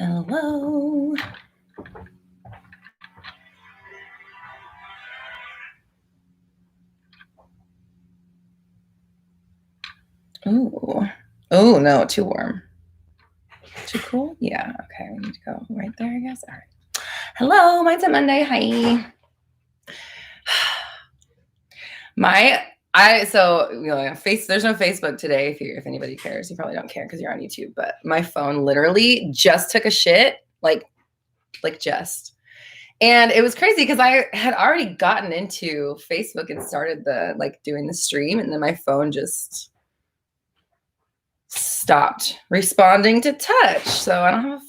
Hello. Oh, no, too warm. Too cool? Yeah, okay, we need to go right there, I guess. All right. Hello, Mindset Monday. Hi. There's no Facebook today if anybody cares. You probably don't care because you're on YouTube, but my phone literally just took a shit, like just. And it was crazy because I had already gotten into Facebook and started doing the stream, and then my phone just stopped responding to touch. So I don't have,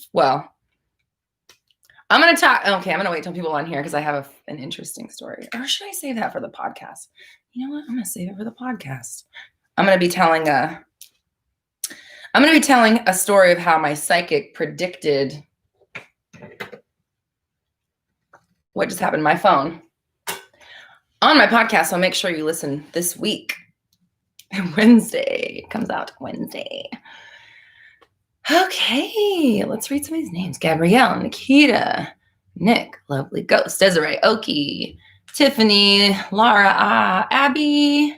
I'm going to talk. Okay, I'm going to wait till people on here because I have an interesting story. Or should I save that for the podcast? You know what? I'm going to save it for the podcast. I'm going to be telling a story of how my psychic predicted what just happened to my phone on my podcast. So make sure you listen this week. Wednesday. It comes out Wednesday. Okay, let's read some of these names. Gabrielle, Nikita, Nick, Lovely Ghost, Desiree, Oki, Tiffany, Laura, Abby,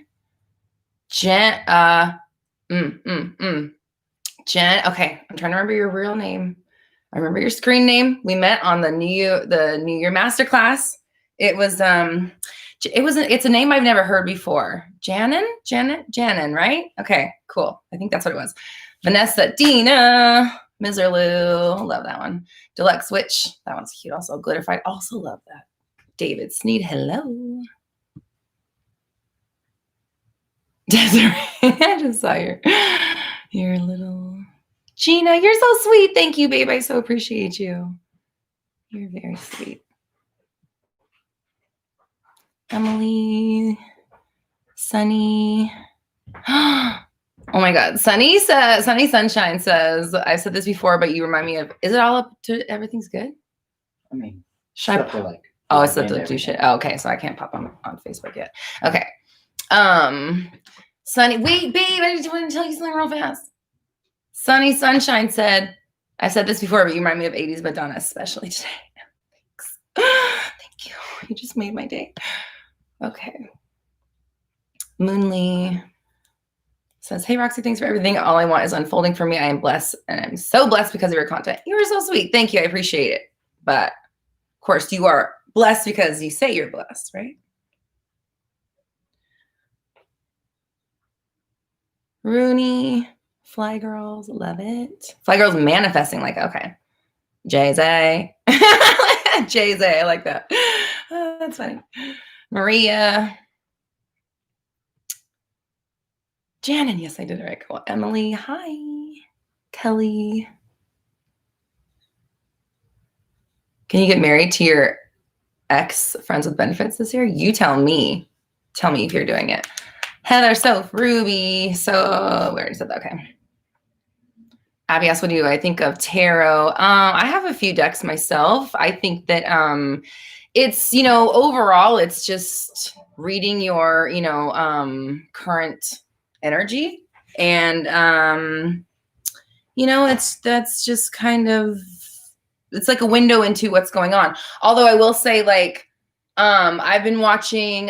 Jen, Jen. Okay, I'm trying to remember your real name. I remember your screen name. We met on the New Year Masterclass. It's a name I've never heard before. Janin, right? Okay, cool. I think that's what it was. Vanessa, Dina, Miserlou, love that one. Deluxe Witch, that one's cute. Also, Glitterfied, also love that. David Sneed, hello. Desiree, I just saw your little Gina. You're so sweet. Thank you, babe. I so appreciate you. You're very sweet. Emily, Sunny. Oh my God. Sunny Sunshine says, I've said this before, but you remind me of, is it all up to everything's good? I mean, should I still have to do shit. Oh, okay. So I can't pop on Facebook yet. Okay. Sunny, wait, babe, I just wanted to tell you something real fast. Sunny Sunshine said, I've said this before, but you remind me of 80s Madonna, especially today. Thanks. Thank you. You just made my day. Okay. Moonlee says, hey, Roxy, thanks for everything. All I want is unfolding for me. I am blessed, and I'm so blessed because of your content. You are so sweet. Thank you. I appreciate it. But, of course, you are blessed because you say you're blessed, right? Rooney, Fly Girls, love it. Fly Girls manifesting, okay. Jay-Z. Jay-Z, I like that. That's funny. Maria. Janin, yes, I did it right. Cool. Emily, hi. Kelly. Can you get married to your ex friends with benefits this year? You tell me. Tell me if you're doing it. Heather, Soph, Ruby. So we already said that. Okay. Abby asked, what do I think of tarot? I have a few decks myself. I think that it's, overall, it's just reading your, current energy. And, that's just kind of, it's like a window into what's going on. Although I will say, I've been watching,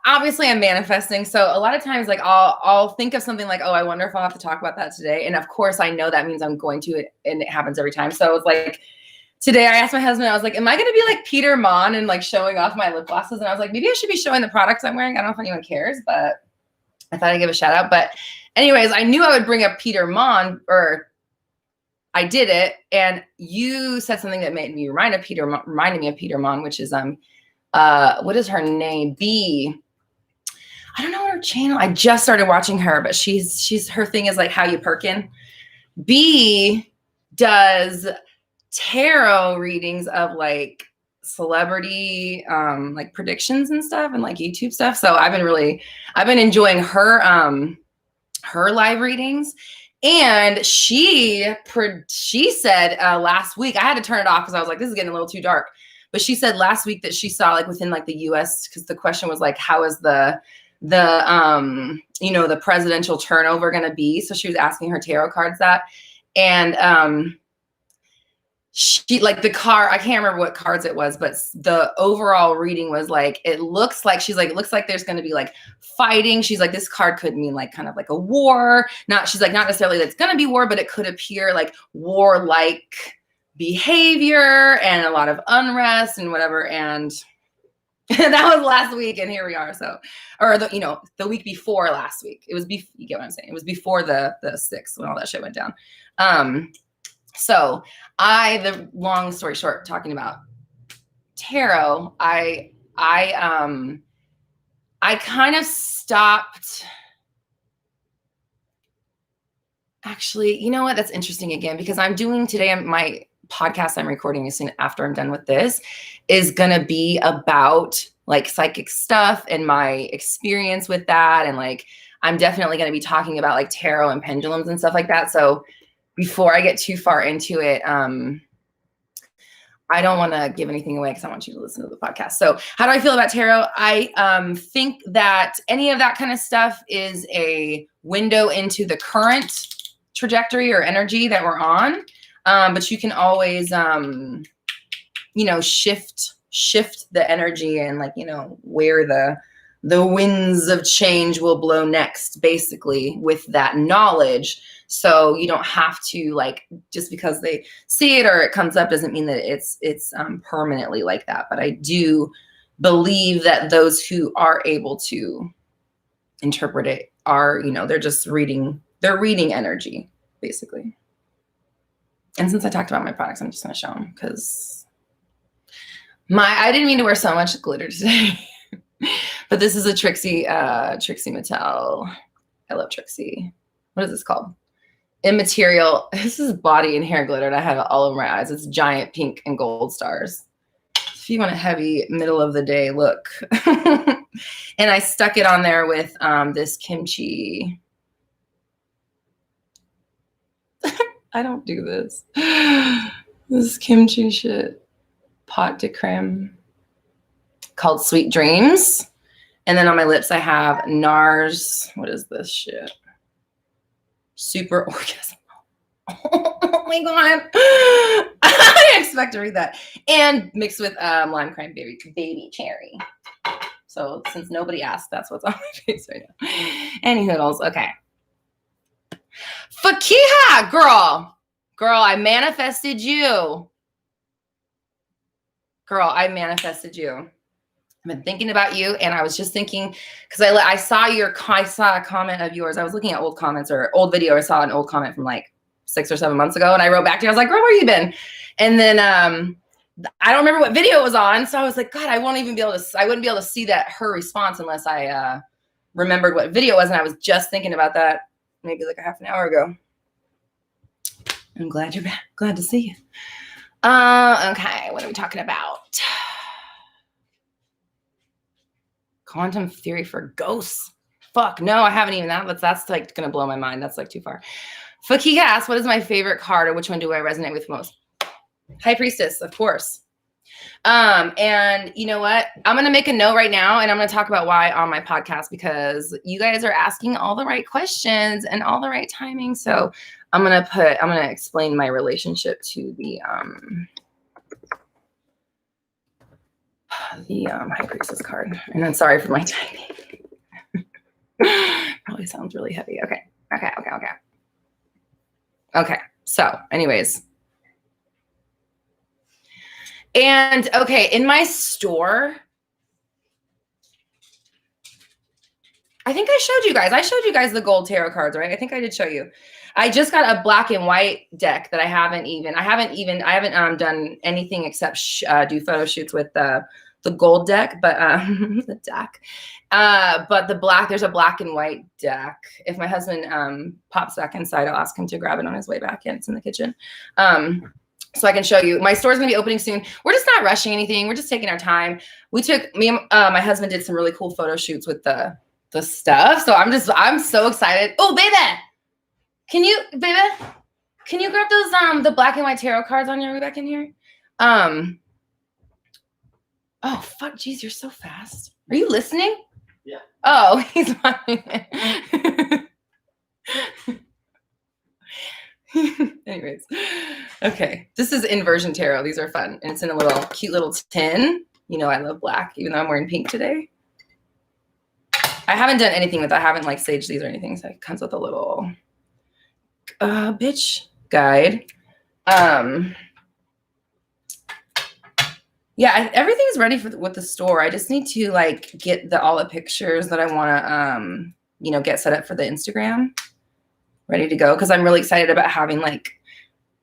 obviously I'm manifesting. So a lot of times, I'll think of something like, oh, I wonder if I'll have to talk about that today. And of course I know that means I'm going to, and it happens every time. So it's like, today I asked my husband, I was like, am I going to be like Peter Mon and showing off my lip glosses? And I was like, maybe I should be showing the products I'm wearing. I don't know if anyone cares, but I thought I'd give a shout out. But anyways, I knew I would bring up Peter Mon, or I did it. And you said something that made me reminded me of Peter Mon, which is, what is her name? B. I don't know her channel. I just started watching her, but her thing is How You Perkin. B does tarot readings of celebrity predictions and stuff and YouTube stuff. So I've been enjoying her live readings. And she said last week, I had to turn it off because I was like, this is getting a little too dark. But she said last week that she saw within the US, because the question was how is the the presidential turnover going to be. So she was asking her tarot cards that. And she, like, the car, I can't remember what cards it was, but the overall reading was like, it looks like, she's like, it looks like there's going to be like fighting. She's like, this card could mean like kind of like a war. She's like, not necessarily that it's going to be war, but it could appear like warlike behavior and a lot of unrest and whatever. And that was last week, and here we are. So, or the week before last week. It was you get what I'm saying? It was before the 6th when all that shit went down. So the long story short, talking about tarot, I kind of stopped. Actually, you know what? That's interesting again, because I'm doing today, my podcast I'm recording as soon after I'm done with this is going to be about like psychic stuff and my experience with that. And like, I'm definitely going to be talking about like tarot and pendulums and stuff like that. So before I get too far into it, I don't want to give anything away because I want you to listen to the podcast. So how do I feel about tarot? I think that any of that kind of stuff is a window into the current trajectory or energy that we're on. But you can always, shift the energy and like, where the winds of change will blow next, basically, with that knowledge. So you don't have to, like, just because they see it or it comes up doesn't mean that it's permanently like that. But I do believe that those who are able to interpret it are, they're just reading energy, basically. And since I talked about my products, I'm just going to show them because I didn't mean to wear so much glitter today, but this is a Trixie Mattel. I love Trixie. What is this called? Immaterial. This is body and hair glitter, and I have it all over my eyes. It's giant pink and gold stars. If you want a heavy middle of the day look. And I stuck it on there with this kimchi. I don't do this. This kimchi shit. Pot de creme called Sweet Dreams. And then on my lips, I have NARS. What is this shit? Super Orgasm. Oh my God. I didn't expect to read that. And mixed with lime crime baby cherry. So since nobody asked, that's what's on my face right now. Any hoodles. Okay. Fakiha, girl, I manifested you. Girl, I manifested you. I've been thinking about you, and I was just thinking, because I saw a comment of yours. I was looking at old comments or old video. I saw an old comment from like 6 or 7 months ago, and I wrote back to you. I was like, girl, where you been? And then I don't remember what video it was on, so I was like, God, I wouldn't be able to see her response unless I remembered what video it was, and I was just thinking about that maybe like a half an hour ago. I'm glad you're back. Glad to see you. Okay, what are we talking about? Quantum theory for ghosts. Fuck, no, I haven't even that's like gonna blow my mind. That's like too far. Fakika asks, what is my favorite card, or which one do I resonate with most? High Priestess, of course. And you know what? I'm going to make a note right now, and I'm going to talk about why on my podcast, because you guys are asking all the right questions and all the right timing. So I'm going to explain my relationship to the High Priestess card. And then sorry for my timing. Probably sounds really heavy. Okay. So anyways. And okay, in my store, I think I showed you guys the gold tarot cards, right? I think I did show you. I just got a black and white deck that I haven't done anything except do photo shoots with the gold deck, but the deck. But there's a black and white deck. If my husband pops back inside, I'll ask him to grab it on his way back in. It's in the kitchen. So I can show you. My store's gonna be opening soon. We're just not rushing anything. We're just taking our time. My husband did some really cool photo shoots with the stuff. So I'm so excited. Oh, baby, can you grab those the black and white tarot cards on your way back in here? Oh fuck, geez, you're so fast. Are you listening? Yeah. Oh, he's fine. Anyways, okay. This is Inversion Tarot. These are fun. And it's in a little cute little tin. You know I love black, even though I'm wearing pink today. I haven't done anything with it. I haven't like saged these or anything. So it comes with a little bitch guide. Yeah, everything's ready with the store. I just need to like get all the pictures that I want to get set up for the Instagram ready to go, because I'm really excited about having like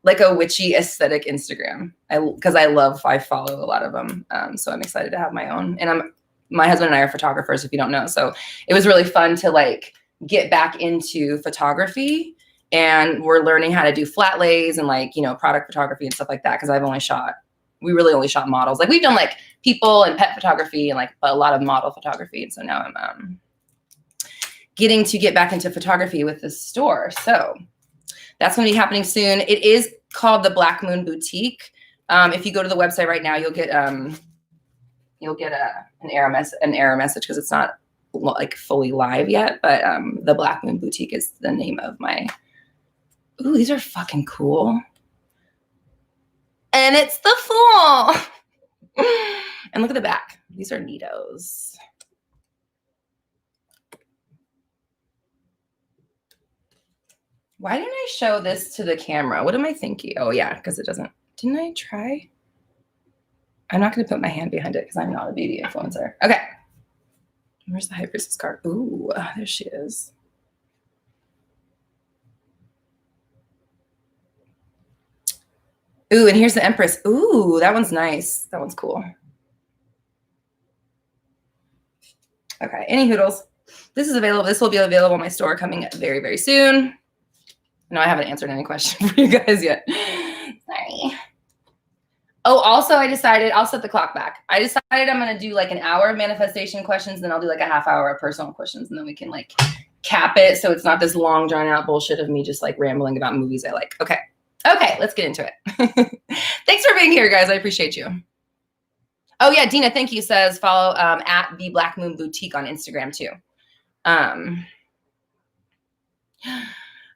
a witchy aesthetic Instagram. I follow a lot of them. So I'm excited to have my own. And my husband and I are photographers, if you don't know. So it was really fun to like get back into photography, and we're learning how to do flat lays and like, product photography and stuff like that. Cause we really only shot models. Like we've done like people and pet photography and like a lot of model photography. And so now I'm getting to get back into photography with the store. So that's going to be happening soon. It is called the Black Moon Boutique. If you go to the website right now, you'll get an error message because it's not like fully live yet. But the Black Moon Boutique is the name of my. Ooh, these are fucking cool. And it's the Fool. And look at the back. These are neatos. Why didn't I show this to the camera? What am I thinking? Oh, yeah, because it doesn't. Didn't I try? I'm not going to put my hand behind it because I'm not a beauty influencer. Okay. Where's the High Priestess card? Ooh, there she is. Ooh, and here's the Empress. Ooh, that one's nice. That one's cool. Okay, any hoodles. This is available. This will be available in my store coming very, very soon. No, I haven't answered any questions for you guys yet. Sorry. Oh, also I decided, I'll set the clock back. I decided I'm going to do like an hour of manifestation questions, then I'll do like a half hour of personal questions, and then we can like cap it so it's not this long drawn out bullshit of me just like rambling about movies I like. Okay. Okay, let's get into it. Thanks for being here, guys. I appreciate you. Oh yeah, Dina, thank you, says follow at the Black Moon Boutique on Instagram too.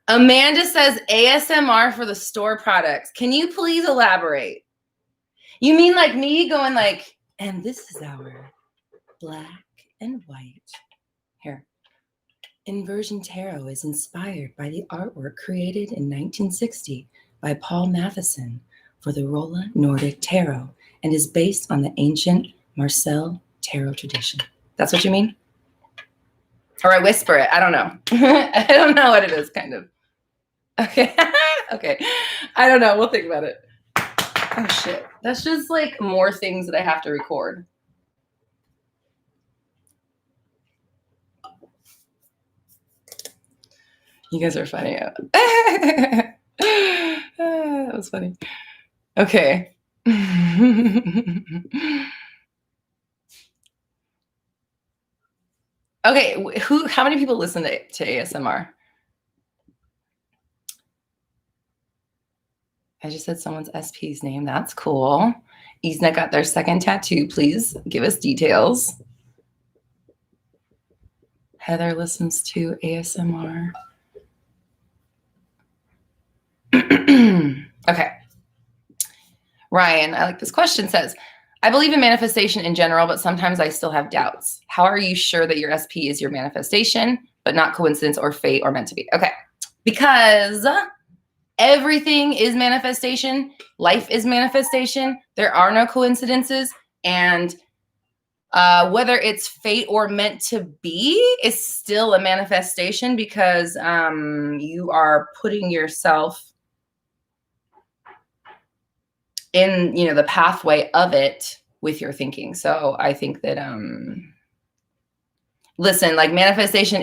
Amanda says ASMR for the store products. Can you please elaborate? You mean like me going like, and this is our black and white. Here. Inversion Tarot is inspired by the artwork created in 1960 by Paul Matheson for the Rolla Nordic Tarot and is based on the ancient Marseille Tarot tradition. That's what you mean? Or I whisper it. I don't know. I don't know what it is, kind of. Okay. Okay. I don't know. We'll think about it. Oh, shit. That's just like more things that I have to record. You guys are funny. That was funny. Okay. Okay. How many people listen to ASMR? I just said someone's SP's name. That's cool. Isna got their second tattoo. Please give us details. Heather listens to ASMR. Okay. Ryan, I like this question, says, I believe in manifestation in general, but sometimes I still have doubts. How are you sure that your SP is your manifestation, but not coincidence or fate or meant to be? Okay. Because everything is manifestation. Life is manifestation. There are no coincidences. And whether it's fate or meant to be is still a manifestation, because you are putting yourself in, the pathway of it with your thinking. So I think that, listen, like manifestation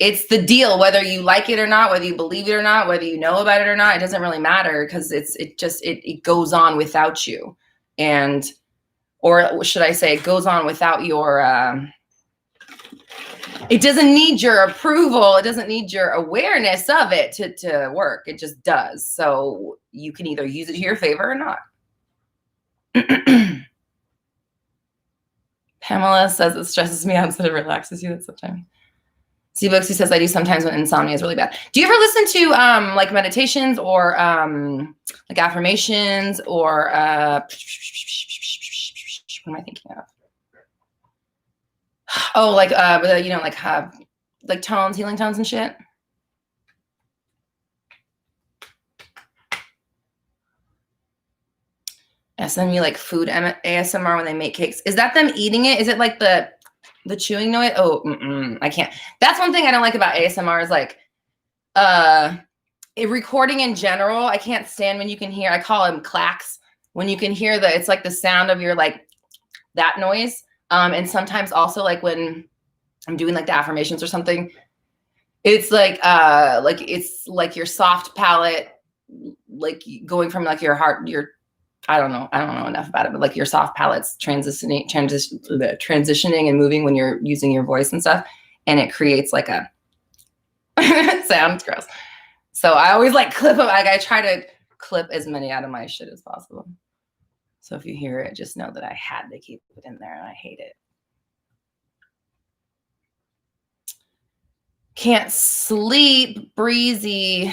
it's the deal, whether you like it or not, whether you believe it or not, whether you know about it or not, it doesn't really matter, because it goes on without you. Or should I say it goes on without your, it doesn't need your approval. It doesn't need your awareness of it to work. It just does. So you can either use it to your favor or not. Pamela says it stresses me out instead of relaxes you. That's sometimes. C-Booksy says I do sometimes when insomnia is really bad. Do you ever listen to like meditations or like affirmations or what am I thinking of? Oh, like you know, like tones, healing tones and shit. SMU like food ASMR when they make cakes. Is that them eating it? Is it like the chewing noise? Oh, I can't. That's one thing I don't like about ASMR is like recording in general. I can't stand when you can hear, I call them clacks. When you can hear it's like the sound of your like that noise. And sometimes also like when I'm doing like the affirmations or something, it's like it's like your soft palate, like going from like your heart, I don't know enough about it, but like your soft palate's transitioning and moving when you're using your voice and stuff. And it creates like a, it sounds gross. So I always like clip them. Like I try to clip as many out of my shit as possible. So if you hear it, just know that I had to keep it in there and I hate it. Can't sleep, breezy.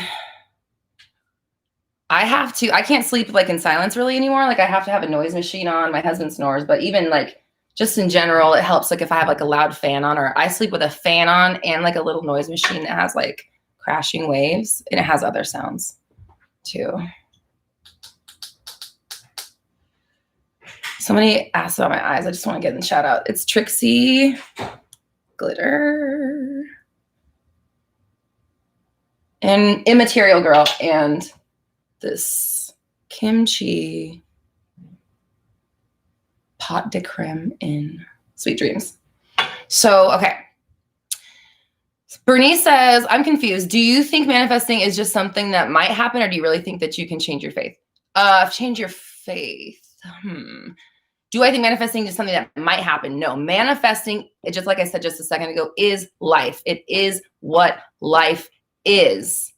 I can't sleep like in silence really anymore. Like I have to have a noise machine on. My husband snores, but even like just in general, it helps like if I have like a loud fan on, or I sleep with a fan on and like a little noise machine that has like crashing waves, and it has other sounds too. Somebody asked about my eyes. I just want to get them shout out. It's Trixie Glitter and Immaterial Girl and this kimchi pot de creme in Sweet Dreams. So, okay. Bernice says, I'm confused. Do you think manifesting is just something that might happen, or do you really think that you can change your faith? Change your faith. Do I think manifesting is something that might happen? No. Manifesting, just like I said just a second ago, is life. It is what life is.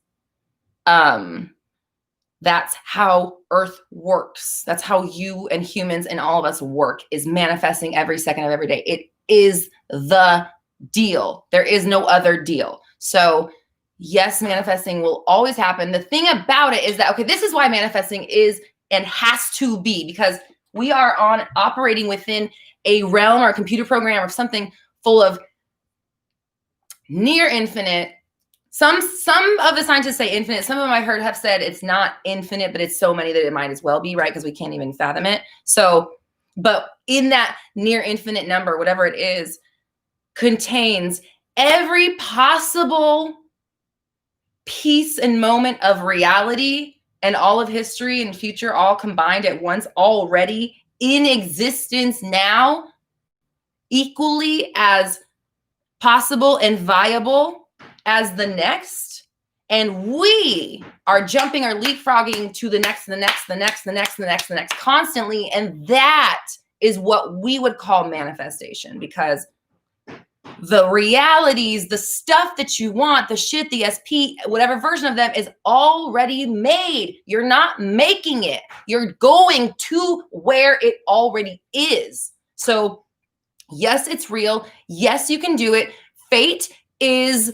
That's how Earth works. That's how you and humans and all of us work, is manifesting every second of every day. It is the deal. There is no other deal. So yes, manifesting will always happen. The thing about it is that, okay, this is why manifesting is and has to be, because we are operating within a realm or a computer program or something full of near infinite. Some of the scientists say infinite. Some of them I heard have said it's not infinite, but it's so many that it might as well be, right? Because we can't even fathom it. So, but in that near infinite number, whatever it is, contains every possible piece and moment of reality and all of history and future all combined at once, already in existence now, equally as possible and viable as the next. And we are jumping or leapfrogging to the next, the next, the next, the next, the next, the next constantly. And that is what we would call manifestation, because the realities, the stuff that you want, the shit, the SP, whatever version of them is already made. You're not making it. You're going to where it already is. So yes, it's real. Yes, you can do it. Fate is,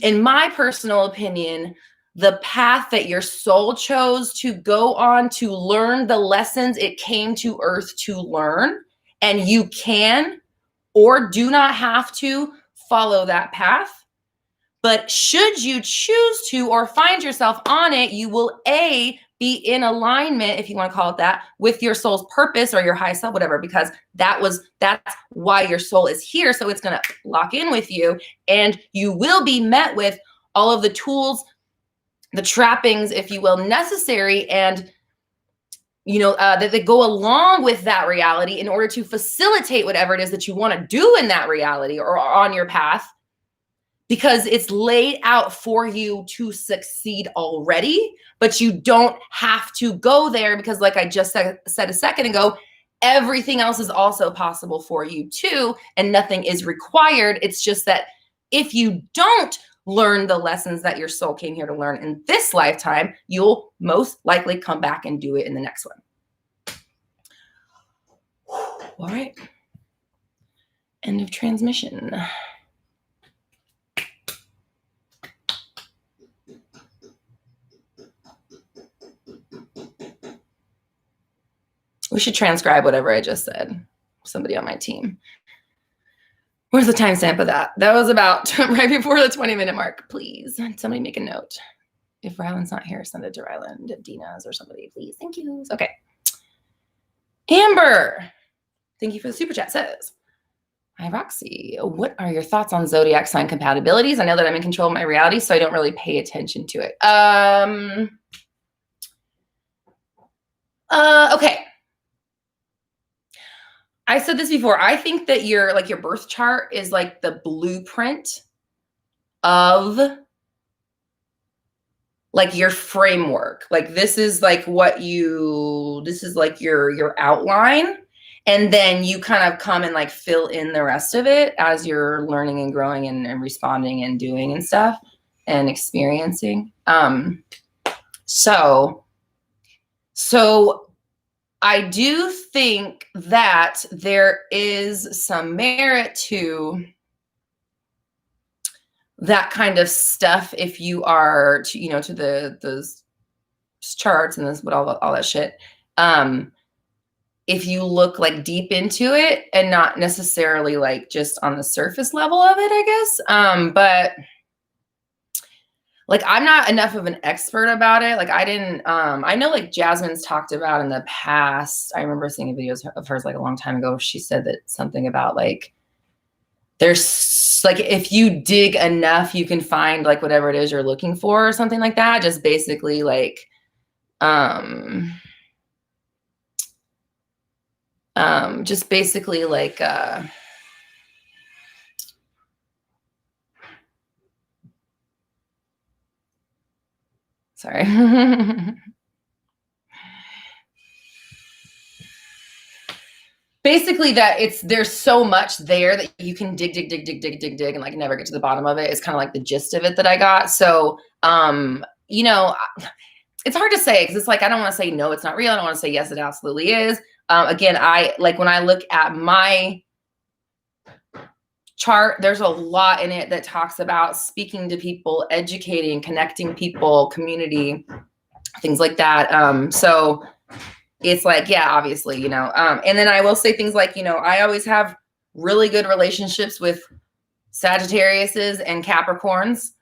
in my personal opinion, the path that your soul chose to go on to learn the lessons it came to Earth to learn. And you can or do not have to follow that path. But should you choose to or find yourself on it, you will be in alignment, if you want to call it that, with your soul's purpose or your high self, whatever, because that's why your soul is here. So it's going to lock in with you, and you will be met with all of the tools, the trappings, if you will, necessary, and that go along with that reality in order to facilitate whatever it is that you want to do in that reality or on your path, because it's laid out for you to succeed already. But you don't have to go there, because like I just said a second ago, everything else is also possible for you too, and nothing is required. It's just that if you don't learn the lessons that your soul came here to learn in this lifetime, you'll most likely come back and do it in the next one. All right. End of transmission. We should transcribe whatever I just said. Somebody on my team. Where's the timestamp of that? That was about right before the 20-minute mark. Please, somebody make a note. If Ryland's not here, send it to Ryland, Dina's, or somebody, please. Thank you. Okay. Amber, thank you for the super chat. Says, hi, Roxy. What are your thoughts on zodiac sign compatibilities? I know that I'm in control of my reality, so I don't really pay attention to it. Okay. I said this before. I think that your birth chart is like the blueprint of like your framework. Like this is like this is like your outline. And then you kind of come and like fill in the rest of it as you're learning and growing and responding and doing and stuff and experiencing. So I do think that there is some merit to that kind of stuff if you are to the charts and this all that shit. If you look like deep into it and not necessarily like just on the surface level of it, I guess. But like, I'm not enough of an expert about it. Like I know like Jasmine's talked about in the past. I remember seeing videos of hers like a long time ago. She said that something about like, there's like, if you dig enough, you can find like whatever it is you're looking for or something like that. Just basically like, just basically like, sorry. Basically that there's so much there that you can dig and like never get to the bottom of it. It's kind of like the gist of it that I got. So, it's hard to say because it's like, I don't want to say, no, it's not real. I don't want to say, yes, it absolutely is. Again, when I look at my chart, there's a lot in it that talks about speaking to people, educating, connecting people, community, things like that. So it's like, yeah, obviously, and then I will say things like, I always have really good relationships with Sagittariuses and Capricorns,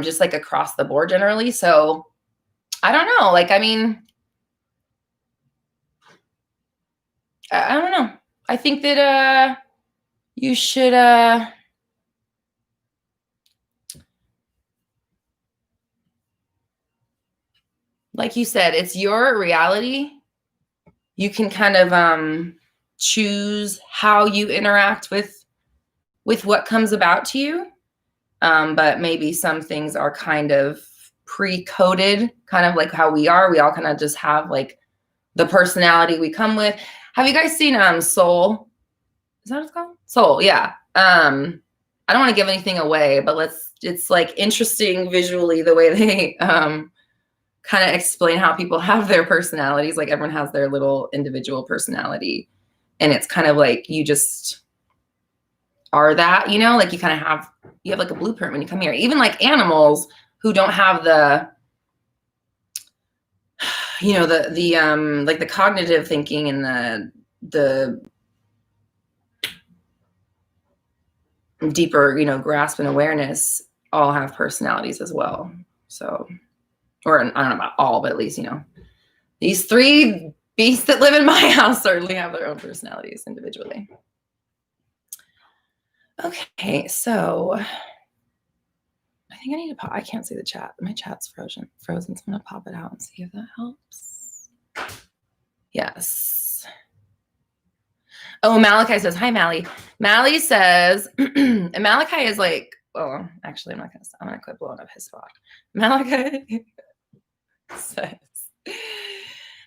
just like across the board generally. So I don't know. Like, I mean, I don't know. I think that, you should, like you said, it's your reality. You can kind of, choose how you interact with what comes about to you. But maybe some things are kind of pre-coded, kind of like how we are. We all kind of just have like the personality we come with. Have you guys seen Soul? Is that what it's called? Soul, yeah. I don't want to give anything away, but it's like interesting visually the way they kind of explain how people have their personalities. Like everyone has their little individual personality. And it's kind of like you just are that, like you kind of have like a blueprint when you come here. Even like animals who don't have the, like the cognitive thinking and the deeper, grasp and awareness all have personalities as well. So, or I don't know about all, but at least, these three beasts that live in my house certainly have their own personalities individually. Okay, so I think I need to pop. I can't see the chat. My chat's frozen. So I'm gonna pop it out and see if that helps. Yes. Oh, Malachi says, hi, Mally. Mally says, and Malachi is like, well, actually, I'm gonna quit blowing up his spot. Malachi says,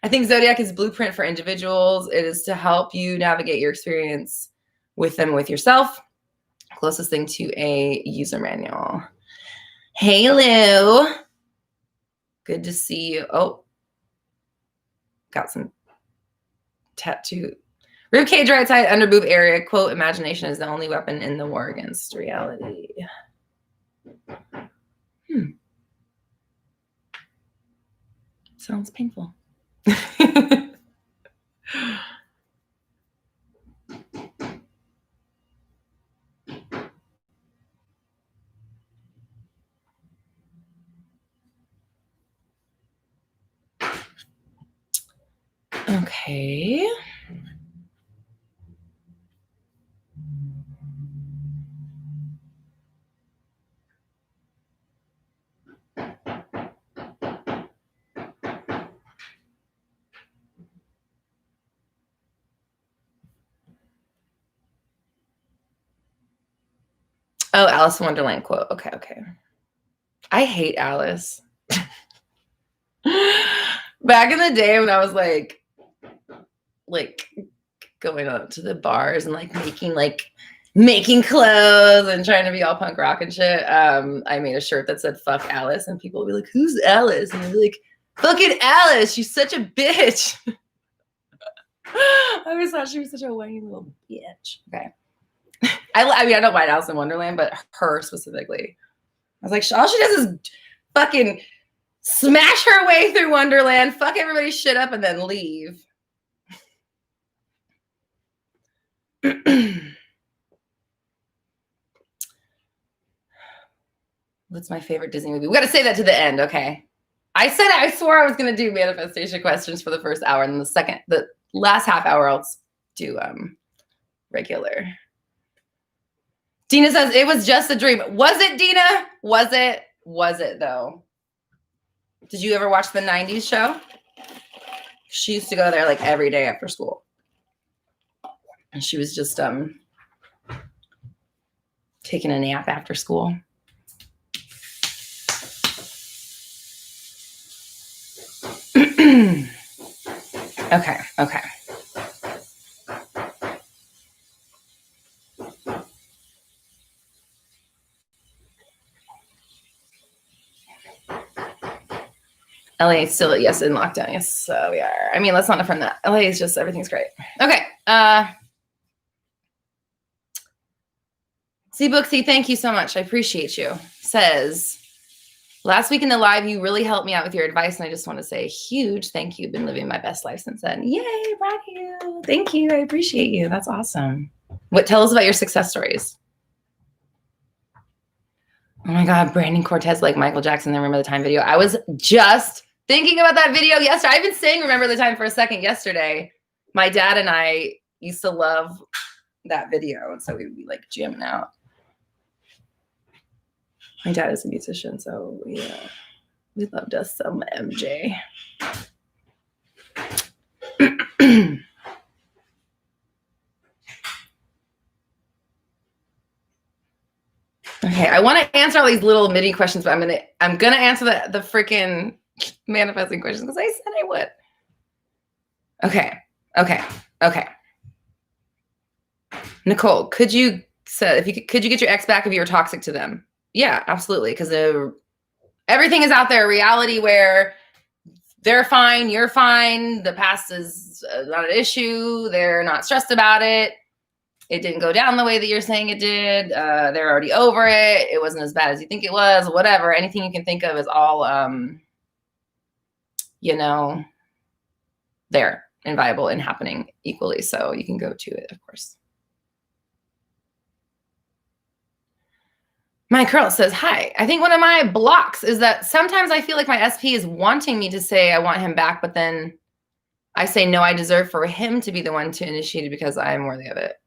I think Zodiac is a blueprint for individuals. It is to help you navigate your experience with them, with yourself. Closest thing to a user manual. Hey, Lou. Good to see you. Oh, got some tattoo. Ribcage right side, under boob area. Quote, imagination is the only weapon in the war against reality. Sounds painful. Okay. Oh, Alice in Wonderland quote. Okay, okay. I hate Alice. Back in the day when I was like going up to the bars and making clothes and trying to be all punk rock and shit. I made a shirt that said "fuck Alice," and people would be like, "Who's Alice?" And I'd be like, "Fucking Alice! She's such a bitch." I always thought she was such a whiny little bitch. Okay. I mean, I don't mind Alice in Wonderland, but her specifically. I was like, all she does is fucking smash her way through Wonderland, fuck everybody's shit up, and then leave. What's my favorite Disney movie? We got to say that to the end, okay? I swore I was going to do manifestation questions for the first hour, and the last half hour, I'll do regular. Dina says, it was just a dream. Was it, Dina? Was it? Was it, though? Did you ever watch the 90s show? She used to go there like every day after school. And she was just taking a nap after school. Okay, okay. LA is still, yes, in lockdown. Yes, so we are. I mean, let's not affirm that. LA is just, everything's great. Okay. C Booksy, thank you so much. I appreciate you. Says, last week in the live, you really helped me out with your advice, and I just want to say a huge thank you. Been living my best life since then. Yay, rock you. Thank you. I appreciate you. That's awesome. Tell us about your success stories. Oh my God, Brandon Cortez like Michael Jackson, the Remember the Time video. I was just thinking about that video yesterday. I've been saying Remember the Time for a second yesterday. My dad and I used to love that video, and so we would be like jamming out. My dad is a musician, so yeah, we loved us some MJ. Okay, I want to answer all these little mini questions, but I'm gonna answer the freaking manifesting questions because I said I would. Okay. Nicole, could you get your ex back if you were toxic to them? Yeah, absolutely. Because everything is out there, reality where they're fine, you're fine. The past is not an issue. They're not stressed about it. It didn't go down the way that you're saying it did. They're already over it. It wasn't as bad as you think it was. Whatever. Anything you can think of is all, there and viable and happening equally. So you can go to it, of course. My Curl says, hi. I think one of my blocks is that sometimes I feel like my SP is wanting me to say I want him back, but then I say, no, I deserve for him to be the one to initiate it because I am worthy of it.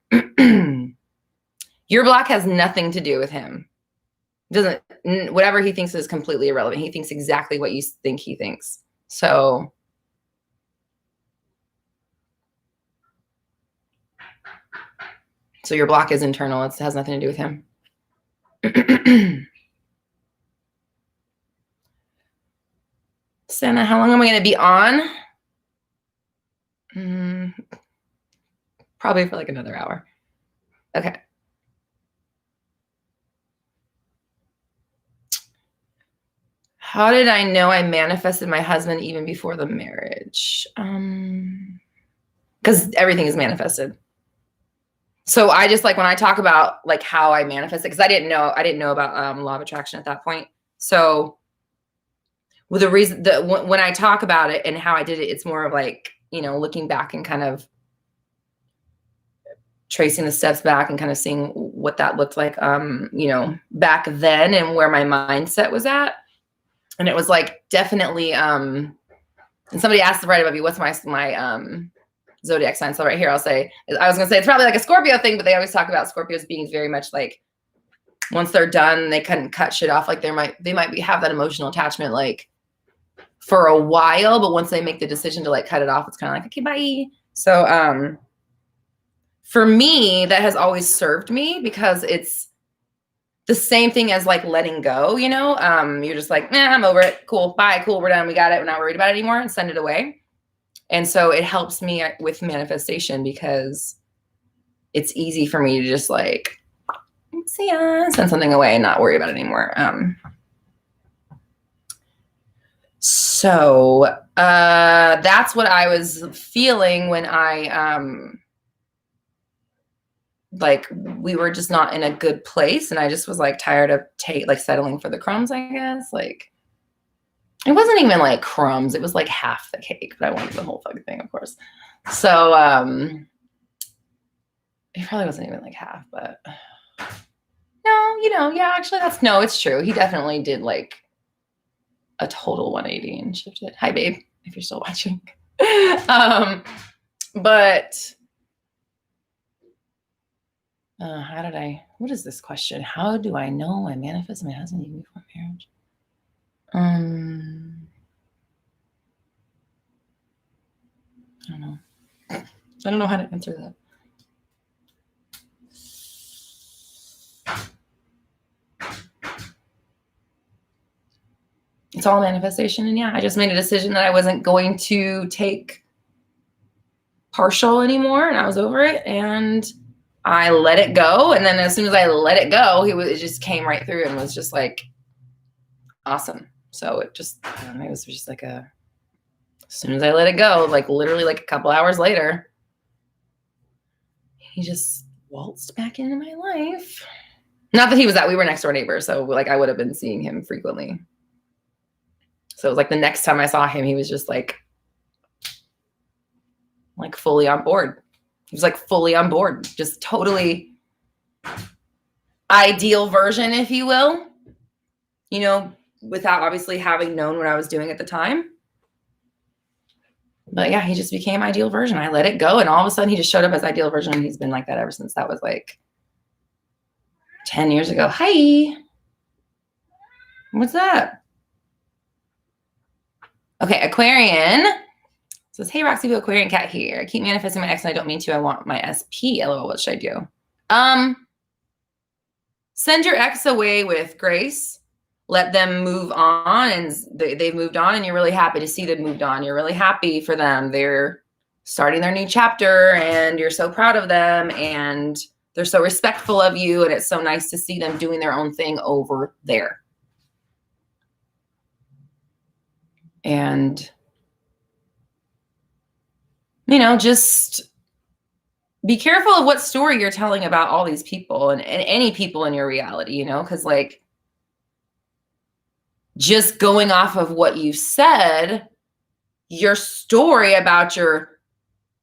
Your block has nothing to do with him. Whatever he thinks is completely irrelevant. He thinks exactly what you think he thinks. So your block is internal. It has nothing to do with him. Santa, how long am I going to be on? Probably for like another hour. Okay. How did I know I manifested my husband even before the marriage? because everything is manifested. So I just like when I talk about like how I manifest it, because I didn't know about law of attraction at that point. So well, the reason that when I talk about it and how I did it, it's more of like, you know, looking back and kind of tracing the steps back and kind of seeing what that looked like, you know, back then and where my mindset was at. And it was like definitely, and somebody asked right above you, what's my Zodiac sign? So right here, I was gonna say it's probably like a Scorpio thing, but they always talk about Scorpios being very much like once they're done, they couldn't cut shit off. Like they might have that emotional attachment like for a while, but once they make the decision to like cut it off, it's kind of like, okay, bye. So for me, that has always served me because it's the same thing as like letting go, you know? You're just like, I'm over it. Cool. Bye. Cool. We're done. We got it. We're not worried about it anymore, and send it away. And so it helps me with manifestation because it's easy for me to just like, see ya, send something away and not worry about it anymore. So that's what I was feeling when I like we were just not in a good place, and I just was like tired of settling for the crumbs, I guess. Like it wasn't even like crumbs, it was like half the cake, but I wanted the whole fucking thing, of course. So it probably wasn't even like half, but no, you know, yeah, actually it's true. He definitely did like a total 180 and shifted. Hi, babe, if you're still watching. But what is this question? How do I know I manifest my husband even before marriage? I don't know. I don't know how to answer that. It's all manifestation. And yeah, I just made a decision that I wasn't going to take partial anymore, and I was over it, and I let it go. And then as soon as I let it go, it just came right through and was just like awesome. So it just, I don't know, it was just like as soon as I let it go, like literally like a couple hours later, he just waltzed back into my life. Not that we were next door neighbors. So like I would have been seeing him frequently. So it was like the next time I saw him, he was just like fully on board. He was like fully on board, just totally ideal version, if you will, you know, without obviously having known what I was doing at the time. But yeah, he just became ideal version. I let it go, and all of a sudden he just showed up as ideal version, and he's been like that ever since. That was like 10 years ago. Hi. What's that? Okay, Aquarian says, hey, Roxy, the Aquarian cat here. I keep manifesting my ex and I don't mean to. I want my SP. LOL, what should I do? Send your ex away with grace. Let them move on, and they've moved on, and you're really happy to see them moved on. You're really happy for them. They're starting their new chapter, and you're so proud of them, and they're so respectful of you, and it's so nice to see them doing their own thing over there. And, you know, just be careful of what story you're telling about all these people and any people in your reality, you know, because like just going off of what you said, your story about your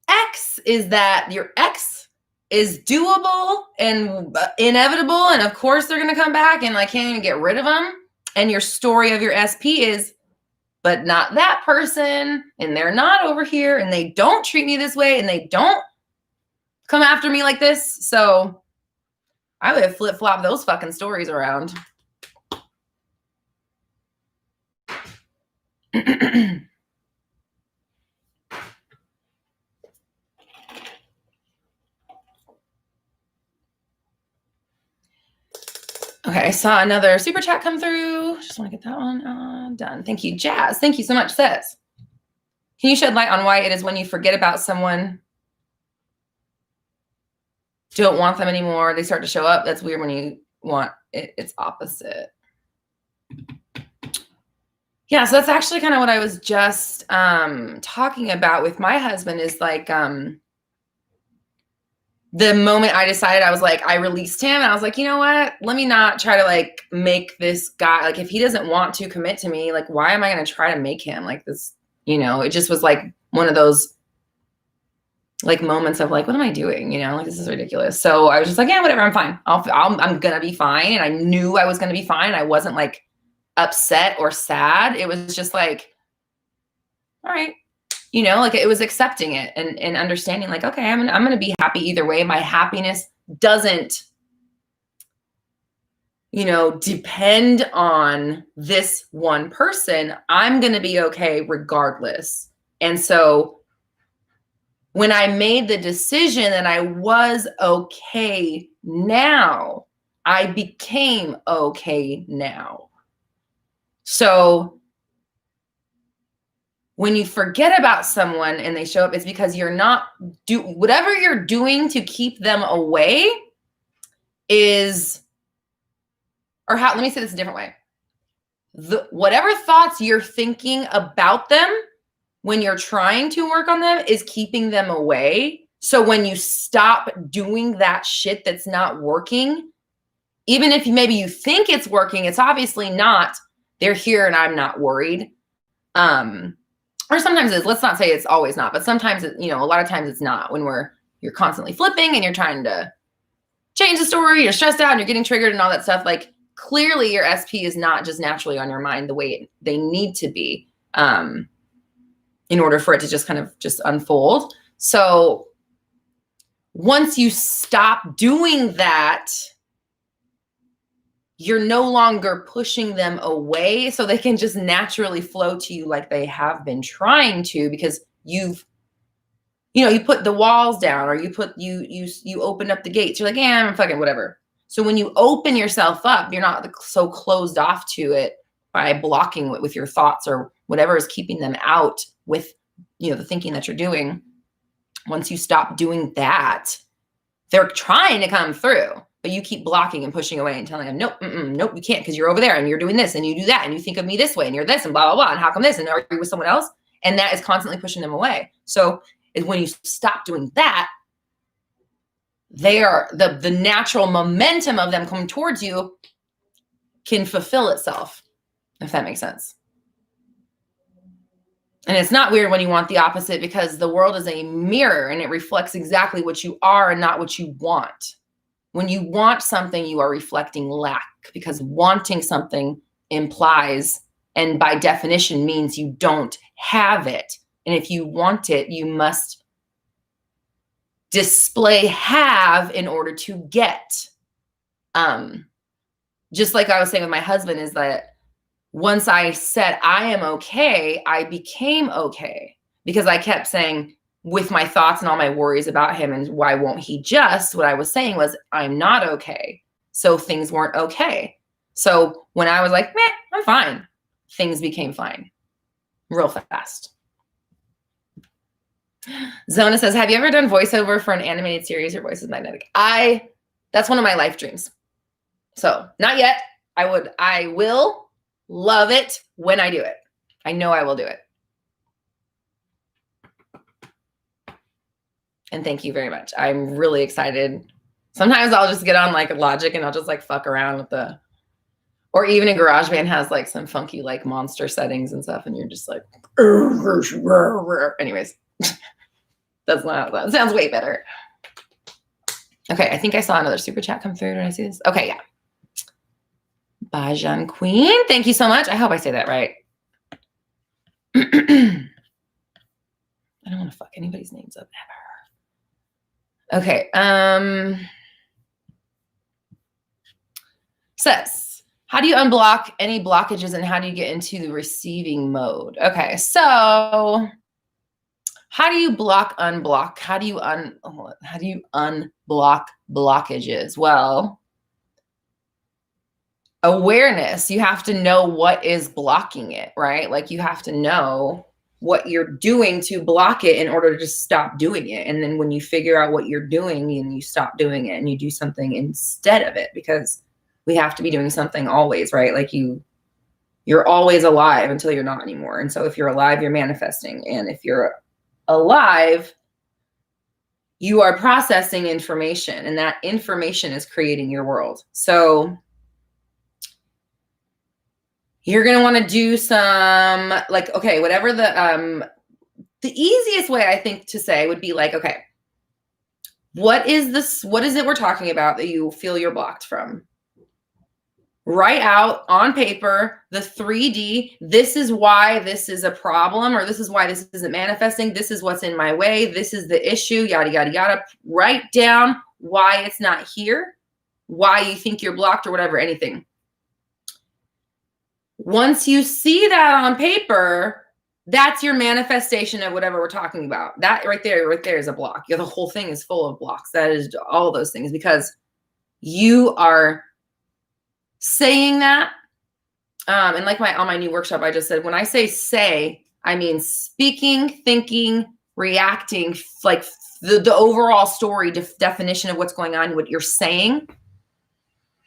ex is that your ex is doable and inevitable. And of course they're going to come back, and like can't even get rid of them. And your story of your SP is, but not that person, and they're not over here, and they don't treat me this way, and they don't come after me like this. So I would flip-flop those fucking stories around. Okay, I saw another super chat come through. Just want to get that one done. Thank you, Jazz. Thank you so much, Says. Can you shed light on why it is when you forget about someone, don't want them anymore, they start to show up? That's weird. When you want it, it's opposite. Yeah, so that's actually kind of what I was just talking about with my husband, is like the moment I decided, I was like, I released him and I was like, you know what? Let me not try to like make this guy, like if he doesn't want to commit to me, like why am I going to try to make him like this? You know, it just was like one of those like moments of like, what am I doing? You know, like this is ridiculous. So I was just like, yeah, whatever, I'm fine. I'm going to be fine. And I knew I was going to be fine. I wasn't like upset or sad. It was just like, all right. You know, like it was accepting it and understanding like, okay, I'm going to be happy either way. My happiness doesn't, you know, depend on this one person. I'm going to be okay regardless. And so when I made the decision that I was okay now, I became okay now. So when you forget about someone and they show up, it's because you're not whatever you're doing to keep them away is, or how, let me say this a different way. Whatever thoughts you're thinking about them when you're trying to work on them is keeping them away. So when you stop doing that shit that's not working, even if maybe you think it's working, it's obviously not. They're here and I'm not worried. Or sometimes it's, let's not say it's always not, but sometimes it, you know, a lot of times it's not when you're constantly flipping and you're trying to change the story, you're stressed out and you're getting triggered and all that stuff. Like clearly your SP is not just naturally on your mind the way they need to be, in order for it to just kind of just unfold. So once you stop doing that, you're no longer pushing them away, so they can just naturally flow to you like they have been trying to, because you put the walls down, or you open up the gates. You're like, yeah, I'm fucking whatever. So when you open yourself up, you're not so closed off to it by blocking it with your thoughts or whatever is keeping them out with, you know, the thinking that you're doing. Once you stop doing that, they're trying to come through, but you keep blocking and pushing away and telling them, nope, nope, you can't, because you're over there and you're doing this and you do that and you think of me this way and you're this and blah, blah, blah. And how come this? And are you with someone else? And that is constantly pushing them away. So when you stop doing that, they are the natural momentum of them coming towards you can fulfill itself, if that makes sense. And it's not weird when you want the opposite, because the world is a mirror and it reflects exactly what you are and not what you want. When you want something, you are reflecting lack, because wanting something implies, and by definition means you don't have it. And if you want it, you must display have in order to get. Just like I was saying with my husband, is that once I said I am okay, I became okay, because I kept saying, with my thoughts and all my worries about him and why won't he just, what I was saying was, I'm not okay. So things weren't okay. So when I was like, meh, I'm fine, things became fine real fast. Zona says, have you ever done voiceover for an animated series? Your voice is magnetic. That's one of my life dreams. So not yet. I will love it when I do it. I know I will do it. And thank you very much. I'm really excited. Sometimes I'll just get on like Logic and I'll just like fuck around with or even in GarageBand has like some funky like monster settings and stuff. And you're just like, anyways, that's not how that sounds. Way better. Okay. I think I saw another super chat come through. Did I see this? Okay. Yeah. Bajan Queen. Thank you so much. I hope I say that right. I don't want to fuck anybody's names up ever. Okay. Says, how do you unblock any blockages and how do you get into the receiving mode? Okay. So how do you unblock? How do you unblock blockages? Well, awareness. You have to know what is blocking it, right? Like you have to know what you're doing to block it in order to stop doing it. And then when you figure out what you're doing and you stop doing it and you do something instead of it, because we have to be doing something always, right? Like you're always alive until you're not anymore. And so if you're alive, you're manifesting. And if you're alive, you are processing information, and that information is creating your world. So you're going to want to do some like, okay, whatever the easiest way I think to say would be like, okay, what is this? What is it we're talking about that you feel you're blocked from? Write out on paper the 3D. This is why this is a problem, or this is why this isn't manifesting. This is what's in my way. This is the issue, yada, yada, yada. Write down why it's not here, why you think you're blocked, or whatever, anything. Once you see that on paper, that's your manifestation of whatever we're talking about. That right there is a block. The whole thing is full of blocks. That is all those things, because you are saying that. And like on my new workshop, I just said, when I say, I mean speaking, thinking, reacting, like the overall story definition of what's going on, what you're saying.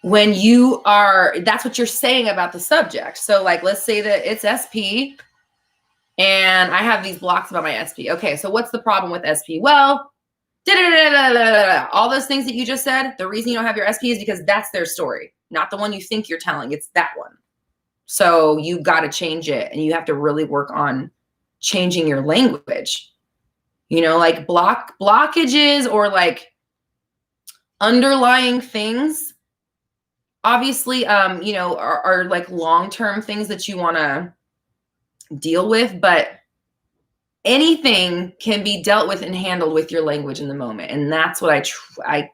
When you are, that's what you're saying about the subject. So like, let's say that it's SP and I have these blocks about my SP. Okay, so what's the problem with SP? Well, all those things that you just said, the reason you don't have your SP is because that's their story, not the one you think you're telling. It's that one. So you got to change it, and you have to really work on changing your language. You know, like blockages or like underlying things, obviously, you know, are like long-term things that you want to deal with, but anything can be dealt with and handled with your language in the moment. And that's what I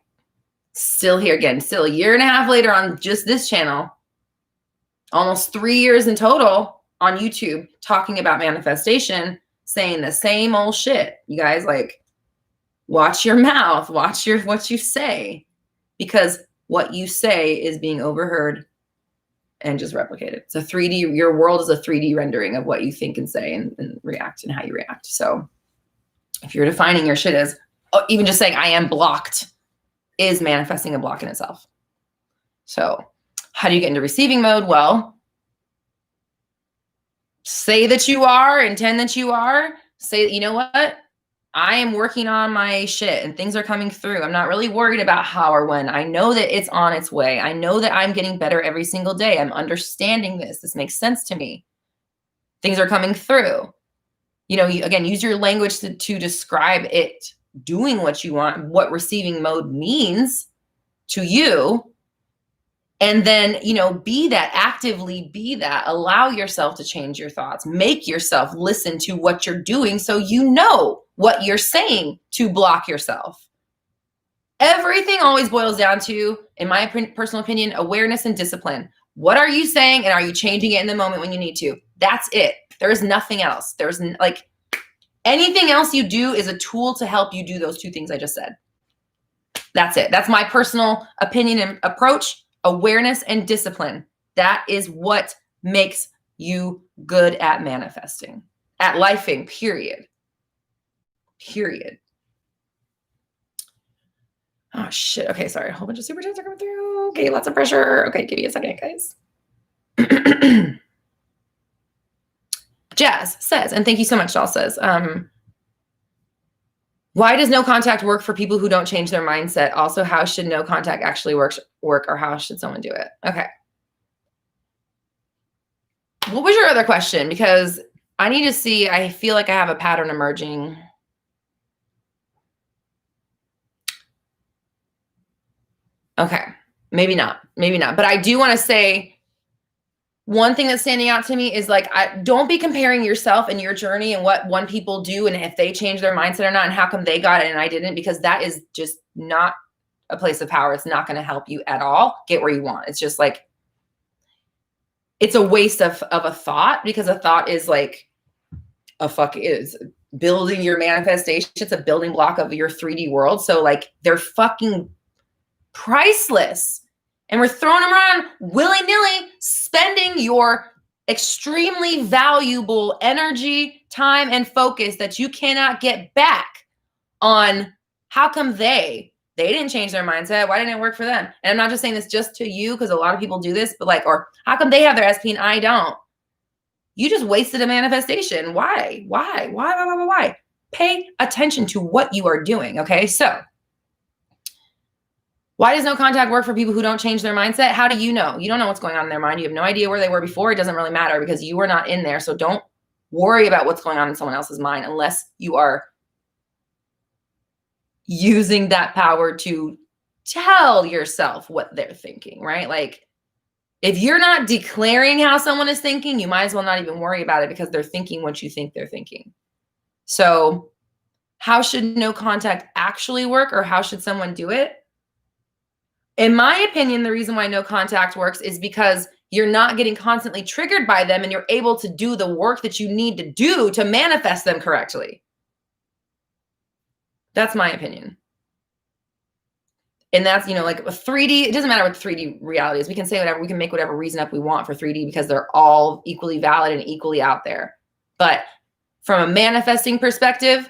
still hear, again, still a year and a half later on just this channel, almost 3 years in total on YouTube, talking about manifestation, saying the same old shit. You guys, like, watch your mouth, watch what you say, because what you say is being overheard and just replicated. It's a 3D, your world is a 3D rendering of what you think and say and react and how you react. So if you're defining your shit as, even just saying I am blocked is manifesting a block in itself. So how do you get into receiving mode? Well, say that you are, intend that you are, say, you know what? I am working on my shit and things are coming through. I'm not really worried about how or when. I know that it's on its way. I know that I'm getting better every single day. I'm understanding this. This makes sense to me. Things are coming through. You know, again, use your language to describe it doing what you want, what receiving mode means to you. And then, you know, be that, actively be that, allow yourself to change your thoughts, make yourself listen to what you're doing so you know what you're saying to block yourself. Everything always boils down to, in my personal opinion, awareness and discipline. What are you saying, and are you changing it in the moment when you need to? That's it. There is nothing else. There's like anything else you do is a tool to help you do those two things I just said. That's it. That's my personal opinion and approach. Awareness and discipline. That is what makes you good at manifesting, at lifing, period. Period. Oh, shit. Okay, sorry. A whole bunch of super chats are coming through. Okay, lots of pressure. Okay, give me a second, guys. Jazz says, and thank you so much, Doll says, why does no contact work for people who don't change their mindset? Also, how should no contact actually work, or how should someone do it? Okay. What was your other question? Because I need to see, I feel like I have a pattern emerging. Okay. Maybe not. Maybe not. But I do want to say, one thing that's standing out to me is like, don't be comparing yourself and your journey and what one people do and if they change their mindset or not and how come they got it and I didn't, because that is just not a place of power. It's not going to help you at all get where you want. It's just like, it's a waste of a thought, because a thought is like is building your manifestation. It's a building block of your 3D world. So like, they're fucking priceless. And we're throwing them around willy-nilly, spending your extremely valuable energy, time, and focus that you cannot get back on how come they didn't change their mindset. Why didn't it work for them? And I'm not just saying this just to you, because a lot of people do this, but like, or how come they have their SP and I don't? You just wasted a manifestation. Why? pay attention to what you are doing. Okay. So why does no contact work for people who don't change their mindset? How do you know? You don't know what's going on in their mind. You have no idea where they were before. It doesn't really matter because you were not in there. So don't worry about what's going on in someone else's mind unless you are using that power to tell yourself what they're thinking, right? Like if you're not declaring how someone is thinking, you might as well not even worry about it because they're thinking what you think they're thinking. So how should no contact actually work, or how should someone do it? In my opinion, the reason why no contact works is because you're not getting constantly triggered by them and you're able to do the work that you need to do to manifest them correctly. That's my opinion. And that's, like 3D, it doesn't matter what the 3D reality is. We can say whatever, we can make whatever reason up we want for 3D because they're all equally valid and equally out there. But from a manifesting perspective,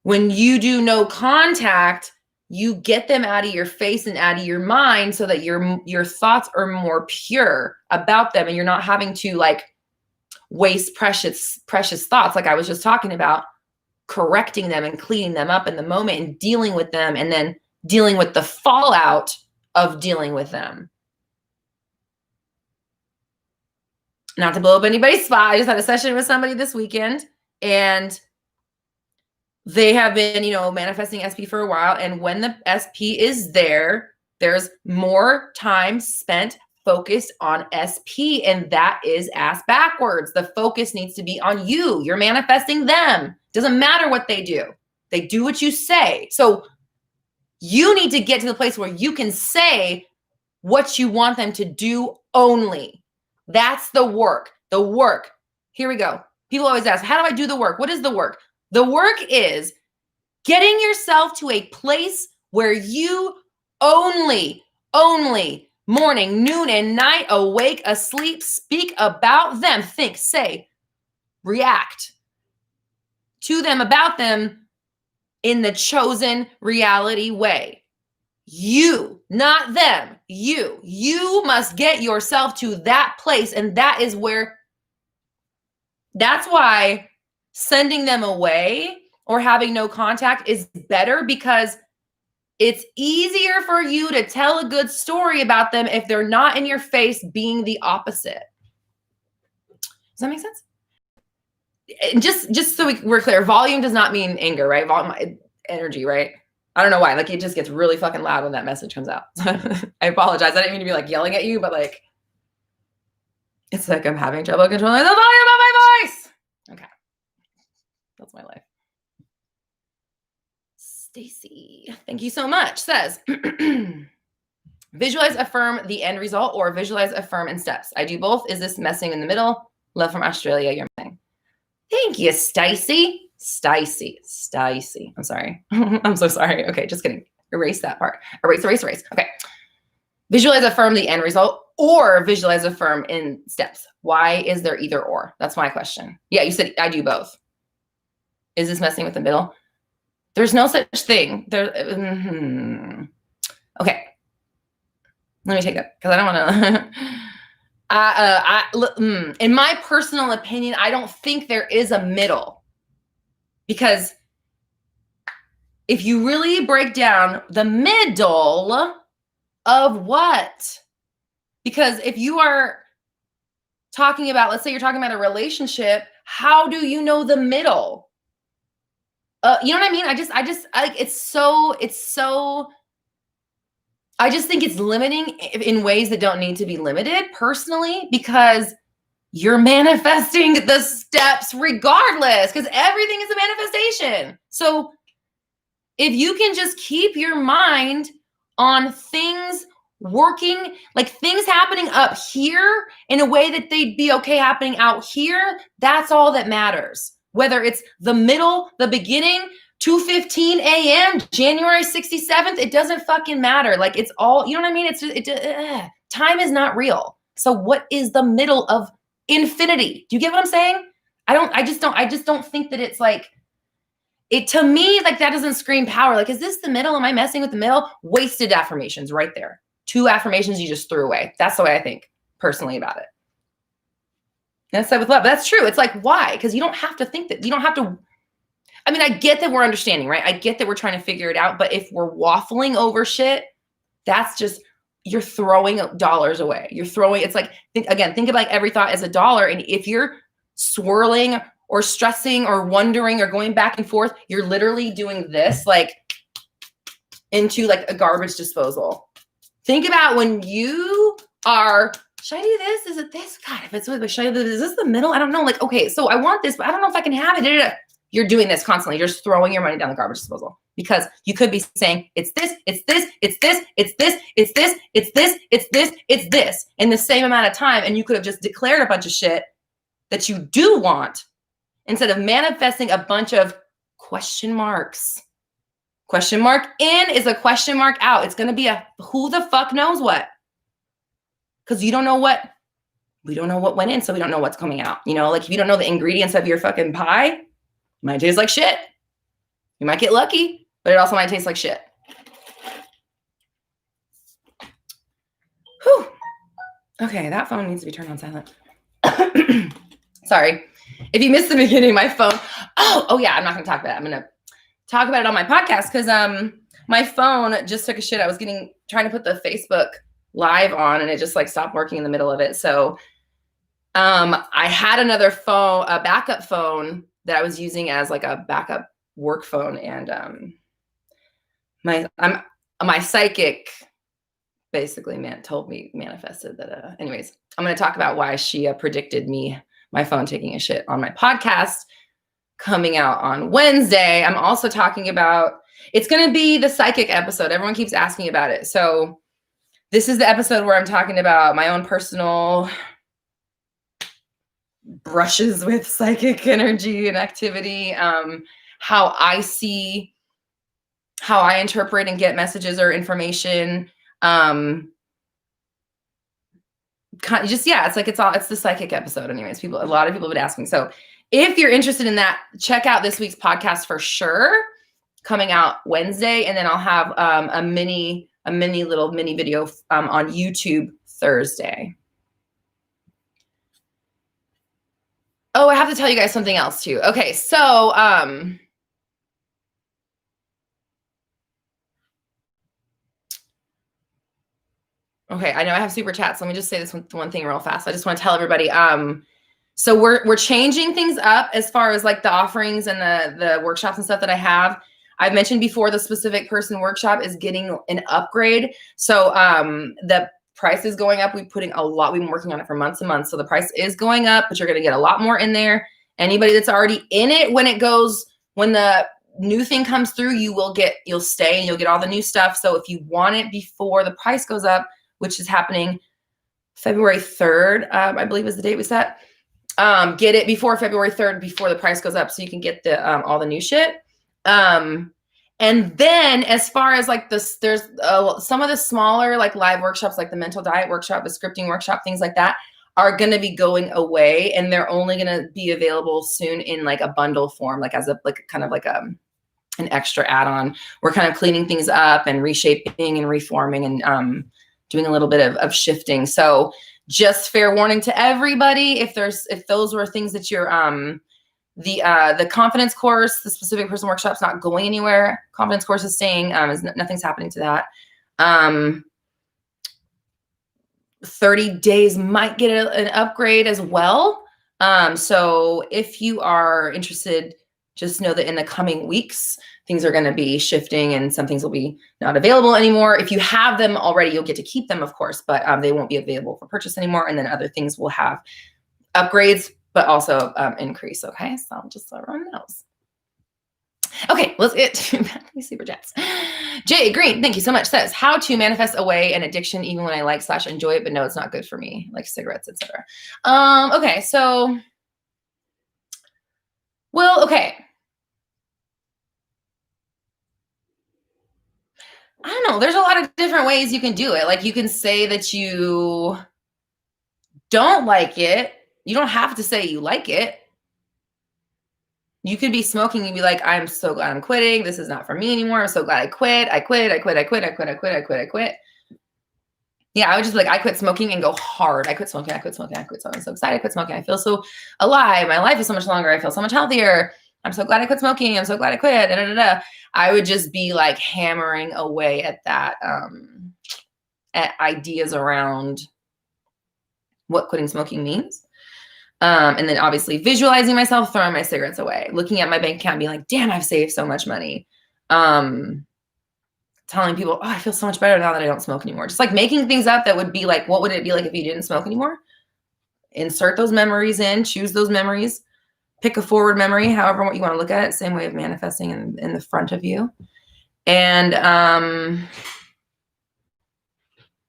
when you do no contact, you get them out of your face and out of your mind so that your thoughts are more pure about them and you're not having to waste precious thoughts like I was just talking about, correcting them and cleaning them up in the moment and dealing with them and then dealing with the fallout of dealing with them. Not to blow up anybody's spot. I just had a session with somebody this weekend and they have been, manifesting SP for a while. And when the SP is there, there's more time spent focused on SP. And that is ass backwards. The focus needs to be on you. You're manifesting them. Doesn't matter what they do. They do what you say. So you need to get to the place where you can say what you want them to do only. That's the work. The work. Here we go. People always ask, how do I do the work? What is the work? The work is getting yourself to a place where you only morning, noon, and night, awake, asleep, speak about them, think, say, react to them, about them in the chosen reality way. You, not them, you. You must get yourself to that place. And that's why sending them away or having no contact is better, because it's easier for you to tell a good story about them if they're not in your face being the opposite. Does that make sense? Just so we're clear, volume does not mean anger, right? Volume, energy, right? I don't know why. It just gets really fucking loud when that message comes out. I apologize. I didn't mean to be yelling at you, but it's I'm having trouble controlling the volume of my voice. Okay. That's my life. Stacy, thank you so much, says, visualize, affirm the end result, or visualize, affirm in steps. I do both. Is this messing in the middle? Love from Australia. You're amazing. Thank you, Stacy. Stacy. I'm sorry. I'm so sorry. Okay, just kidding. Erase that part. Erase. Okay. Visualize, affirm the end result, or visualize, affirm in steps. Why is there either or? That's my question. Yeah, you said I do both. Is this messing with the middle? There's no such thing. Okay. Let me take that because I don't want to. In my personal opinion, I don't think there is a middle, because if you really break down the middle of what, because if you are talking about, let's say you're talking about a relationship, how do you know the middle? You know what I mean? I just think it's limiting in ways that don't need to be limited personally, because you're manifesting the steps regardless, because everything is a manifestation. So if you can just keep your mind on things working, things happening up here in a way that they'd be okay happening out here, that's all that matters. Whether it's the middle, the beginning, 2:15 a.m., January 67th, it doesn't fucking matter. It's all, you know what I mean? Time is not real. So what is the middle of infinity? Do you get what I'm saying? I just don't think that it's it, to me, that doesn't scream power. Is this the middle? Am I messing with the middle? Wasted affirmations right there. 2 affirmations you just threw away. That's the way I think personally about it. And I said with love, but that's true. It's why? Because you don't have to think that. You don't have to I mean, I get that we're understanding, right? I get that we're trying to figure it out, but if we're waffling over shit, that's just, you're throwing dollars away. You're throwing, it's like, think of like every thought as a dollar. And if you're swirling or stressing or wondering or going back and forth, you're literally doing this like into like a garbage disposal. Think about when you are, should I do this? Is it this? God, if it's like, should I do this? Is this the middle? I don't know. Like, okay, so I want this, but I don't know if I can have it. You're doing this constantly. You're just throwing your money down the garbage disposal because you could be saying, it's this, it's this, it's this, it's this, it's this, it's this, it's this, it's this in the same amount of time. And you could have just declared a bunch of shit that you do want instead of manifesting a bunch of question marks. Question mark in is a question mark out. It's going to be a who the fuck knows what. Because you don't know what, we don't know what went in, so we don't know what's coming out. You know, like if you don't know the ingredients of your fucking pie, it might taste like shit. You might get lucky, but it also might taste like shit. Whew. Okay, that phone needs to be turned on silent. Sorry. If you missed the beginning, my phone. Oh yeah, I'm not going to talk about it. I'm going to talk about it on my podcast because my phone just took a shit. I was trying to put the Facebook live on and it just like stopped working in the middle of it. So I had another phone, a backup phone that I was using as like a backup work phone. And my psychic basically manifested that. Anyways, I'm going to talk about why she predicted my phone taking a shit on my podcast coming out on Wednesday. I'm also talking about, it's going to be the psychic episode. Everyone keeps asking about it. So this is the episode where I'm talking about my own personal brushes with psychic energy and activity, how I interpret and get messages or information. It's the psychic episode. Anyways, a lot of people have been asking. So if you're interested in that, check out this week's podcast for sure, coming out Wednesday. And then I'll have a mini video on YouTube Thursday. Oh, I have to tell you guys something else too. Okay, so okay, I know I have super chats. Let me just say this one thing real fast. I just want to tell everybody. So we're changing things up as far as like the offerings and the workshops and stuff that I have. I've mentioned before the specific person workshop is getting an upgrade. So the price is going up. We've been working on it for months and months. So the price is going up, but you're going to get a lot more in there. Anybody that's already in it, when the new thing comes through, you'll stay and you'll get all the new stuff. So if you want it before the price goes up, which is happening February 3rd, I believe is the date we set. Get it before February 3rd, before the price goes up, so you can get all the new shit. And then as far as like this, there's some of the smaller like live workshops, like the mental diet workshop, the scripting workshop, things like that are going to be going away, and they're only going to be available soon in like a bundle form, like as a kind of like an extra add-on. We're kind of cleaning things up and reshaping and reforming and doing a little bit of shifting. So just fair warning to everybody, if those were things that you're the confidence course, the specific person workshop's not going anywhere. Confidence course is staying. Nothing's happening to that. 30 days might get an upgrade as well. So if you are interested, just know that in the coming weeks, things are going to be shifting and some things will be not available anymore. If you have them already, you'll get to keep them, of course, but they won't be available for purchase anymore. And then other things will have upgrades, but also increase. Okay, so just so everyone knows. Okay, let's get to these super chats. Jay Green, thank you so much, says, how to manifest away an addiction even when I like/enjoy it, but no, it's not good for me, like cigarettes, etc. Okay, so, well, okay. I don't know. There's a lot of different ways you can do it. Like you can say that you don't like it. You don't have to say you like it. You could be smoking and be like, I'm so glad I'm quitting. This is not for me anymore. I'm so glad I quit. I quit. Yeah, I would just be like, I quit smoking and go hard. I quit smoking. I'm so excited I quit smoking. I feel so alive. My life is so much longer. I feel so much healthier. I'm so glad I quit smoking. I'm so glad I quit. Da, da, da, da. I would just be like hammering away at that, at ideas around what quitting smoking means. And then obviously visualizing myself throwing my cigarettes away, looking at my bank account, being like, damn, I've saved so much money. Telling people, oh, I feel so much better now that I don't smoke anymore. Just like making things up that would be like, what would it be like if you didn't smoke anymore? Insert those memories in, choose those memories, pick a forward memory, however what you want to look at it, same way of manifesting in the front of you. And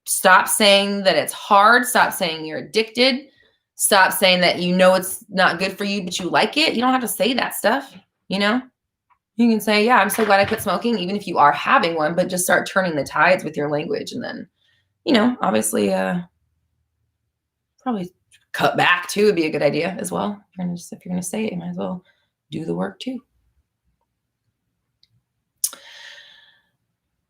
stop saying that it's hard. Stop saying you're addicted. Stop saying that you know it's not good for you, but you like it. You don't have to say that stuff, you know? You can say, yeah, I'm so glad I quit smoking, even if you are having one, but just start turning the tides with your language. And then, you know, obviously, probably cut back too would be a good idea as well. If you're going to say it, you might as well do the work too.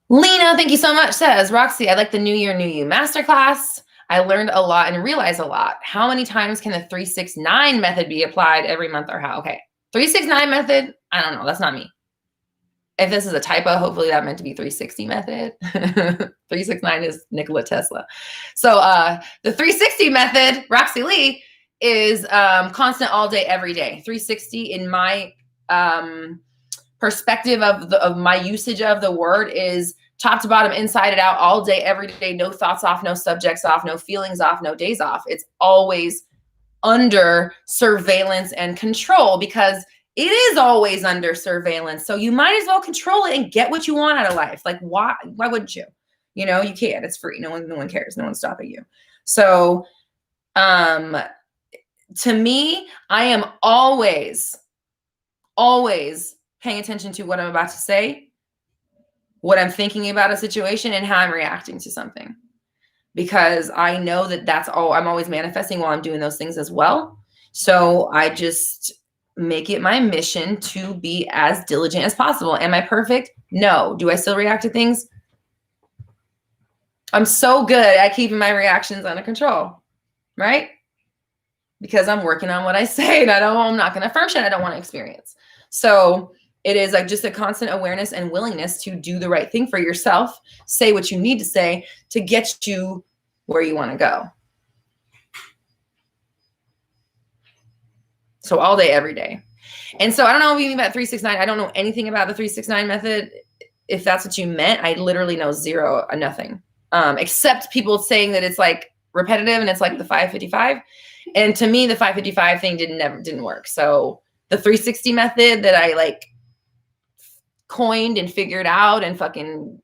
Lena, thank you so much, says, Roxy, I like the New Year, New You masterclass. I learned a lot and realized a lot. How many times can the 369 method be applied every month or how? Okay. 369 method. I don't know. That's not me. If this is a typo, hopefully that meant to be 360 method. 369 is Nikola Tesla. So the 360 method, Roxy Lee, is constant all day, every day. 360 in my perspective of my usage of the word is top to bottom, inside and out, all day, every day, no thoughts off, no subjects off, no feelings off, no days off. It's always under surveillance and control because it is always under surveillance. So you might as well control it and get what you want out of life. Like, why wouldn't you? You know, you can't. It's free. No one cares. No one's stopping you. So to me, I am always paying attention to what I'm about to say, what I'm thinking about a situation, and how I'm reacting to something. Because I know that that's all I'm always manifesting while I'm doing those things as well. So I just make it my mission to be as diligent as possible. Am I perfect? No. Do I still react to things? I'm so good at keeping my reactions under control, right? Because I'm working on what I say and I'm not going to affirm shit I don't want to experience. So it is like just a constant awareness and willingness to do the right thing for yourself, say what you need to say to get you where you want to go. So all day, every day. And so I don't know what you mean about 369. I don't know anything about the 369 method. If that's what you meant, I literally know nothing. Except people saying that it's like repetitive and it's like the 555. And to me, the 555 thing didn't work. So the 360 method that I like coined and figured out and fucking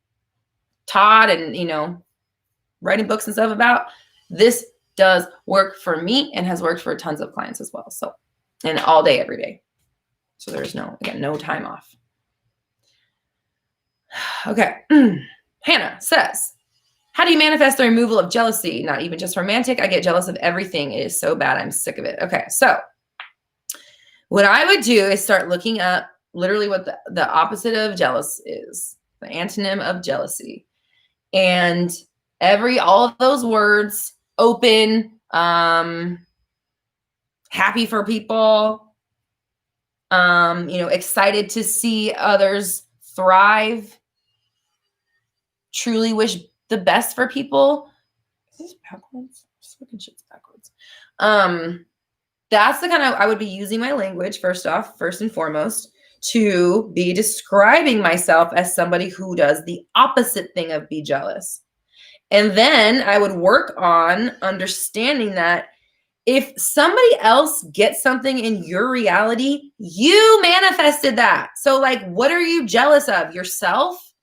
taught and, you know, writing books and stuff about, this does work for me and has worked for tons of clients as well. So, and all day, every day. So there's no time off. Okay. Hannah says, how do you manifest the removal of jealousy? Not even just romantic. I get jealous of everything. It is so bad. I'm sick of it. Okay. So what I would do is start looking up literally what the opposite of jealous is, the antonym of jealousy. And all of those words, open, happy for people, excited to see others thrive, truly wish the best for people. Is this backwards? This fucking shit's backwards. That's the kind of, I would be using my language first and foremost, to be describing myself as somebody who does the opposite thing of be jealous. And then I would work on understanding that if somebody else gets something in your reality, you manifested that. So like, what are you jealous of? Yourself?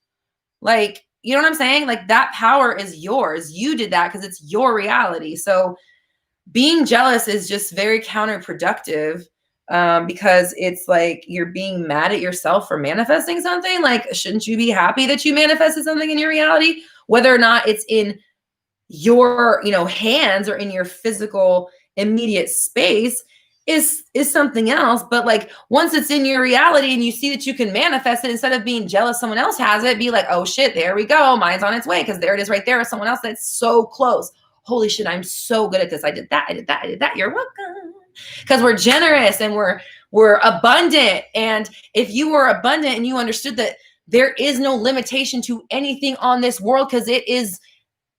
Like, you know what I'm saying? Like that power is yours. You did that because it's your reality. So being jealous is just very counterproductive because it's like you're being mad at yourself for manifesting something. Like, shouldn't you be happy that you manifested something in your reality? Whether or not it's in your, hands or in your physical immediate space is something else. But like once it's in your reality and you see that you can manifest it, instead of being jealous someone else has it, be like, oh shit, there we go. Mine's on its way. Because there it is right there. Someone else that's so close. Holy shit, I'm so good at this. I did that. You're welcome. Because we're generous and we're abundant. And if you were abundant and you understood that there is no limitation to anything on this world, because it is,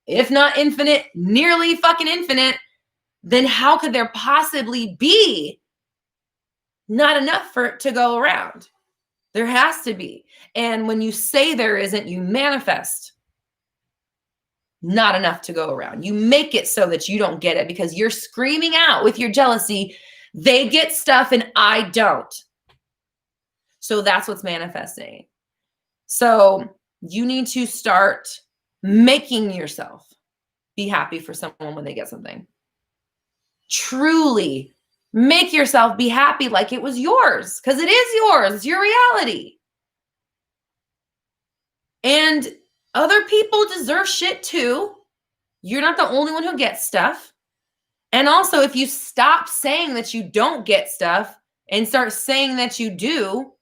if not infinite, nearly fucking infinite, then how could there possibly be not enough for it to go around? There has to be. And when you say there isn't, you manifest not enough to go around. You make it so that you don't get it because you're screaming out with your jealousy, they get stuff and I don't. So that's what's manifesting. So you need to start making yourself be happy for someone when they get something. Truly make yourself be happy like it was yours, because it is yours. It's your reality. And other people deserve shit too. You're not the only one who gets stuff. And also, if you stop saying that you don't get stuff and start saying that you do,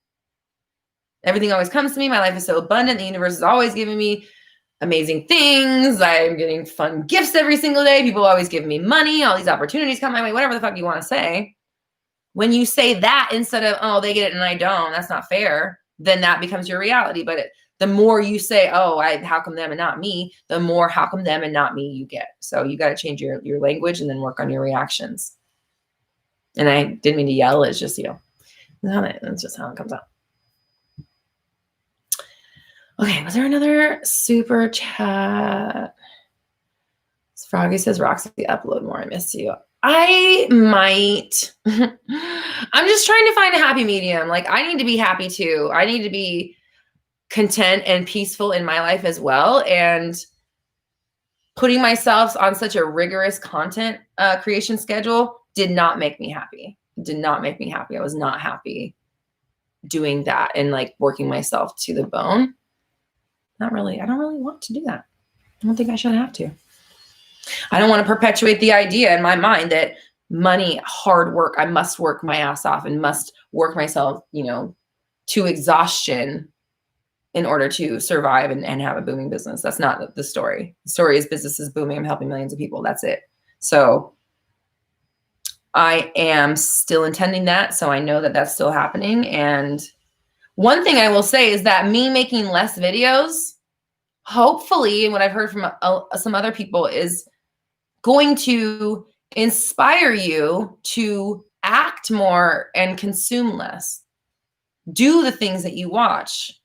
everything always comes to me. My life is so abundant. The universe is always giving me amazing things. I'm getting fun gifts every single day. People always give me money. All these opportunities come my way, whatever the fuck you want to say. When you say that instead of, oh, they get it and I don't, that's not fair, then that becomes your reality. But the more you say, oh, how come them and not me, the more how come them and not me you get. So you got to change your language and then work on your reactions. And I didn't mean to yell. It's just, that's just how it comes out. Okay, was there another super chat? Froggy says, Roxy, upload more. I miss you. I might. I'm just trying to find a happy medium. Like, I need to be happy too. I need to be content and peaceful in my life as well. And putting myself on such a rigorous content creation schedule did not make me happy. Did not make me happy. I was not happy doing that and like working myself to the bone. Not really. I don't really want to do that. I don't think I should have to. I don't want to perpetuate the idea in my mind that money, hard work, I must work my ass off and must work myself, to exhaustion in order to survive and have a booming business. That's not the story. The story is business is booming. I'm helping millions of people. That's it. So I am still intending that. So I know that that's still happening. And one thing I will say is that me making less videos, hopefully, what I've heard from some other people is going to inspire you to act more and consume less. Do the things that you watch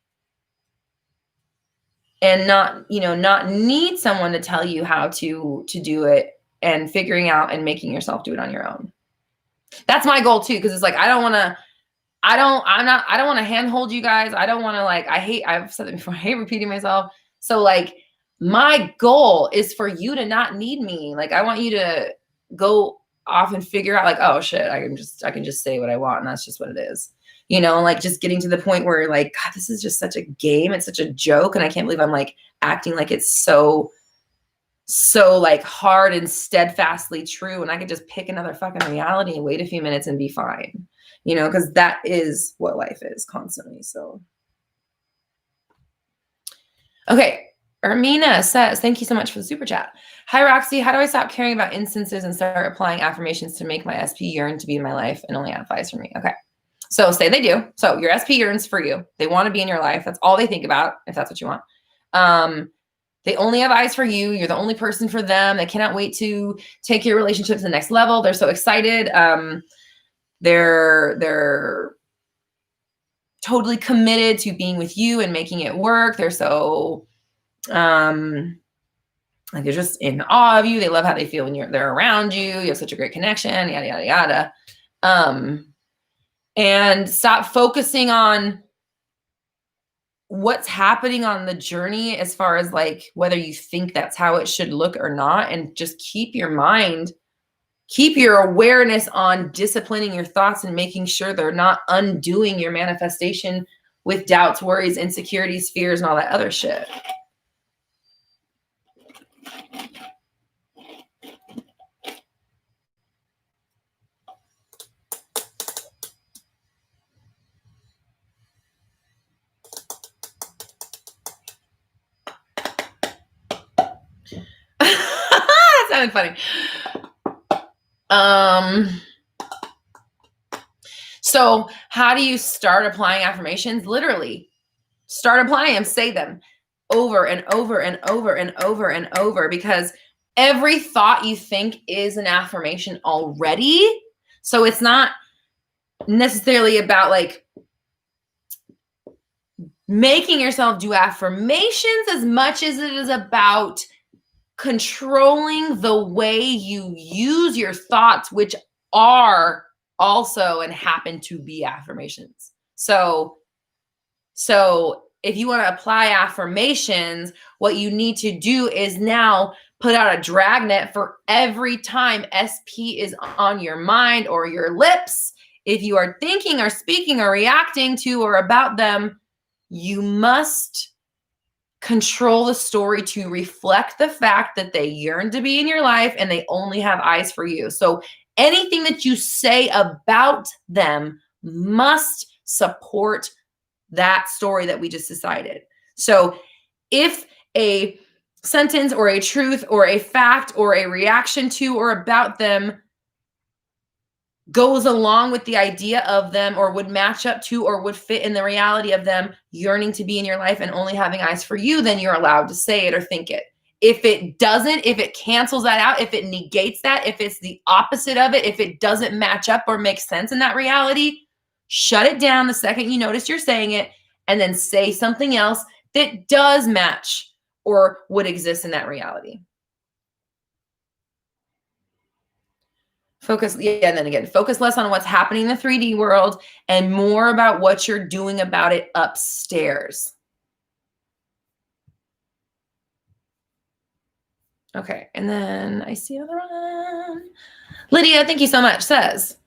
and not need someone to tell you how to do it and figuring out and making yourself do it on your own. That's my goal too. Cause it's like, I don't want to handhold you guys. I don't want to I've said it before. I hate repeating myself. So like my goal is for you to not need me. Like I want you to go off and figure out like, oh shit, I can just say what I want. And that's just what it is. Like just getting to the point where like, God, this is just such a game. It's such a joke. And I can't believe I'm like acting like it's so like hard and steadfastly true. And I could just pick another fucking reality and wait a few minutes and be fine, because that is what life is constantly. So, okay. Ermina says, thank you so much for the super chat. Hi, Roxy. How do I stop caring about instances and start applying affirmations to make my SP yearn to be in my life and only advice for me? Okay. So say they do. So your SP yearns for you. They want to be in your life. That's all they think about, if that's what you want. They only have eyes for you. You're the only person for them. They cannot wait to take your relationship to the next level. They're so excited. They're totally committed to being with you and making it work. They're so they're just in awe of you. They love how they feel when they're around you. You have such a great connection, yada, yada, yada. And stop focusing on what's happening on the journey as far as like whether you think that's how it should look or not, and just keep your awareness on disciplining your thoughts and making sure they're not undoing your manifestation with doubts, worries, insecurities, fears, and all that other shit. That sounded funny. So how do you start applying affirmations? Literally start applying them, say them over and over and over and over and over, because every thought you think is an affirmation already. So it's not necessarily about like making yourself do affirmations as much as it is about controlling the way you use your thoughts, which are also and happen to be affirmations. So if you want to apply affirmations, what you need to do is now put out a dragnet for every time SP is on your mind or your lips. If you are thinking or speaking or reacting to or about them, you must control the story to reflect the fact that they yearn to be in your life and they only have eyes for you. So anything that you say about them must support that story that we just decided. So if a sentence or a truth or a fact or a reaction to or about them goes along with the idea of them or would match up to or would fit in the reality of them yearning to be in your life and only having eyes for you, then you're allowed to say it or think it. If it doesn't, if it cancels that out, if it negates that, if it's the opposite of it, if it doesn't match up or make sense in that reality, shut it down the second you notice you're saying it, and then say something else that does match or would exist in that reality. Focus, yeah, and then again, focus less on what's happening in the 3D world and more about what you're doing about it upstairs. Okay, and then I see another one. Lydia, thank you so much, says,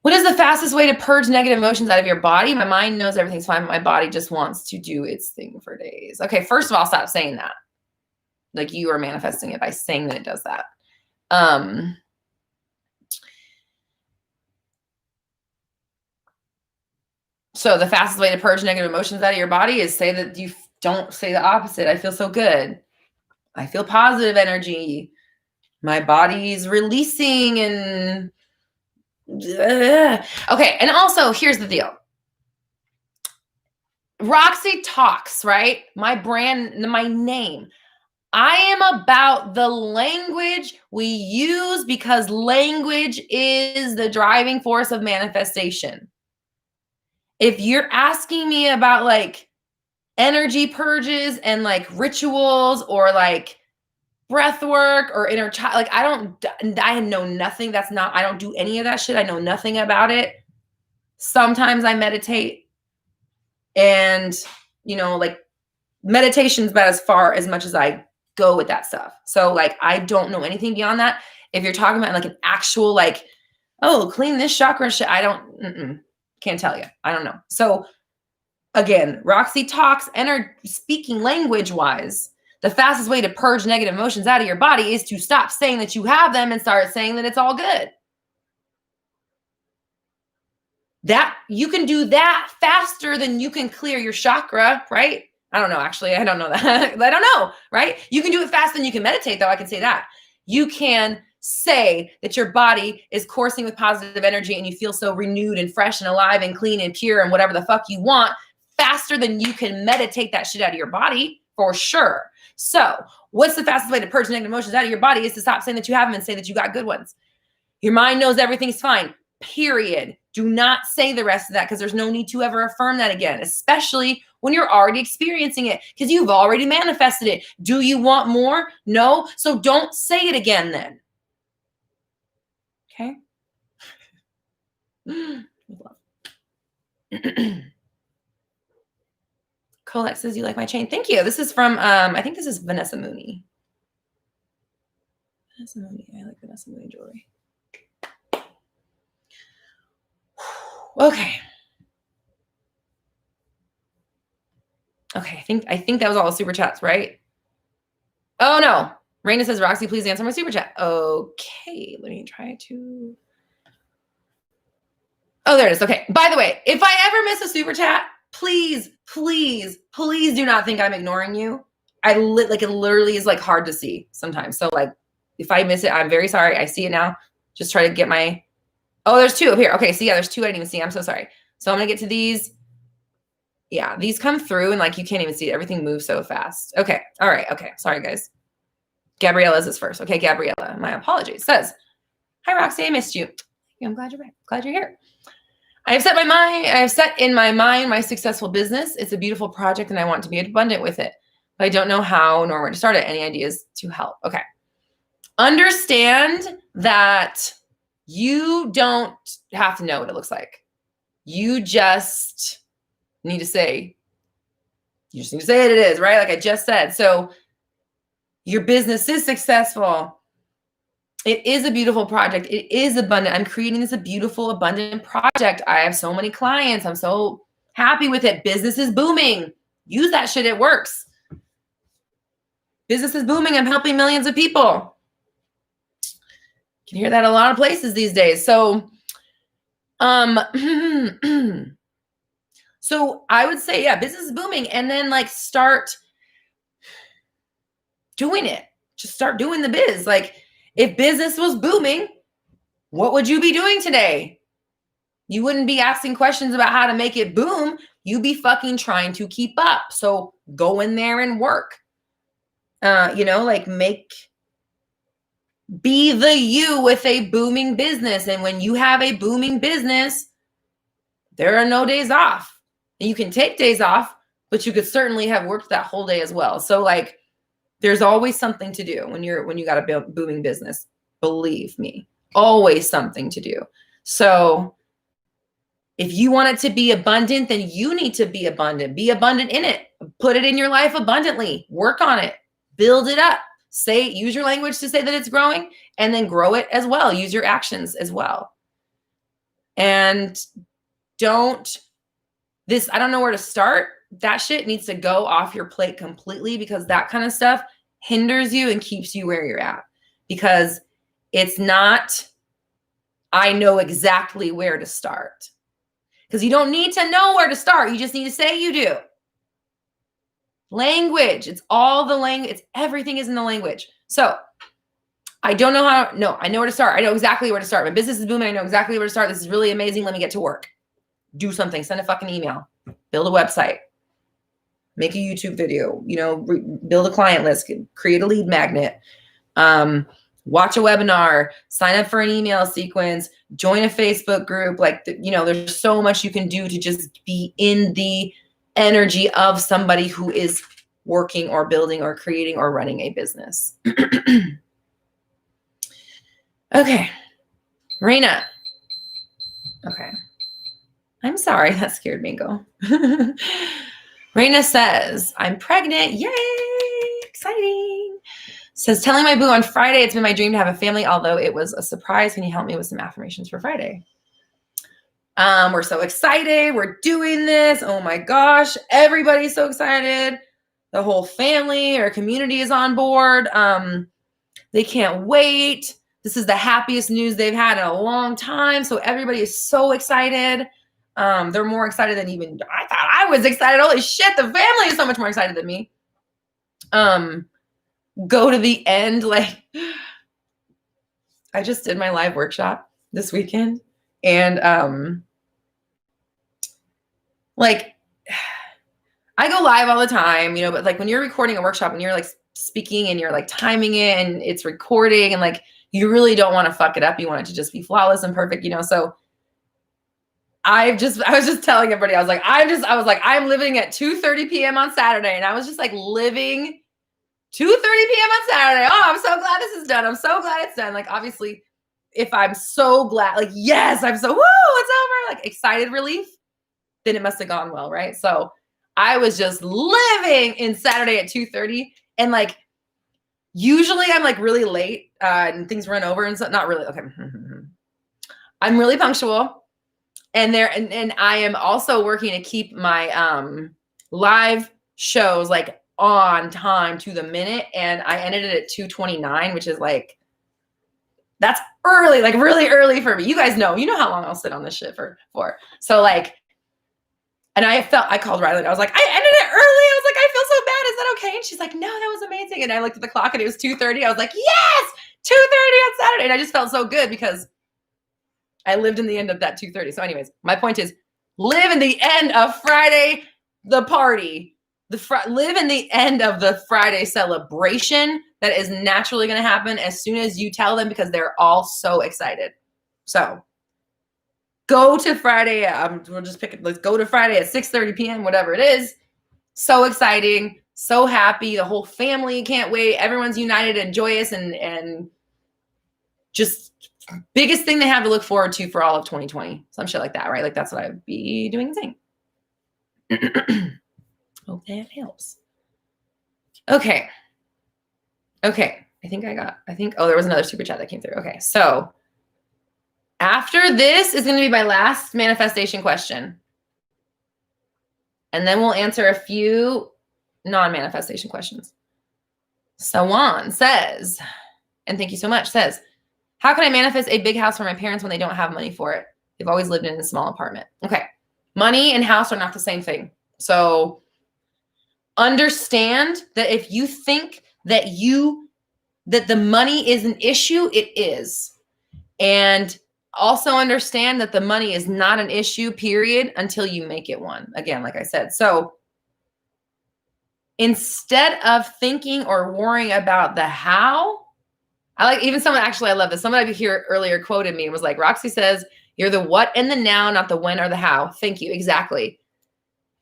what is the fastest way to purge negative emotions out of your body? My mind knows everything's fine, but my body just wants to do its thing for days. Okay, first of all, stop saying that. Like you are manifesting it by saying that it does that. So the fastest way to purge negative emotions out of your body is say that you don't say the opposite. I feel so good. I feel positive energy. My body's releasing and okay. And also here's the deal. Roxy Talks, right? My brand, my name. I am about the language we use because language is the driving force of manifestation. If you're asking me about like energy purges and like rituals or like breath work or inner child, like I know nothing. I don't do any of that shit. I know nothing about it. Sometimes I meditate and, like meditation's about as much as I go with that stuff. So like, I don't know anything beyond that. If you're talking about like an actual, like, oh, clean this chakra shit, can't tell you. I don't know. So again, Roxy Talks, speaking language wise, the fastest way to purge negative emotions out of your body is to stop saying that you have them and start saying that it's all good. That you can do that faster than you can clear your chakra, right? I don't know. Actually, I don't know that. I don't know, right? You can do it faster than you can meditate, though. I can say that. You can say that your body is coursing with positive energy and you feel so renewed and fresh and alive and clean and pure and whatever the fuck you want faster than you can meditate that shit out of your body, for sure. So what's the fastest way to purge negative emotions out of your body is to stop saying that you have them and say that you got good ones. Your mind knows everything's fine, period. Do not say the rest of that because there's no need to ever affirm that again, especially when you're already experiencing it because you've already manifested it. Do you want more? No. So don't say it again then. Okay. Colette says, you like my chain? Thank you. This is from, I think this is Vanessa Mooney. Vanessa Mooney. I like Vanessa Mooney jewelry. Okay. Okay. I think that was all the super chats, right? Oh no. Raina says, Roxy, please answer my super chat. Okay. Let me try to. Oh, there it is. Okay. By the way, if I ever miss a super chat, please, please, please do not think I'm ignoring you. It literally is like hard to see sometimes. So like if I miss it, I'm very sorry. I see it now. Just try to get my Oh, there's two up here. Okay, so yeah, there's two I didn't even see. I'm so sorry. So I'm gonna get to these. Yeah, these come through and like you can't even see it. Everything moves so fast. Okay, all right, okay. Sorry, guys. Gabriella's is first. Okay, Gabriella, my apologies. Says, hi, Roxy, I missed you. I'm glad you're back. Glad you're here. I have set in my mind my successful business. It's a beautiful project and I want to be abundant with it. But I don't know how nor where to start it. Any ideas to help? Okay. Understand that you don't have to know what it looks like. You just need to say it is, right? Like I just said. So your business is successful. It is a beautiful project. It is abundant. I'm creating this a beautiful, abundant project. I have so many clients. I'm so happy with it. Business is booming. Use that shit. It works. Business is booming. I'm helping millions of people. You can hear that a lot of places these days. So, so I would say, yeah, business is booming. And then like start doing it. Just start doing the biz. Like if business was booming, what would you be doing today? You wouldn't be asking questions about how to make it boom. You'd be fucking trying to keep up. So go in there and work. Like be the you with a booming business. And when you have a booming business, there are no days off. And you can take days off, but you could certainly have worked that whole day as well. So like there's always something to do when you got a booming business. Believe me, always something to do. So if you want it to be abundant, then you need to be abundant. Be abundant in it. Put it in your life abundantly. Work on it. Build it up. Use your language to say that it's growing and then grow it as well. Use your actions as well. And I don't know where to start. That shit needs to go off your plate completely because that kind of stuff hinders you and keeps you where you're at. Because it's not, I know exactly where to start. Because you don't need to know where to start. You just need to say you do. Language. It's all the language. Everything is in the language. So I don't know I know where to start. I know exactly where to start. My business is booming. I know exactly where to start. This is really amazing. Let me get to work. Do something. Send a fucking email. Build a website. Make a YouTube video. Build a client list. Create a lead magnet. Watch a webinar, sign up for an email sequence, join a Facebook group. Like, there's so much you can do to just be in the energy of somebody who is working or building or creating or running a business. Okay. Raina. Okay. I'm sorry. That scared me. Go. Raina says, I'm pregnant. Yay. Exciting. Says, telling my boo on Friday, it's been my dream to have a family, although it was a surprise. Can you help me with some affirmations for Friday? We're so excited. We're doing this. Oh my gosh. Everybody's so excited. The whole family or community is on board. They can't wait. This is the happiest news they've had in a long time. So everybody is so excited. They're more excited than even I thought I was excited. Holy shit. The family is so much more excited than me. Go to the end. Like, I just did my live workshop this weekend and, like, I go live all the time, but like when you're recording a workshop and you're like speaking and you're like timing it and it's recording and like, you really don't want to fuck it up. You want it to just be flawless and perfect, so I was just telling everybody, I was like, I'm living at 2:30 p.m. on Saturday. And I was just like living 2:30 p.m. on Saturday. Oh, I'm so glad this is done. I'm so glad it's done. Like, obviously, if I'm so glad, like, yes, I'm so, woo, it's over, like excited relief, then it must have gone well, right? So I was just living in Saturday at 2:30. And like, usually I'm like really late and things run over and so, not really. Okay. I'm really punctual. And I am also working to keep my live shows like on time to the minute. And I ended it at 2:29, which is like, that's early, like really early for me. You guys know, how long I'll sit on this shit for. So like, and I called Riley and I was like, I ended it early. I was like, I feel so bad. Is that okay? And she's like, no, that was amazing. And I looked at the clock and it was 2:30. I was like, yes, 2:30 on Saturday. And I just felt so good because I lived in the end of that 2:30. So anyways, my point is live in the end of Friday, the party, live in the end of the Friday celebration that is naturally going to happen as soon as you tell them, because they're all so excited. So go to Friday. We'll just pick it. Let's go to Friday at 6:30 p.m., whatever it is. So exciting, so happy. The whole family can't wait. Everyone's united and joyous and just biggest thing they have to look forward to for all of 2020. Some shit like that, right? Like that's what I would be doing and saying. Hope that helps. Okay. Oh, there was another super chat that came through. Okay. So after this is going to be my last manifestation question. And then we'll answer a few non-manifestation questions. Sawan says, and thank you so much, says, how can I manifest a big house for my parents when they don't have money for it? They've always lived in a small apartment. Okay. Money and house are not the same thing. So understand that if you think that the money is an issue, it is. And also understand that the money is not an issue, period, until you make it one. Again, like I said. So instead of thinking or worrying about the how, I love this. Someone I here earlier quoted me and was like, Roxy says, you're the what and the now, not the when or the how. Thank you. Exactly.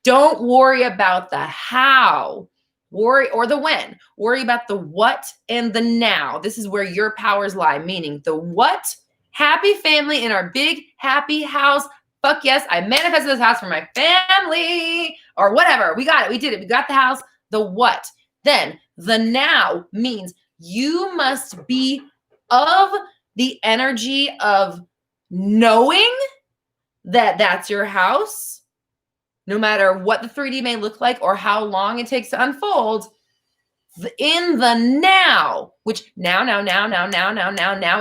Don't worry about the how, or the when. Worry about the what and the now. This is where your powers lie, meaning the what, happy family in our big happy house. Fuck yes, I manifested this house for my family or whatever. We got it. We did it. We got the house. The what. Then the now means you must be of the energy of knowing that that's your house, no matter what the 3D may look like or how long it takes to unfold. In the now, which now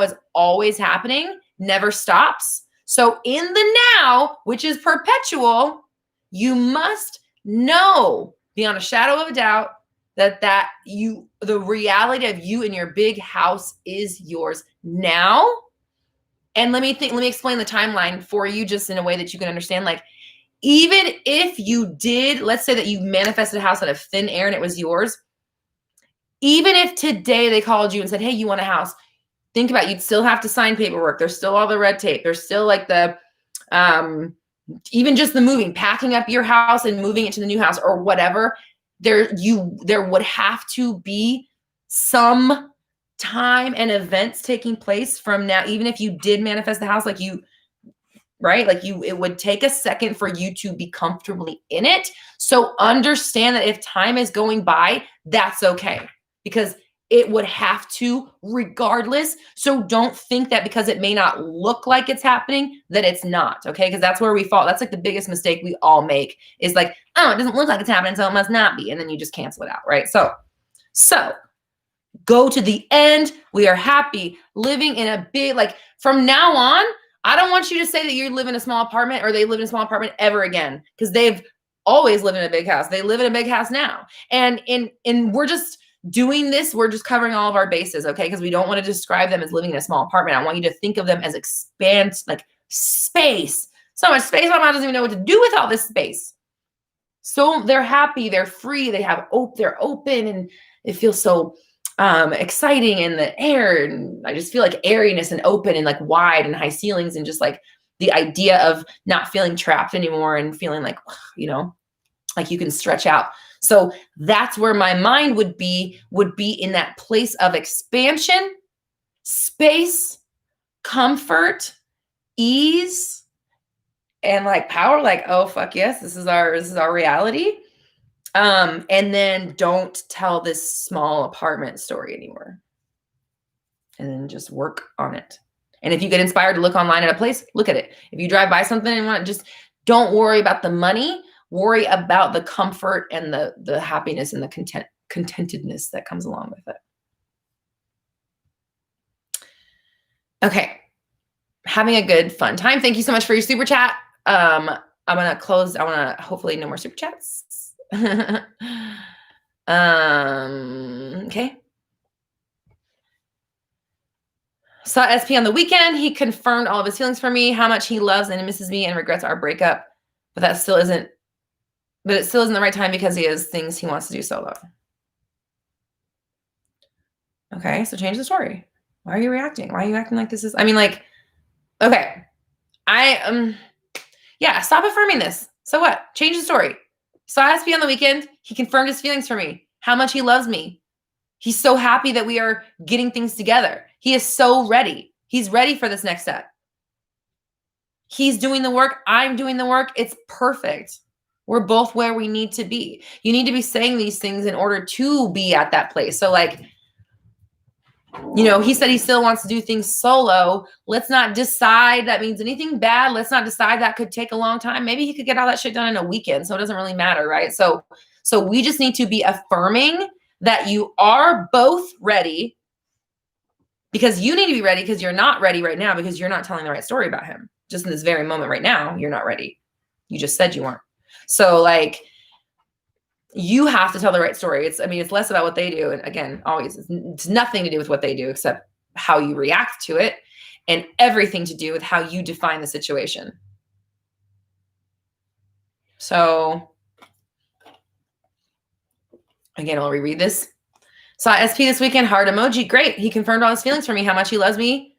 is always happening, never stops. So in the now, which is perpetual, you must know beyond a shadow of a doubt that the reality of you and your big house is yours now. And let me explain the timeline for you just in a way that you can understand. Like, even if you did, let's say that you manifested a house out of thin air and it was yours. Even if today they called you and said, hey, you want a house? Think about it, you'd still have to sign paperwork. There's still all the red tape. There's still like the, even just the moving, packing up your house and moving it to the new house or whatever. There would have to be some time and events taking place from now. Even if you did manifest the house, it would take a second for you to be comfortably in it. So understand that if time is going by, that's okay, because it would have to regardless. So don't think that because it may not look like it's happening, that it's not, okay? Because that's where we fall. That's like the biggest mistake we all make is like, oh, it doesn't look like it's happening, so it must not be. And then you just cancel it out, right? So go to the end. We are happy living in a big, like from now on, I don't want you to say that you live in a small apartment or they live in a small apartment ever again, because they've always lived in a big house. They live in a big house now. And we're just doing this. We're just covering all of our bases, okay? Because we don't want to describe them as living in a small apartment. I want you to think of them as like space. So much space. My mom doesn't even know what to do with all this space. So they're happy. They're free. They're open, and it feels so exciting in the air. And I just feel like airiness and open and like wide and high ceilings, and just like the idea of not feeling trapped anymore and feeling like, like you can stretch out. So that's where my mind would be in that place of expansion, space, comfort, ease, and like power, like, oh, fuck yes, this is our reality. And then don't tell this small apartment story anymore. And then just work on it. And if you get inspired to look online at a place, look at it. If you drive by something and just don't worry about the money, worry about the comfort and the happiness and the contentedness that comes along with it. Okay. Having a good, fun time. Thank you so much for your super chat. I'm going to close. I want to hopefully no more super chats. Okay. Saw SP on the weekend. He confirmed all of his feelings for me, how much he loves and misses me and regrets our breakup. But it still isn't the right time because he has things he wants to do solo. Okay, so change the story. Why are you reacting? Why are you acting like this is, I mean, like, okay. Yeah, stop affirming this. So what? Change the story. Saw SP on the weekend. He confirmed his feelings for me, how much he loves me. He's so happy that we are getting things together. He is so ready. He's ready for this next step. He's doing the work. I'm doing the work. It's perfect. We're both where we need to be. You need to be saying these things in order to be at that place. So like, you know, he said he still wants to do things solo. Let's not decide that means anything bad. Let's not decide that could take a long time. Maybe he could get all that shit done in a weekend. So it doesn't really matter, right? So we just need to be affirming that you are both ready, because you need to be ready, because you're not ready right now because you're not telling the right story about him. Just in this very moment right now, you're not ready. You just said you weren't. So like, you have to tell the right story. It's less about what they do. And again, always, it's nothing to do with what they do except how you react to it, and everything to do with how you define the situation. So again, I'll reread this. Saw SP this weekend, heart emoji. Great. He confirmed all his feelings for me, how much he loves me,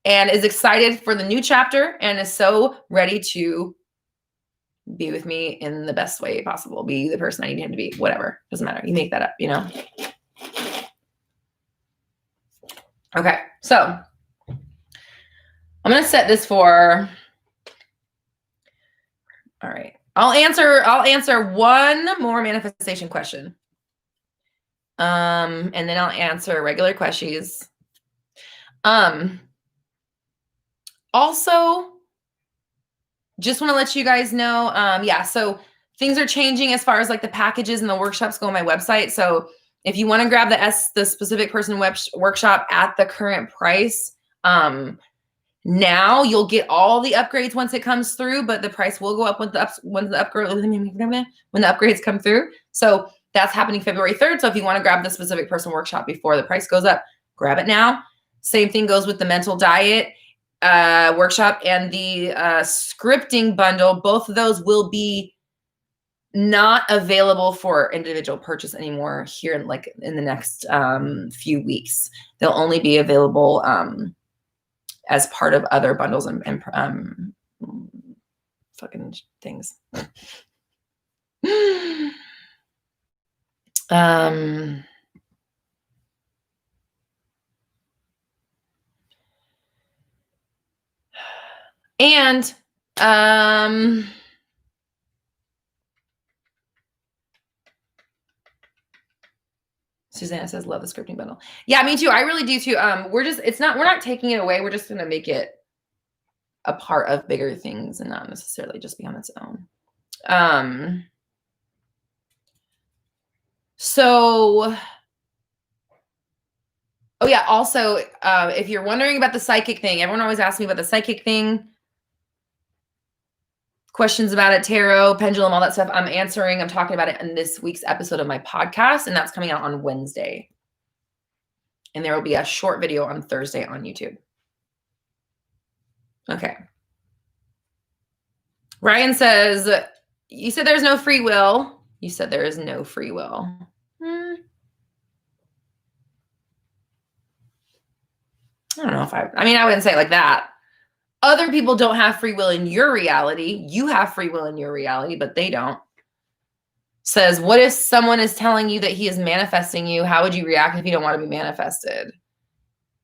and is excited for the new chapter, and is so ready to be with me in the best way possible. Be the person I need him to be. Whatever. Doesn't matter. You make that up, you know? Okay. So I'm going to set this for, all right. I'll answer one more manifestation question. And then I'll answer regular questions. Also, just want to let you guys know, yeah, so things are changing as far as like the packages and the workshops go on my website. So if you want to grab the specific person workshop at the current price, now you'll get all the upgrades once it comes through, but the price will go up when the upgrades come through. So that's happening February 3rd. So if you want to grab the specific person workshop before the price goes up, grab it now. Same thing goes with the mental diet workshop and the scripting bundle. Both of those will be not available for individual purchase anymore here in the next few weeks. They'll only be available as part of other bundles and fucking things. And Susanna says, love the scripting bundle. Yeah, me too. I really do too. We're not taking it away. We're just going to make it a part of bigger things and not necessarily just be on its own. So, oh yeah. Also, if you're wondering about the psychic thing, everyone always asks me about the psychic thing. Questions about it, tarot, pendulum, all that stuff. I'm talking about it in this week's episode of my podcast, and that's coming out on Wednesday. And there will be a short video on Thursday on YouTube. Okay. Ryan says, you said there's no free will. You said there is no free will. I don't know if I wouldn't say it like that. Other people don't have free will in your reality. You have free will in your reality, but they don't. Says, what if someone is telling you that he is manifesting you? How would you react if you don't want to be manifested?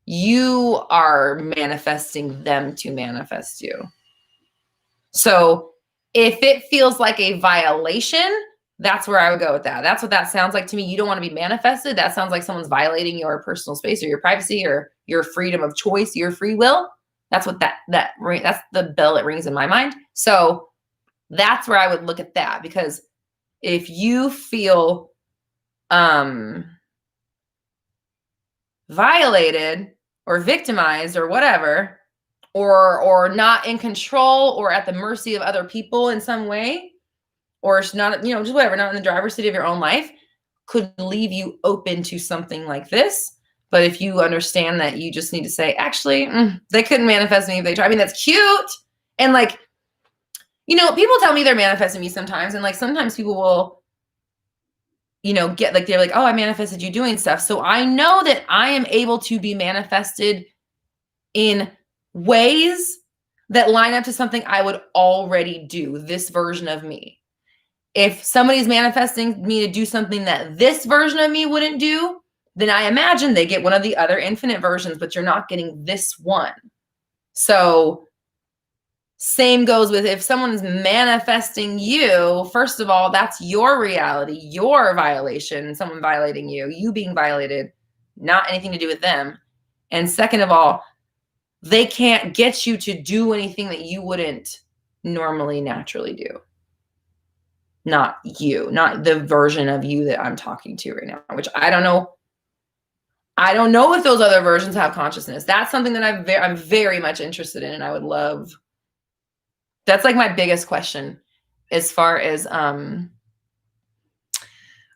You are manifesting them to manifest you. So if it feels like a violation, that's where I would go with that. That's what that sounds like to me. You don't want to be manifested. That sounds like someone's violating your personal space or your privacy or your freedom of choice, your free will. That's what that's the bell that rings in my mind. So that's where I would look at that, because if you feel violated or victimized or whatever, or not in control or at the mercy of other people in some way, or it's not, just whatever, not in the driver's seat of your own life, could leave you open to something like this. But if you understand that, you just need to say, actually, they couldn't manifest me if they tried. I mean, that's cute. And like, you know, people tell me they're manifesting me sometimes. And like, sometimes people will, you know, get like, they're like, oh, I manifested you doing stuff. So I know that I am able to be manifested in ways that line up to something I would already do, this version of me. If somebody's manifesting me to do something that this version of me wouldn't do, then I imagine they get one of the other infinite versions, but you're not getting this one. So same goes with if someone's manifesting you, first of all, that's your reality, your violation, someone violating you, you being violated, not anything to do with them. And second of all, they can't get you to do anything that you wouldn't normally naturally do. Not you, not the version of you that I'm talking to right now, which I don't know. I don't know if those other versions have consciousness. That's something that I'm very much interested in, and I would love. That's like my biggest question as far as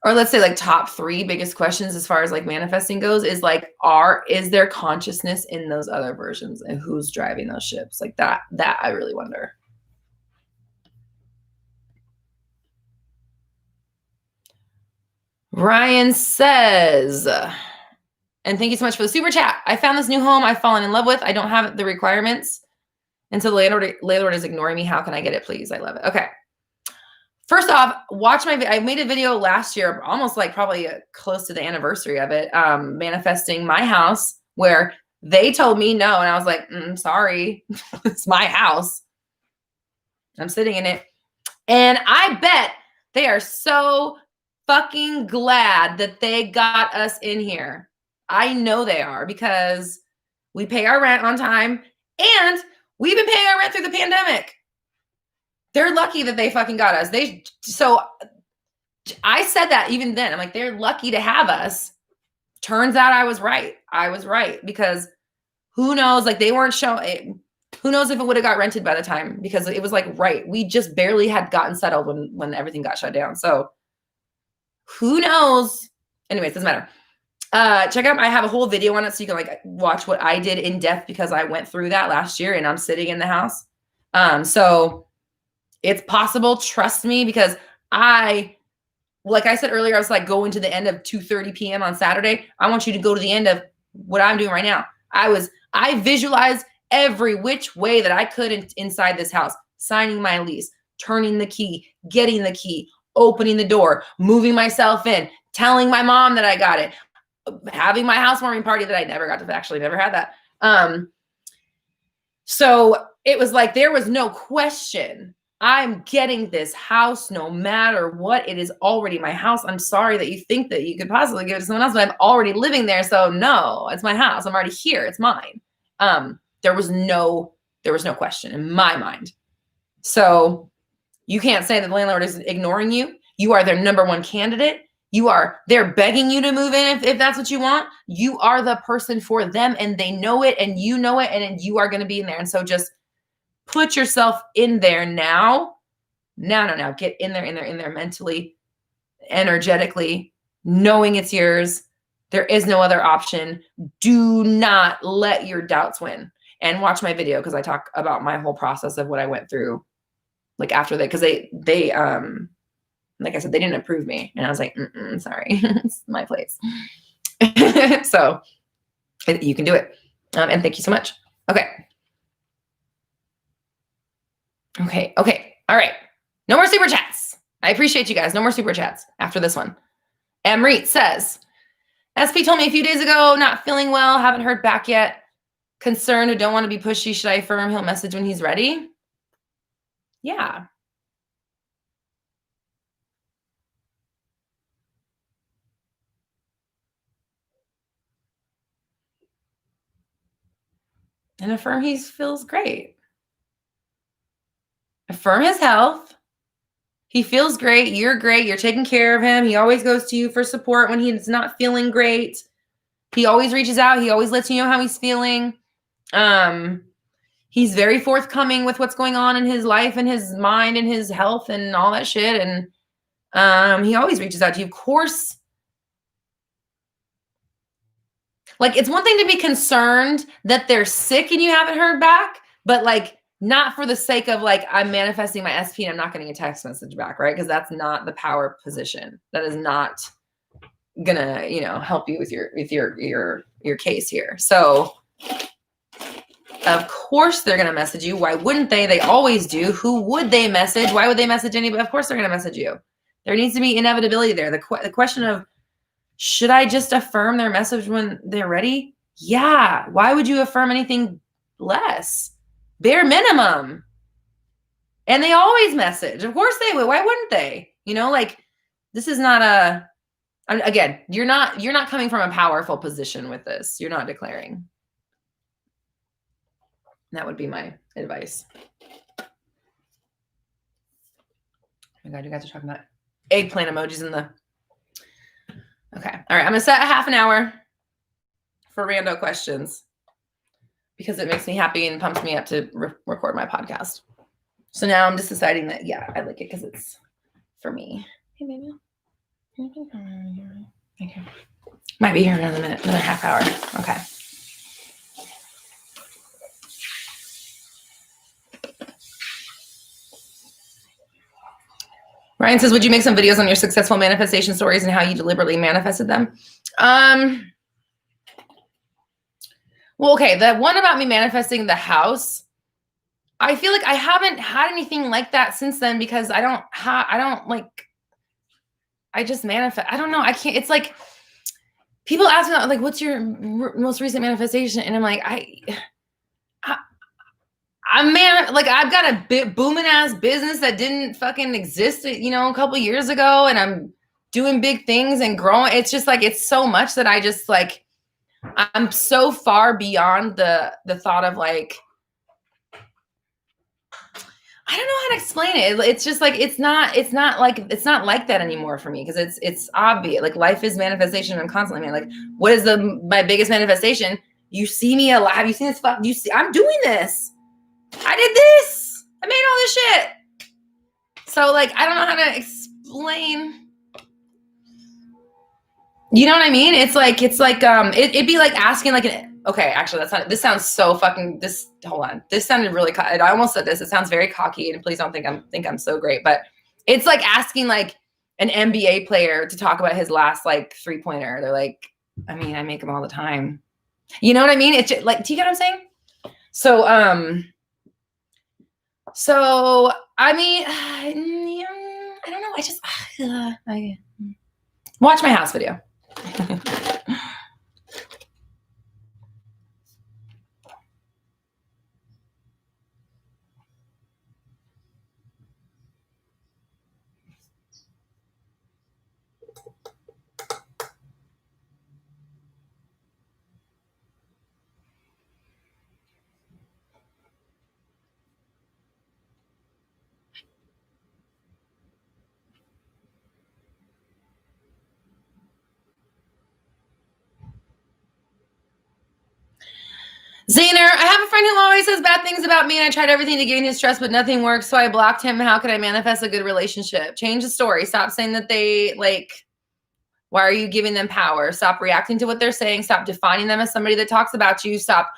or let's say like top 3 biggest questions as far as like manifesting goes is like, is there consciousness in those other versions, and who's driving those ships? Like that I really wonder. Ryan says, and thank you so much for the super chat. I found this new home I've fallen in love with. I don't have the requirements. And so the landlord is ignoring me. How can I get it, please? I love it. Okay. First off, watch I made a video last year, almost like probably close to the anniversary of it, manifesting my house, where they told me no. And I was like, sorry, it's my house. I'm sitting in it. And I bet they are so fucking glad that they got us in here. I know they are, because we pay our rent on time and we've been paying our rent through the pandemic. They're lucky that they fucking got us. So I said that even then. I'm like, they're lucky to have us. Turns out I was right. Because who knows? Like, they weren't showing. Who knows if it would have got rented by the time, because it was like, right. We just barely had gotten settled when everything got shut down. So who knows? Anyways, doesn't matter. Check out, I have a whole video on it, so you can like watch what I did in depth, because I went through that last year and I'm sitting in the house. So it's possible, trust me, because like I said earlier, I was like going to the end of 2:30 p.m. on Saturday. I want you to go to the end of what I'm doing right now. I visualized every which way that I could inside this house, signing my lease, turning the key, getting the key, opening the door, moving myself in, telling my mom that I got it, having my housewarming party that I never got to, actually never had that. So it was like, there was no question. I'm getting this house no matter what. It is already my house. I'm sorry that you think that you could possibly give it to someone else, but I'm already living there. So no, it's my house. I'm already here. It's mine. There was no question in my mind. So you can't say that the landlord is ignoring you. You are their number one candidate. They're begging you to move in if that's what you want. You are the person for them, and they know it, and you know it, and you are going to be in there. And so just put yourself in there now. Now. Get in there mentally, energetically, knowing it's yours. There is no other option. Do not let your doubts win. And watch my video, because I talk about my whole process of what I went through, like after that, because they like I said, they didn't approve me. And I was like, sorry, it's my place. So you can do it. And thank you so much. Okay. All right. No more super chats. I appreciate you guys. No more super chats after this one. Amrit says, SP told me a few days ago, not feeling well, haven't heard back yet. Concerned or don't want to be pushy. Should I affirm he'll message when he's ready? Yeah. And affirm he feels great. Affirm his health. He feels great. You're great. You're taking care of him. He always goes to you for support when he's not feeling great. He always reaches out. He always lets you know how he's feeling. He's very forthcoming with what's going on in his life and his mind and his health and all that shit. And he always reaches out to you. Of course, Like, it's one thing to be concerned that they're sick and you haven't heard back, but like, not for the sake of like, I'm manifesting my SP and I'm not getting a text message back, right? Because that's not the power position. That is not gonna, you know, help you with your case here. So of course they're gonna message you. Why wouldn't they? They always do. Who would they message? Why would they message anybody? Of course they're gonna message you. There needs to be inevitability there. The question of, should I just affirm their message when they're ready? Yeah. Why would you affirm anything less? Bare minimum. And they always message. Of course they would. Why wouldn't they? You know, like, this is not a, again, you're not coming from a powerful position with this. You're not declaring. That would be my advice. Oh my God, you guys are talking about eggplant emojis in the, okay. All right. I'm going to set a half an hour for rando questions because it makes me happy and pumps me up to record my podcast. So now I'm just deciding that, yeah, I like it because it's for me. Hey, baby. Thank you. Might be here in another minute, another half hour. Okay. Ryan says, would you make some videos on your successful manifestation stories and how you deliberately manifested them? Well, okay. The one about me manifesting the house, I feel like I haven't had anything like that since then because I just manifest. I don't know. I can't, it's like, people ask me like, what's your most recent manifestation? And I'm like, I've got a booming ass business that didn't fucking exist, you know, a couple years ago. And I'm doing big things and growing. It's just like, it's so much that I just like, I'm so far beyond the thought of like, I don't know how to explain it. It's just like, it's not like that anymore for me. Cause it's obvious. Like, life is manifestation. I'm constantly like, what is my biggest manifestation? You see me alive. Have you seen this? I'm doing this. I did this. I made all this shit. So like, I don't know how to explain. You know what I mean? It's like, it'd be like asking like okay, actually that's not, this sounds so fucking, hold on. This sounded really, I almost said this. It sounds very cocky and please don't think I'm so great, but it's like asking like an NBA player to talk about his last like 3-pointer. They're like, I mean, I make them all the time. You know what I mean? It's just, like, do you get what I'm saying? So, I mean, I don't know. I just, I watch my house video. Zaner, I have a friend who always says bad things about me and I tried everything to gain his trust, but nothing works. So I blocked him. How can I manifest a good relationship? Change the story. Stop saying that they like, why are you giving them power? Stop reacting to what they're saying. Stop defining them as somebody that talks about you. Stop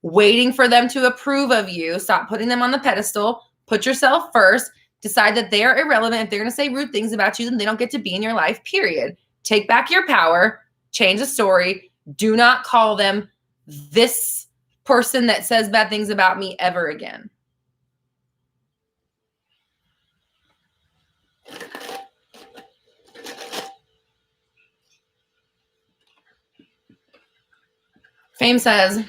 waiting for them to approve of you. Stop putting them on the pedestal. Put yourself first. Decide that they are irrelevant. If they're going to say rude things about you, then they don't get to be in your life, period. Take back your power. Change the story. Do not call them this person that says bad things about me ever again. Fame says,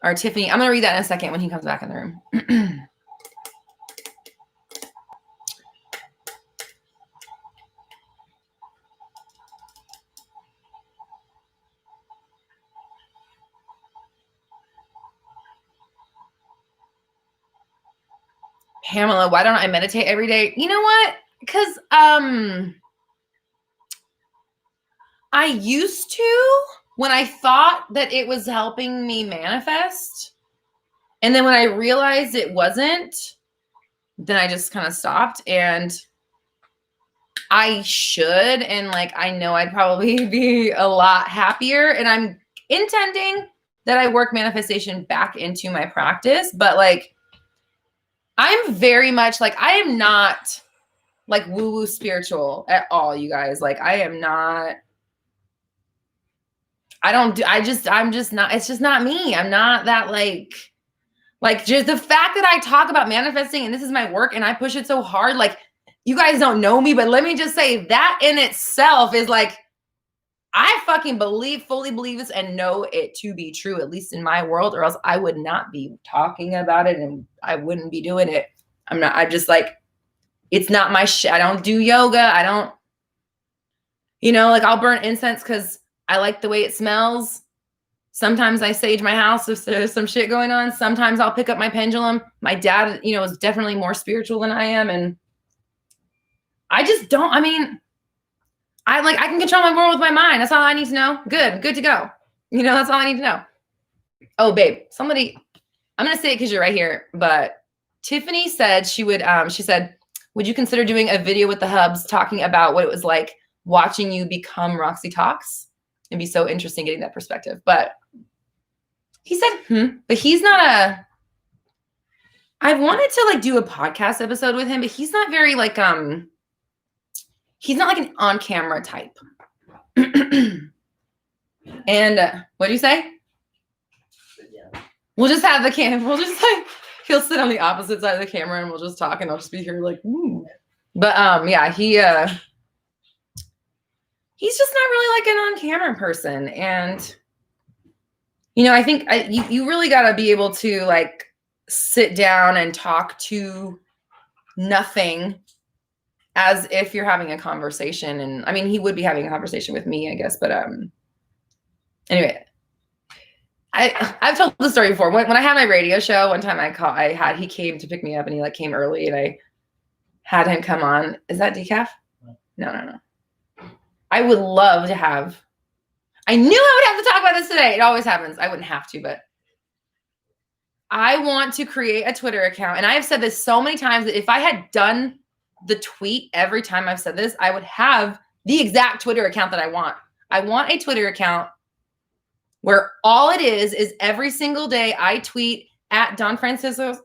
or Tiffany, I'm going to read that in a second when he comes back in the room. Pamela, why don't I meditate every day? You know what? Because I used to when I thought that it was helping me manifest. And then when I realized it wasn't, then I just kind of stopped. And I should, and like I know I'd probably be a lot happier, and I'm intending that I work manifestation back into my practice, but like I'm very much like I am not like woo-woo spiritual at all, you guys. Like I am not, I'm just not, it's just not me. I'm not that like just the fact that I talk about manifesting and this is my work and I push it so hard, like you guys don't know me, but let me just say that in itself is like, I fucking fully believe this and know it to be true, at least in my world, or else I would not be talking about it and I wouldn't be doing it. I just like, it's not my shit. I don't do yoga. I don't, like I'll burn incense because I like the way it smells. Sometimes I sage my house if there's some shit going on. Sometimes I'll pick up my pendulum. My dad, is definitely more spiritual than I am. And I just don't, I can control my world with my mind. That's all I need to know. Good to go. That's all I need to know. Oh, babe, I'm going to say it because you're right here. But Tiffany said she said, would you consider doing a video with the hubs talking about what it was like watching you become Roxy Talks? It'd be so interesting getting that perspective. But he said, but he's not I wanted to like do a podcast episode with him, but he's not very like, he's not like an on-camera type. And what do you say? Yeah. We'll just have the we'll just like, he'll sit on the opposite side of the camera and we'll just talk and I'll just be here like, ooh. But yeah, he's just not really like an on-camera person. And, I think you really got to be able to like sit down and talk to nothing as if you're having a conversation. And he would be having a conversation with me, I guess. But anyway, I've told the story before. When I had my radio show, one time he came to pick me up and he like came early and I had him come on. Is that decaf? No. I would love to have, I knew I would have to talk about this today. It always happens. I wouldn't have to, but I want to create a Twitter account. And I have said this so many times that if I had done the tweet every time I've said this, I would have the exact Twitter account that I want. I want a Twitter account where all it is every single day I tweet at Don Francisco's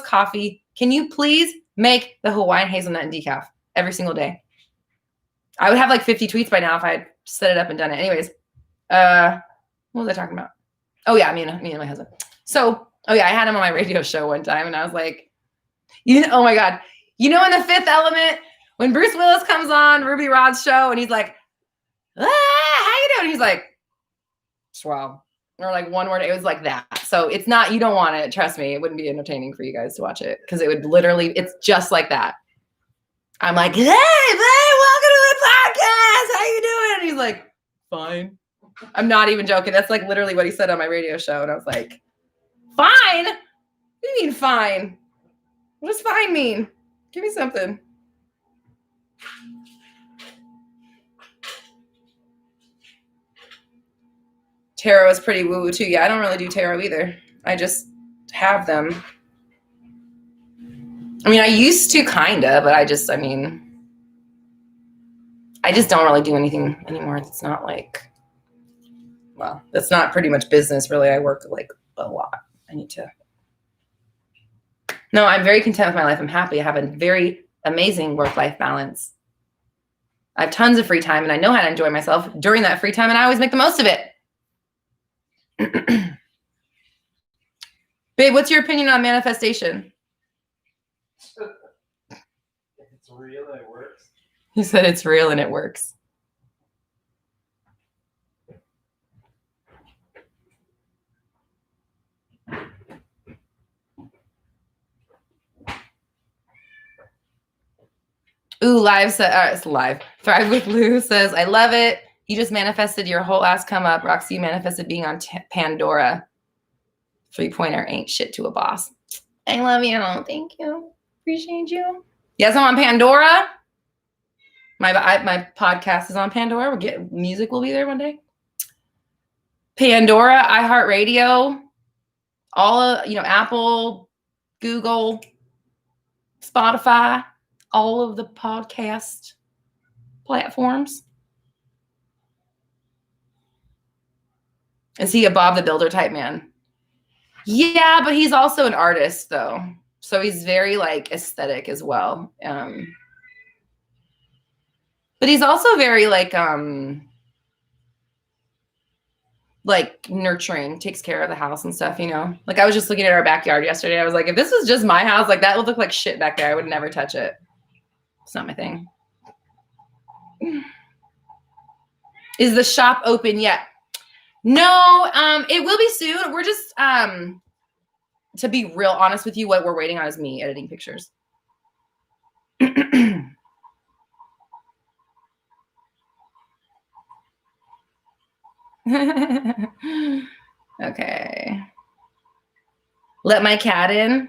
Coffee. Can you please make the Hawaiian hazelnut and decaf every single day? I would have like 50 tweets by now if I had set it up and done it. Anyways, what was I talking about? Oh yeah, me and my husband. So, I had him on my radio show one time and I was like, oh my God. In The Fifth Element, when Bruce Willis comes on Ruby Rod's show and he's like, how you doing? He's like, swell. Or like one word. It was like that. So it's not, you don't want it. Trust me. It wouldn't be entertaining for you guys to watch it because it would literally, it's just like that. I'm like, hey, welcome to the podcast. How you doing? And he's like, fine. I'm not even joking. That's like literally what he said on my radio show. And I was like, fine? What do you mean fine? What does fine mean? Give me something. Tarot is pretty woo-woo too. Yeah, I don't really do tarot either. I just have them. I used to kinda, but I just don't really do anything anymore. It's not like, well, that's not pretty much business really. I work like a lot. No, I'm very content with my life. I'm happy. I have a very amazing work-life balance. I have tons of free time and I know how to enjoy myself during that free time and I always make the most of it. Babe, what's your opinion on manifestation? It's real and it works. He said it's real and it works. Ooh, it's live. Thrive with Lou says, I love it. You just manifested your whole ass come up. Roxy, you manifested being on Pandora. 3-pointer ain't shit to a boss. I love you. Thank you. Appreciate you. Yes, I'm on Pandora. My podcast is on Pandora. Music will be there one day. Pandora, iHeartRadio, all of, Apple, Google, Spotify, all of the podcast platforms. Is he a Bob the Builder type man? Yeah, but he's also an artist though. So he's very like aesthetic as well. But he's also very like nurturing, takes care of the house and stuff, you know? Like I was just looking at our backyard yesterday. I was like, if this was just my house, like that would look like shit back there. I would never touch it. It's not my thing. Is the shop open yet? No, it will be soon. We're just, to be real honest with you, what we're waiting on is me editing pictures. Okay. Let my cat in.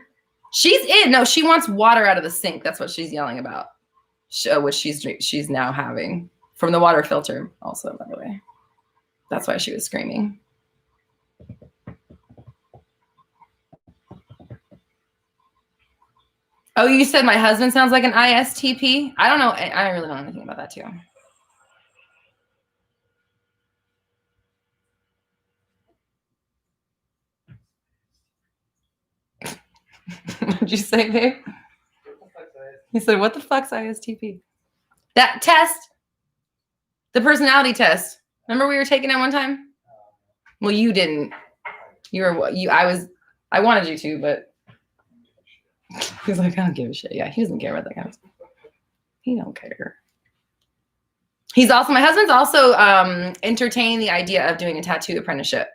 She's in. No, she wants water out of the sink. That's what she's yelling about. Which she's now having from the water filter also, by the way. That's why she was screaming. Oh, you said my husband sounds like an ISTP? I don't know. I really don't know anything about that too. What did you say, babe? He said, what the fuck's ISTP? That test. The personality test. Remember we were taking it one time? Well, you didn't. I wanted you to, but he's like, I don't give a shit. Yeah, he doesn't care about that kind of stuff. He don't care. My husband's also entertaining the idea of doing a tattoo apprenticeship.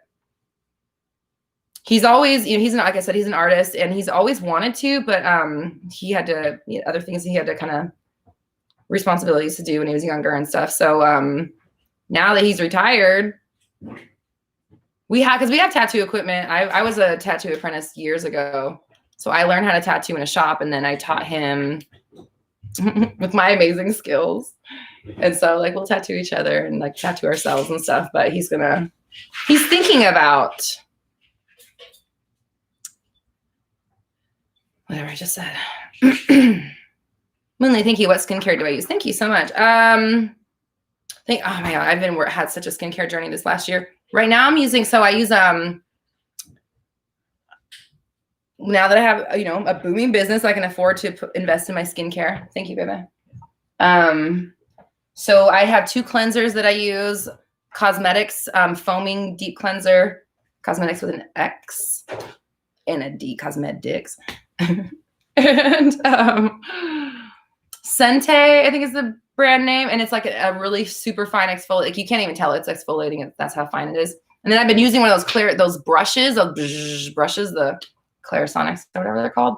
He's always, like I said, he's an artist and he's always wanted to, but he had to, other things he had to kind of responsibilities to do when he was younger and stuff. So now that he's retired, because we have tattoo equipment. I was a tattoo apprentice years ago. So I learned how to tattoo in a shop and then I taught him with my amazing skills. And so like we'll tattoo each other and like tattoo ourselves and stuff, but he's thinking about whatever I just said. Moonley, thank you. What skincare do I use? Thank you so much. Oh my God, I've had such a skincare journey this last year. Right now I use now that I have, a booming business, I can afford to invest in my skincare. Thank you, baby. So I have 2 cleansers that I use. Cosmetics, foaming deep cleanser. Cosmetics with an X and a D, cosmetics. And Sente, I think is the brand name. And it's like a really super fine exfoliate. Like you can't even tell it's exfoliating. That's how fine it is. And then I've been using one of those brushes, the Clarisonics or whatever they're called.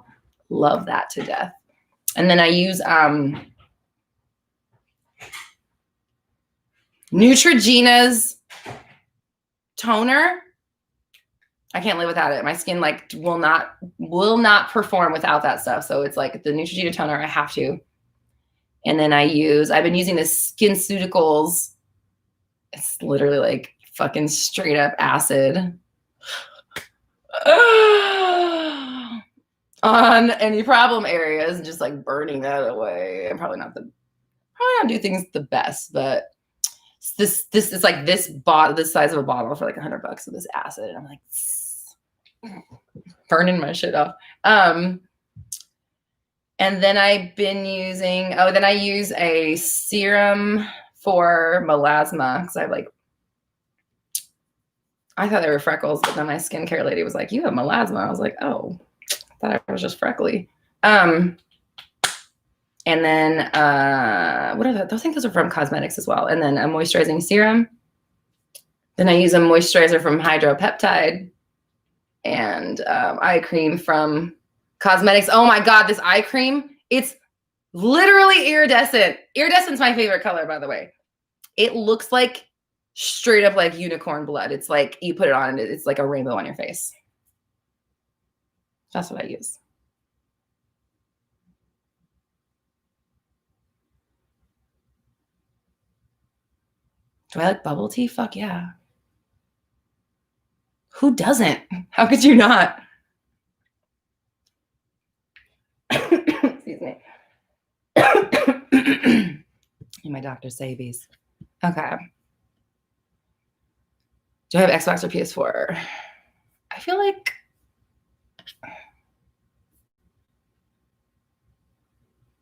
Love that to death. And then I use Neutrogena's toner. I can't live without it. My skin will not perform without that stuff. So it's like the Neutrogena toner, I have to. And then I've been using this SkinCeuticals. It's literally like fucking straight up acid. On any problem areas and just like burning that away. I'm probably not do things the best, but this is like this size of a bottle for like $100 of this acid. And I'm like burning my shit off. And then I've been using, I use a serum for melasma because I thought they were freckles, but then my skincare lady was like, you have melasma. I was like, oh, I thought I was just freckly. And then what are those? I think those are from cosmetics as well. And then a moisturizing serum. Then I use a moisturizer from Hydropeptide and eye cream from Cosmetics. Oh my God, this eye cream. It's literally iridescent. Iridescent's my favorite color, by the way. It looks like straight up like unicorn blood. It's like you put it on and it's like a rainbow on your face. That's what I use. Do I like bubble tea? Fuck yeah. Who doesn't? How could you not? Excuse me. My Dr. Sabies. Okay. Do I have Xbox or PS4? I feel like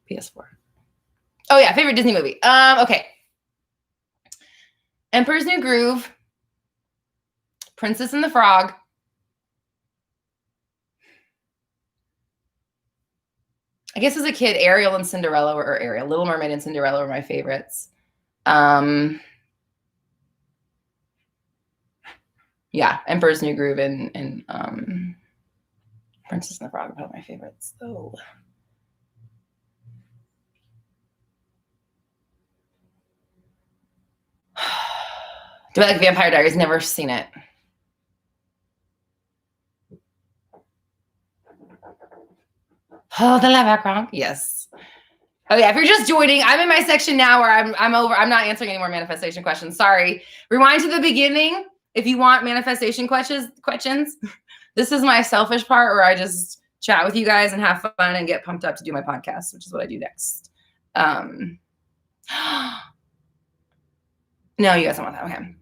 PS4. Oh yeah, favorite Disney movie. Okay. Emperor's New Groove, Princess and the Frog, I guess as a kid, Ariel and Cinderella Little Mermaid and Cinderella were my favorites. Yeah, Emperor's New Groove and Princess and the Frog are probably my favorites. Oh. Do I like Vampire Diaries? Never seen it. Oh, the love background. Yes. Oh yeah, if you're just joining, I'm in my section now where I'm not answering any more manifestation questions. Sorry. Rewind to the beginning if you want manifestation questions. This is my selfish part where I just chat with you guys and have fun and get pumped up to do my podcast, which is what I do next. No, you guys don't want that. Okay.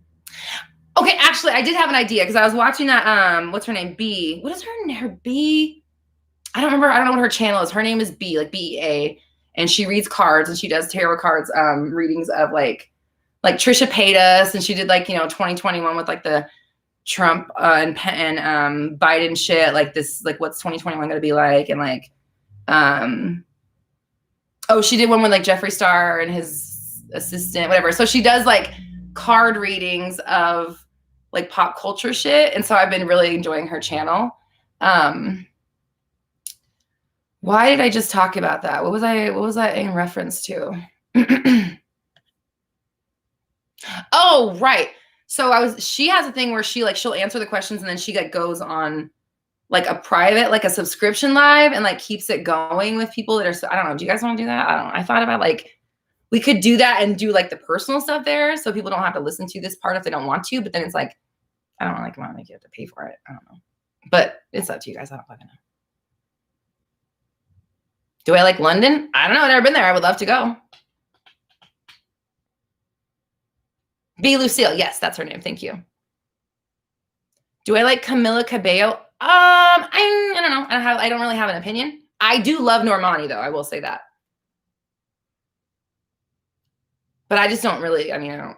Okay, actually, I did have an idea because I was watching that, what's her name? B. What is her B? I don't remember. I don't know what her channel is. Her name is B, like BEA. And she reads cards and she does tarot cards, readings of like Trisha Paytas. And she did 2021 with like the Trump and Biden shit. Like this, like what's 2021 going to be like? And like, oh, she did one with like Jeffree Star and his assistant, whatever. So she does like card readings of like pop culture shit. And so I've been really enjoying her channel. Why did I just talk about that? What was that in reference to? Oh, right. So she has a thing where she'll answer the questions and then she goes on like a private, like a subscription live and like keeps it going with people that are, I don't know. Do you guys want to do that? I don't know. I thought about like, we could do that and do like the personal stuff there. So people don't have to listen to this part if they don't want to, but then it's like, I don't like, want to make you have to pay for it. I don't know, but it's up to you guys. I don't fucking know. Do I like London? I don't know. I've never been there. I would love to go. B. Lucille. Yes, that's her name. Thank you. Do I like Camila Cabello? I don't know. I don't really have an opinion. I do love Normani though. I will say that. But I just don't really, I don't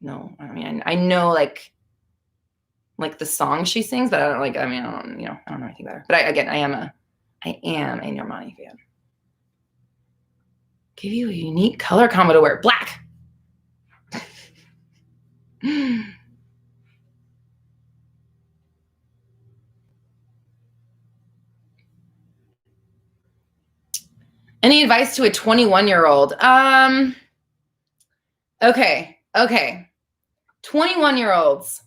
know. I know like the song she sings, but I don't like, I don't know anything about her. But I am a Normani fan. Give you a unique color combo to wear. Black. Any advice to a 21-year-old? Okay. 21-year-olds.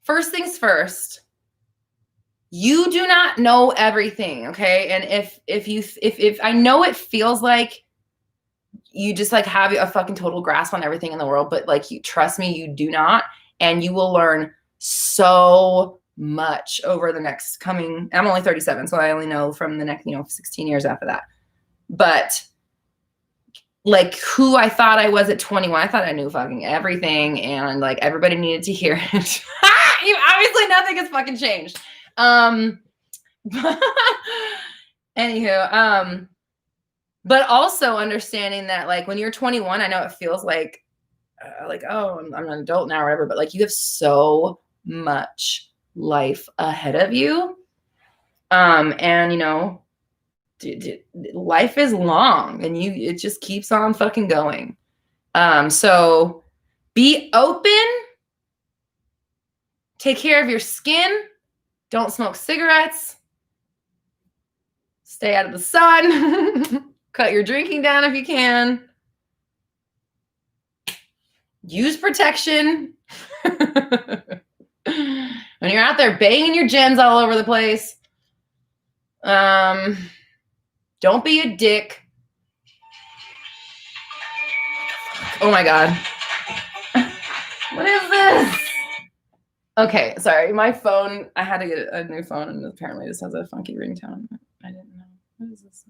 First things first. You do not know everything, okay? And if I know it feels like you just like have a fucking total grasp on everything in the world, but like trust me, you do not, and you will learn so much over the next coming. I'm only 37, so I only know from the next 16 years after that. But like who I thought I was at 21, I thought I knew fucking everything, and like everybody needed to hear it. Obviously, nothing has fucking changed. Anywho, but also understanding that like when you're 21, I know it feels like oh, I'm an adult now or whatever, but like you have so much life ahead of you. And life is long and it just keeps on fucking going. So be open, take care of your skin, don't smoke cigarettes, stay out of the sun, cut your drinking down if you can, use protection. When you're out there banging your gens all over the place, don't be a dick. Oh my God. What is this? Okay, sorry. My phone, I had to get a new phone and apparently this has a funky ringtone. I didn't know. What is this?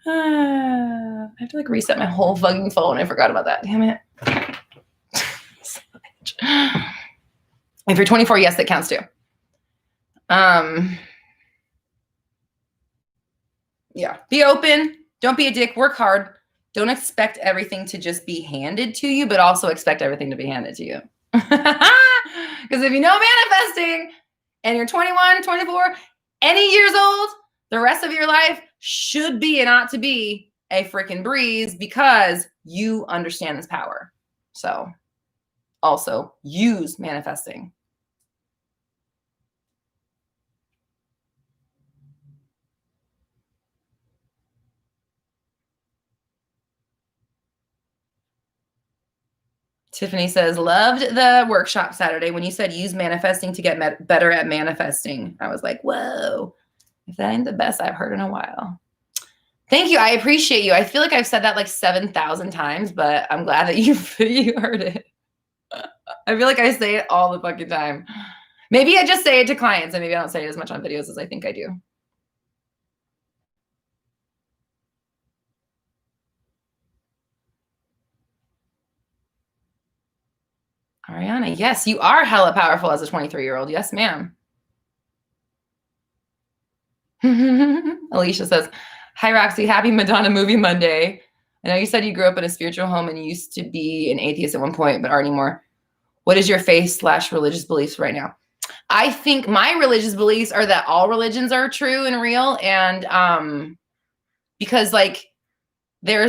I have to like reset my whole fucking phone. I forgot about that. Damn it. If you're 24, yes, that counts too. Yeah. Be open. Don't be a dick. Work hard. Don't expect everything to just be handed to you, but also expect everything to be handed to you. Because if you know manifesting and you're 21, 24, any years old, the rest of your life should be and ought to be a freaking breeze because you understand this power. So also use manifesting. Tiffany says, loved the workshop Saturday. When you said use manifesting to get better at manifesting, I was like, whoa, if that ain't the best I've heard in a while. Thank you. I appreciate you. I feel like I've said that like 7,000 times, but I'm glad that you heard it. I feel like I say it all the fucking time. Maybe I just say it to clients and maybe I don't say it as much on videos as I think I do. Ariana, yes, you are hella powerful as a 23-year-old. Yes, ma'am. Alicia says, hi, Roxy. Happy Madonna Movie Monday. I know you said you grew up in a spiritual home and you used to be an atheist at one point, but aren't anymore. What is your faith/religious beliefs right now? I think my religious beliefs are that all religions are true and real. And because like there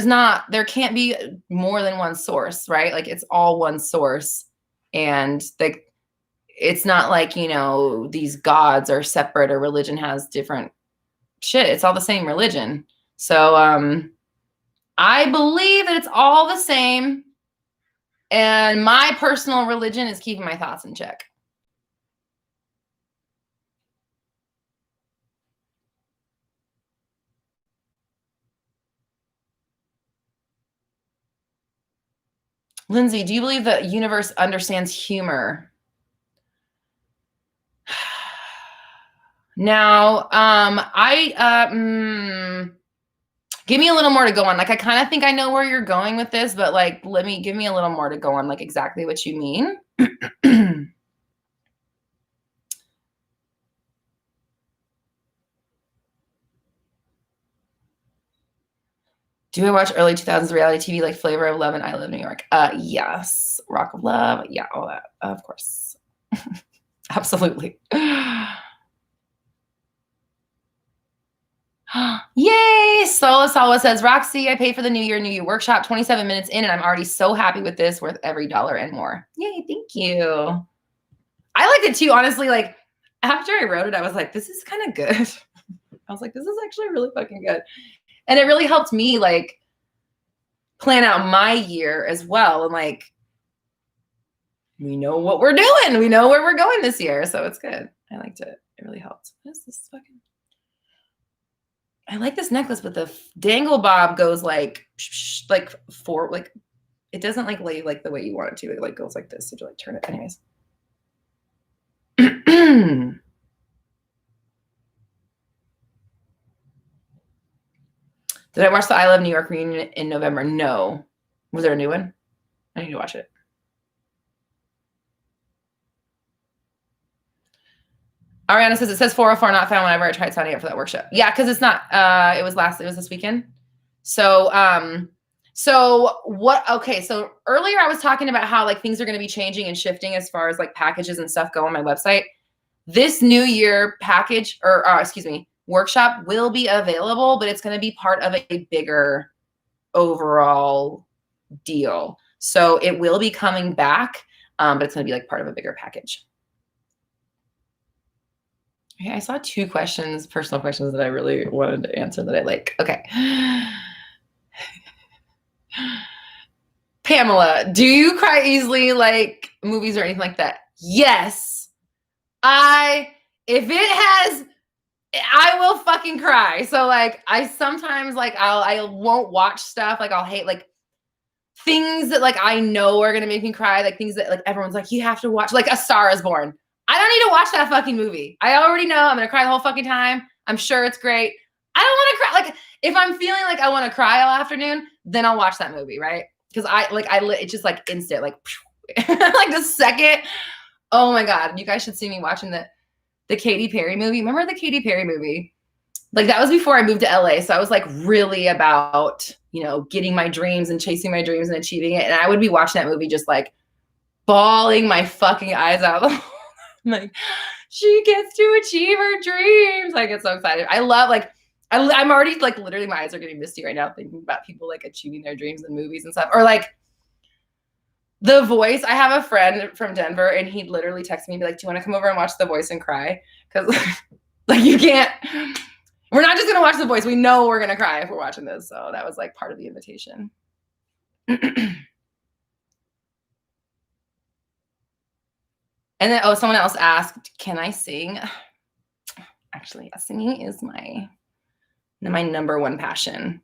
can't be more than one source, right? Like it's all one source. And like it's not like, you know, these gods are separate or religion has different shit. It's all the same religion. So I believe that it's all the same. And my personal religion is keeping my thoughts in check. Lindsay, do you believe the universe understands humor? Now, give me a little more to go on. Like, I kind of think I know where you're going with this, but like, give me a little more to go on, like exactly what you mean. Do I watch early 2000s reality TV like Flavor of Love and I Love New York? Yes. Rock of Love. Yeah, all that. Of course. Absolutely. Yay! Sola says, Roxy, I paid for the New Year, New You workshop 27 minutes in, and I'm already so happy with this, worth every dollar and more. Yay, thank you. I liked it too, honestly. Like, after I wrote it, I was like, this is kind of good. I was like, this is actually really fucking good. And it really helped me, like, plan out my year as well. And, like, we know what we're doing. We know where we're going this year. So it's good. I liked it. It really helped. What is this fucking... I like this necklace, but the dangle bob goes like four, like it doesn't like lay like the way you want it to. It like goes like this. So you like turn it anyways. Did I watch the I Love New York reunion in November? No. Was there a new one? I need to watch it. Ariana says, it says 404 not found whenever I tried signing up for that workshop. Yeah, because it's not, it was this weekend. So, so earlier I was talking about how like things are going to be changing and shifting as far as like packages and stuff go on my website. This new year package or workshop will be available, but it's going to be part of a bigger overall deal. So it will be coming back, but it's going to be like part of a bigger package. Okay, I saw two personal questions that I really wanted to answer that I like. Okay. Pamela, do you cry easily like movies or anything like that? Yes. I will fucking cry. So like I sometimes like I won't watch stuff. Like I'll hate like things that like I know are gonna make me cry, like things that like everyone's like, you have to watch, like A Star Is Born. I don't need to watch that fucking movie. I already know I'm gonna cry the whole fucking time. I'm sure it's great. I don't want to cry. Like if I'm feeling like I want to cry all afternoon, then I'll watch that movie, right? Because it's just like instant, like, like the second. Oh my God, you guys should see me watching the Katy Perry movie. Remember the Katy Perry movie? Like that was before I moved to LA. So I was like really about, getting my dreams and chasing my dreams and achieving it. And I would be watching that movie just like bawling my fucking eyes out. I'm like, she gets to achieve her dreams. I get so excited. I love I'm already like literally my eyes are getting misty right now thinking about people like achieving their dreams in movies and stuff. Or like The Voice. I have a friend from Denver and he'd literally text me and be like, do you want to come over and watch The Voice and cry? Because like you can't, we're not just going to watch The Voice. We know we're going to cry if we're watching this. So that was like part of the invitation. And then, someone else asked, can I sing? Actually, singing is my number one passion.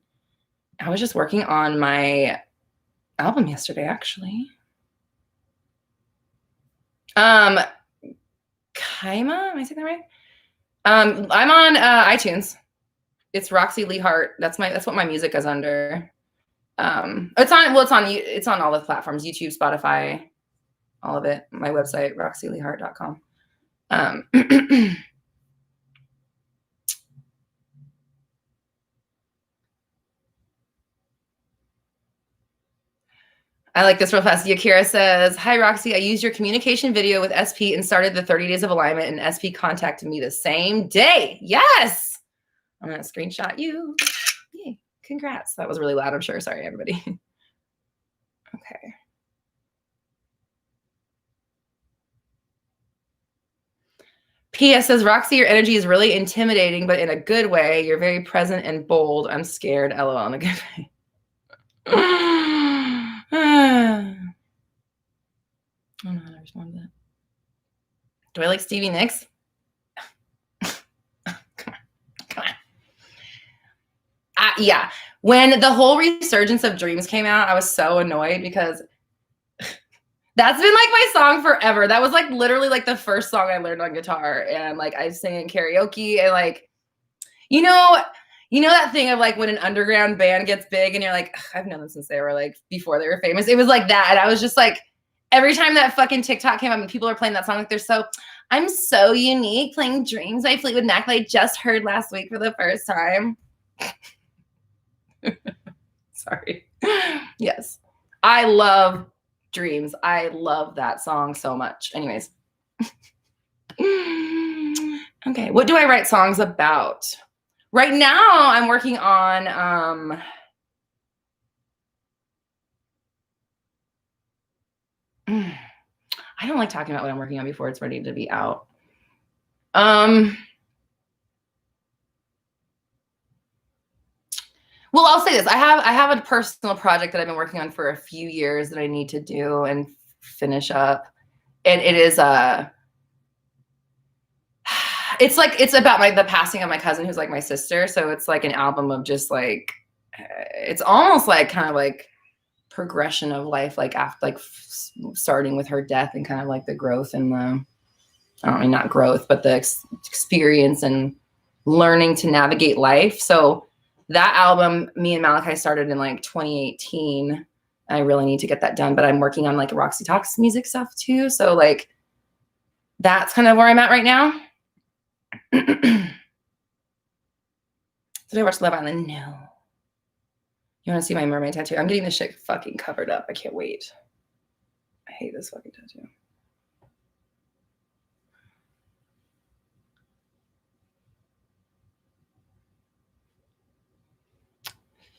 I was just working on my album yesterday, actually. Kaima, am I saying that right? I'm on iTunes. It's Roxy Lee Hart. That's what my music is under. It's on all the platforms, YouTube, Spotify, all of it. My website, roxyleehart.com. I like this real fast. Yakira says, hi, Roxy. I used your communication video with SP and started the 30 days of alignment, and SP contacted me the same day. Yes. I'm going to screenshot you. Yay. Congrats. That was really loud, I'm sure. Sorry, everybody. Okay. PS says, Roxy, your energy is really intimidating, but in a good way. You're very present and bold. I'm scared. LOL in a good way. I don't know how to respond to that. Do I like Stevie Nicks? Come on. Yeah. When the whole resurgence of Dreams came out, I was so annoyed because that's been like my song forever. That was like literally like the first song I learned on guitar, and like I sing in karaoke, and like, you know that thing of like when an underground band gets big and you're like, I've known them since they were like before they were famous. It was like that. And I was just like, every time that fucking TikTok came up and people are playing that song, like I'm so unique playing Dreams by Fleetwood Mac that I just heard last week for the first time. Sorry. Yes. I love Dreams. I love that song so much. Anyways. Okay. What do I write songs about? Right now I'm working on, I don't like talking about what I'm working on before it's ready to be out. Well, I'll say this. I have a personal project that I've been working on for a few years that I need to do and finish up. And it is it's about the passing of my cousin who's like my sister. So it's like an album of just like it's almost like kind of like progression of life, like after like starting with her death and kind of like the growth and the not growth, but the experience and learning to navigate life. So that album, me and Malachi started in like 2018. I really need to get that done, but I'm working on like Roxy Talks music stuff too. So like, that's kind of where I'm at right now. Did I watch Love Island? No. You want to see my mermaid tattoo? I'm getting this shit fucking covered up. I can't wait. I hate this fucking tattoo.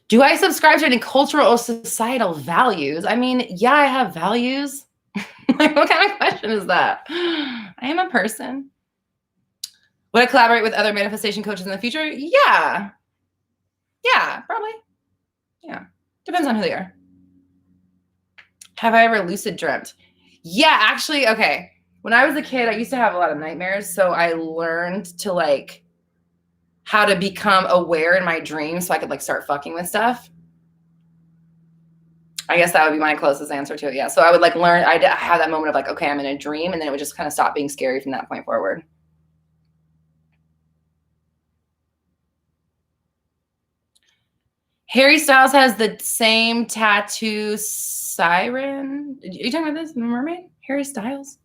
Do I subscribe to any cultural or societal values? I mean, yeah, I have values. Like, what kind of question is that? I am a person. Would I collaborate with other manifestation coaches in the future? Yeah. Yeah, probably. Yeah. Depends on who they are. Have I ever lucid dreamt? Yeah, actually, okay. When I was a kid, I used to have a lot of nightmares. So I learned to like how to become aware in my dreams so I could like start fucking with stuff. I guess that would be my closest answer to it. Yeah. So I would like learn, I'd have that moment of like, okay, I'm in a dream. And then it would just kind of stop being scary from that point forward. Harry Styles has the same tattoo siren. Are you talking about this? The mermaid? Harry Styles?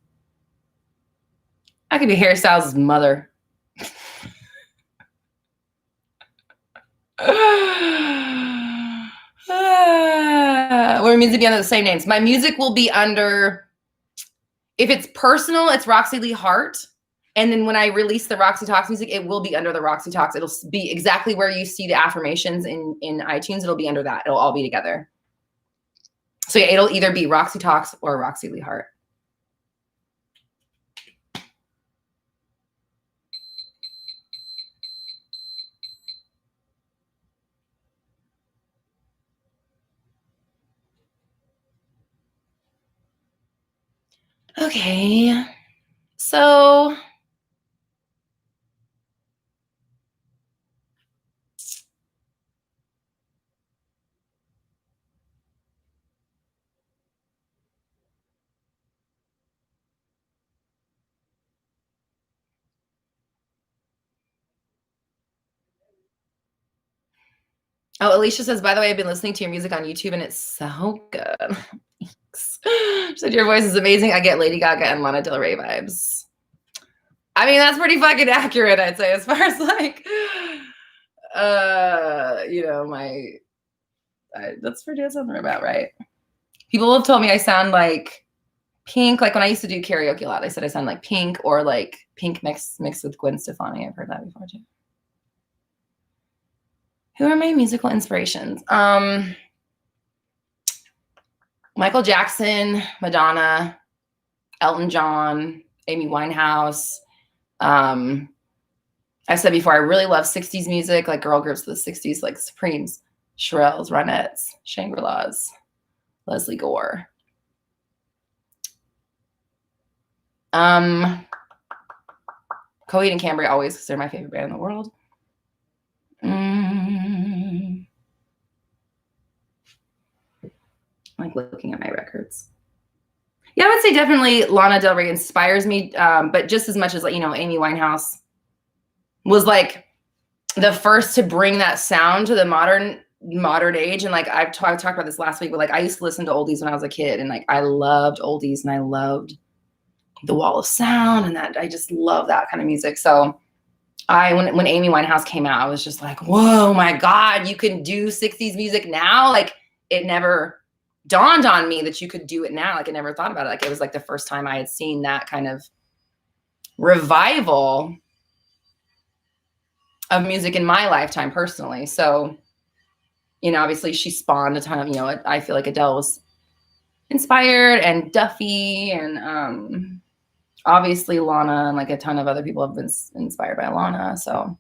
I could be Harry Styles' mother. Where music be under the same names. My music will be under, if it's personal, it's Roxy Lee Hart. And then when I release the Roxy Talks music, it will be under the Roxy Talks. It'll be exactly where you see the affirmations in iTunes. It'll be under that. It'll all be together. So yeah, it'll either be Roxy Talks or Roxy Lee Hart. Okay, so oh, Alicia says, by the way, I've been listening to your music on YouTube and it's so good. She said, your voice is amazing. I get Lady Gaga and Lana Del Rey vibes. I mean, that's pretty fucking accurate, I'd say, as far as like, you know, that's something about right. People have told me I sound like Pink. Like when I used to do karaoke a lot, they said I sound like Pink or like Pink mixed with Gwen Stefani. I've heard that before too. Who are my musical inspirations? Michael Jackson, Madonna, Elton John, Amy Winehouse. I said before, I really love 60s music, like girl groups of the 60s, like Supremes, Shirelles, Ronettes, Shangri-Las, Leslie Gore. Coheed and Cambria always, because they're my favorite band in the world. Like looking at my records. Yeah, I would say definitely Lana Del Rey inspires me, but just as much as, like, you know, Amy Winehouse was like the first to bring that sound to the modern age. And like I talked about this last week, but like I used to listen to oldies when I was a kid, and like I loved oldies and I loved the wall of sound, and that I just love that kind of music. So when Amy Winehouse came out, I was just like, whoa, my God, you can do 60s music now. Like it never dawned on me that you could do it now. Like I never thought about it. Like it was like the first time I had seen that kind of revival of music in my lifetime personally. So, you know, obviously she spawned a ton of, you know, I feel like Adele was inspired, and Duffy, and obviously Lana, and like a ton of other people have been inspired by Lana. So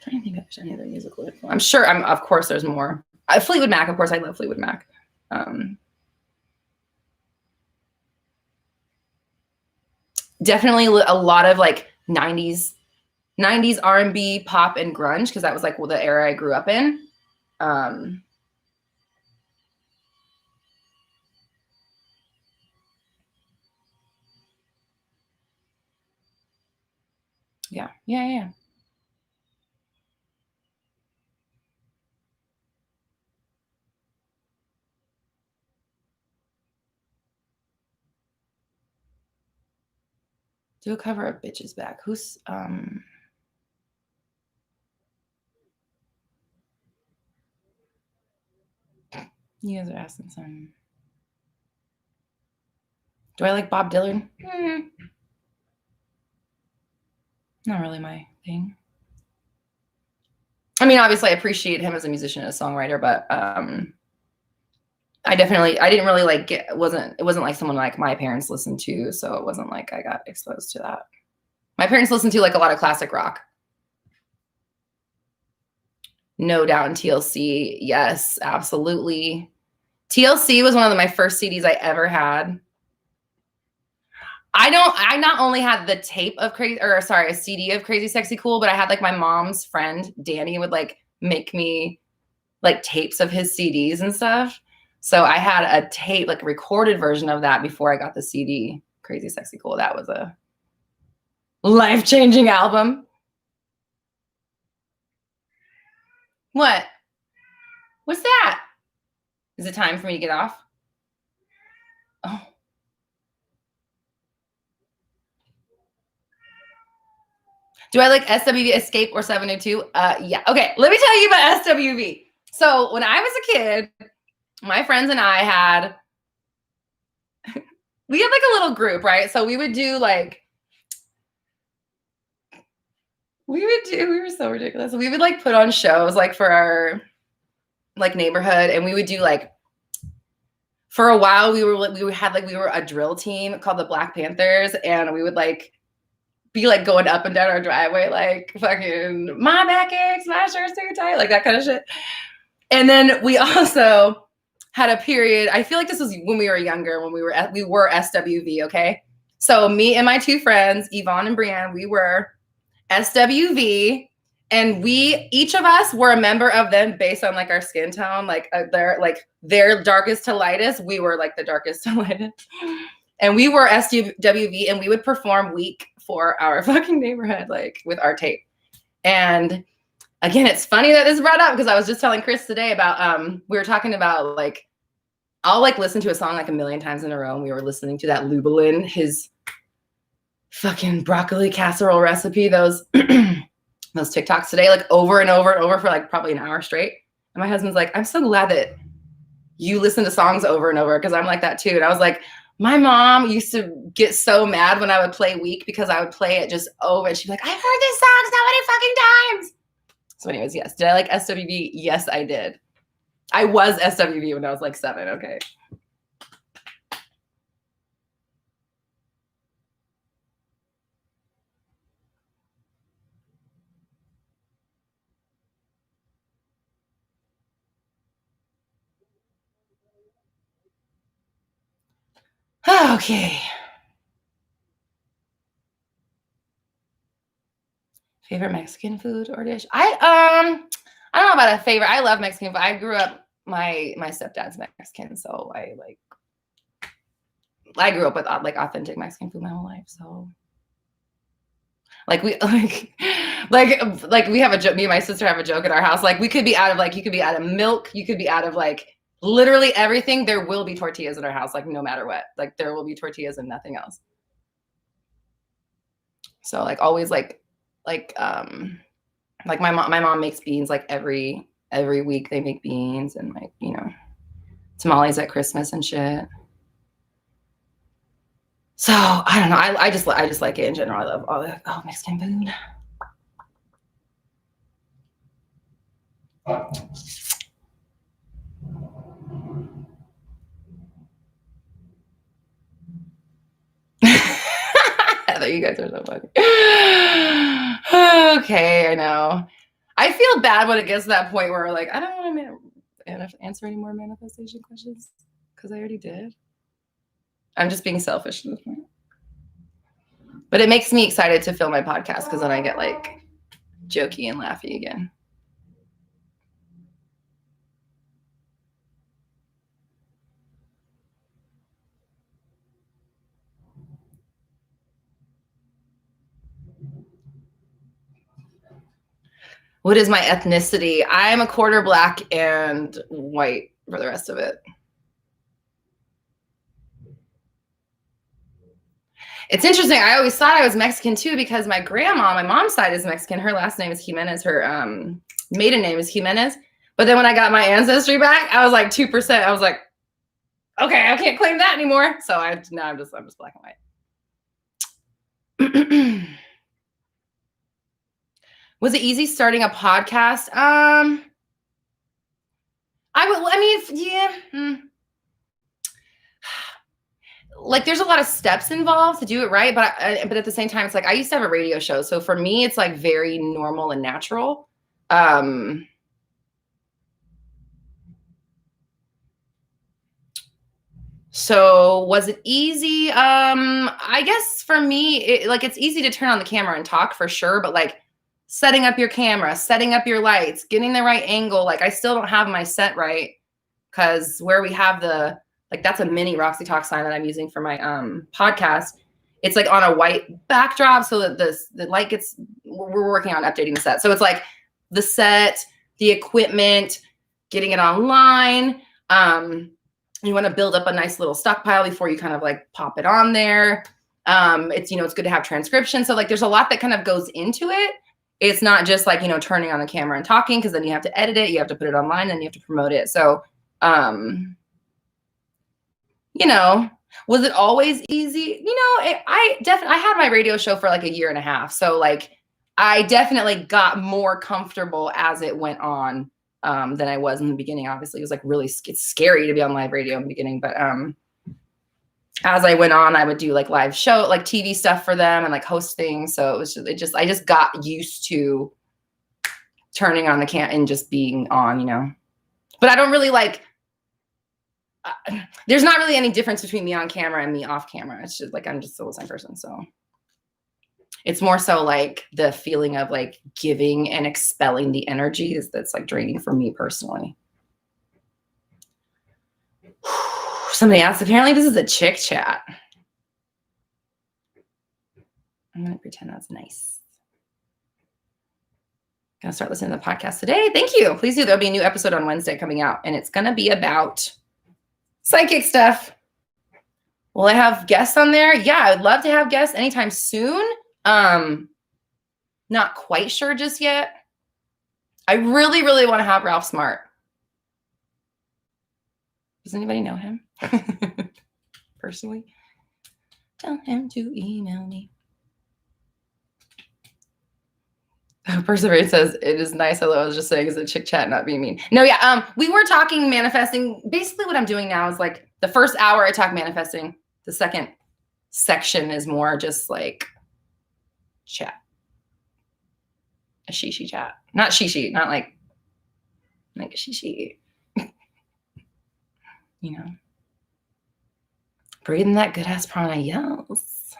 trying to think if there's any other musical influence. I'm sure of course there's more. Fleetwood Mac, of course, I love Fleetwood Mac. Definitely a lot of like 90s R&B, pop, and grunge, because that was like the era I grew up in. Yeah. Do a cover of Bitches Back. Who's you guys are asking some. Do I like Bob Dylan? Not really my thing. I mean, obviously I appreciate him as a musician and a songwriter, but I didn't really like it wasn't like someone like my parents listened to, so it wasn't like I got exposed to that. My parents listened to like a lot of classic rock. No Doubt and TLC. Yes, absolutely. TLC was one of my first CDs I ever had. I not only had the tape of a CD of Crazy Sexy Cool, but I had like my mom's friend, Danny, would like make me like tapes of his CDs and stuff. So I had a tape, like a recorded version of that before I got the CD, Crazy Sexy Cool. That was a life-changing album. What? What's that? Is it time for me to get off? Oh. Do I like SWV, Escape, or 702? Yeah. Okay, let me tell you about SWV. So when I was a kid, my friends and I had, we had like a little group, right? So we would do like, we were so ridiculous. We would like put on shows like for our like neighborhood, and we would do like, for a while we were a drill team called the Black Panthers, and we would like be like going up and down our driveway like fucking my back aches, my shirt's too tight, like that kind of shit. And then we also had a period, I feel like this was when we were younger, when we were SWV, okay? So me and my two friends, Yvonne and Brianne, we were SWV, and each of us were a member of them based on like our skin tone, like their darkest to lightest. We were like the darkest to lightest, and we were SWV, and we would perform week for our fucking neighborhood, like with our tape. And again, it's funny that this is brought up because I was just telling Chris today about we were talking about like I'll like listen to a song like a million times in a row, and we were listening to that Lubalin, his fucking broccoli casserole recipe, those those TikToks today, like over and over and over for like probably an hour straight. And my husband's like, I'm so glad that you listen to songs over and over, because I'm like that too. And I was like, my mom used to get so mad when I would play Weak because I would play it just over, and she'd be like, I've heard this song so many fucking times. So anyways, yes. Did I like SWV? Yes, I did. I was SWV when I was like 7, okay. Okay. Favorite Mexican food or dish? I don't know about a favorite. I love Mexican food. I grew up, my stepdad's Mexican, so I grew up with like authentic Mexican food my whole life. So like we like we have a joke. Me and my sister have a joke at our house. Like we could be out of like, you could be out of milk, you could be out of like literally everything. There will be tortillas in our house, like no matter what. Like there will be tortillas and nothing else. So like always like my mom makes beans like every week. They make beans and like, you know, tamales at Christmas and shit. So I don't know. I just like it in general. I love all Mexican food. Heather, you guys are so funny. Okay, I know. I feel bad when it gets to that point where like, I don't want to answer any more manifestation questions because I already did. I'm just being selfish at this point. But it makes me excited to film my podcast because then I get like jokey and laughy again. What is my ethnicity? I'm a quarter Black and white for the rest of it. It's interesting. I always thought I was Mexican too because my grandma, my mom's side is Mexican. Her last name is Jimenez. Her maiden name is Jimenez. But then when I got my ancestry back, I was like 2%. I was like, okay, I can't claim that anymore. So I'm just Black and white. Was it easy starting a podcast? Like there's a lot of steps involved to do it right, but at the same time, it's like I used to have a radio show, so for me, it's like very normal and natural. So was it easy? I guess for me, it's easy to turn on the camera and talk for sure, but like setting up your camera, setting up your lights, getting the right angle, like I still don't have my set right because where we have that's a mini Roxy Talks sign that I'm using for my podcast. It's like on a white backdrop so that the light we're working on updating the set. So it's like the set, the equipment, getting it online. You want to build up a nice little stockpile before you kind of like pop it on there. It's, you know, it's good to have transcription. So like there's a lot that kind of goes into it. It's not just like, you know, turning on the camera and talking, because then you have to edit it, you have to put it online, and you have to promote it. So, you know, was it always easy? You know, I had my radio show for like a year and a half. So like, I definitely got more comfortable as it went on than I was in the beginning. Obviously, it was like really, it's scary to be on live radio in the beginning. But as I went on, I would do like live show, like TV stuff for them and like host things. So I just got used to turning on the cam and just being on, you know. But I don't really like, there's not really any difference between me on camera and me off camera. It's just like, I'm just still the same person. So it's more so like the feeling of like giving and expelling the energy that's like draining for me personally. Somebody asked, apparently this is a chick chat. I'm going to pretend that's nice. Gonna start listening to the podcast today. Thank you. Please do. There'll be a new episode on Wednesday coming out, and it's going to be about psychic stuff. Will I have guests on there? Yeah, I would love to have guests anytime soon. Not quite sure just yet. I really, really want to have Ralph Smart. Does anybody know him? Personally? Tell him to email me. Perseverance says, it is nice. Although I was just saying, is a chick chat, not being mean. No, yeah. We were talking manifesting. Basically what I'm doing now is like the first hour I talk manifesting. The second section is more just like chat. A she chat. Not she, not like a she. You know. Breathing that good ass prana, yes.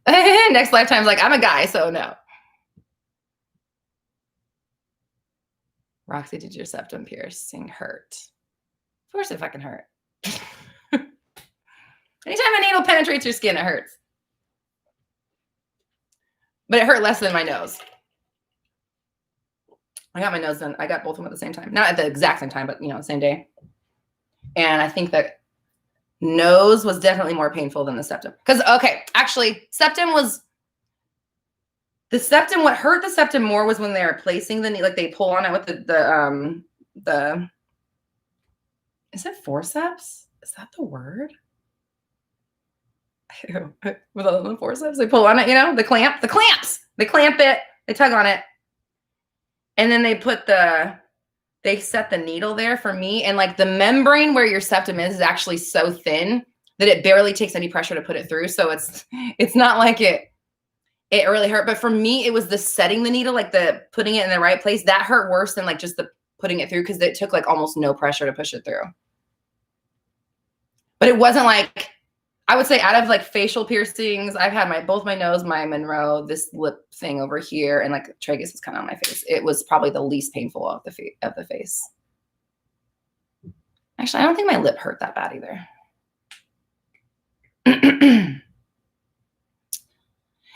Next lifetime's like, I'm a guy, so no. Roxy, did your septum piercing hurt? Of course it fucking hurt. Anytime a needle penetrates your skin, it hurts. But it hurt less than my nose. I got my nose done. I got both of them at the same time. Not at the exact same time, but, you know, same day. And I think that nose was definitely more painful than the septum. Because, okay, actually, what hurt the septum more was when they were placing the, like they pull on it with the is it forceps? Is that the word? With all the forceps, they pull on it, you know, the clamps, they clamp it, they tug on it. And then they set the needle there for me. And like the membrane where your septum is actually so thin that it barely takes any pressure to put it through. So it's not like it really hurt. But for me, it was the setting the needle, like the putting it in the right place. That hurt worse than like just the putting it through, because it took like almost no pressure to push it through. But it wasn't like, I would say out of like facial piercings, I've had both my nose, my Monroe, this lip thing over here, and like tragus is kind of on my face. It was probably the least painful of the face. Actually, I don't think my lip hurt that bad either.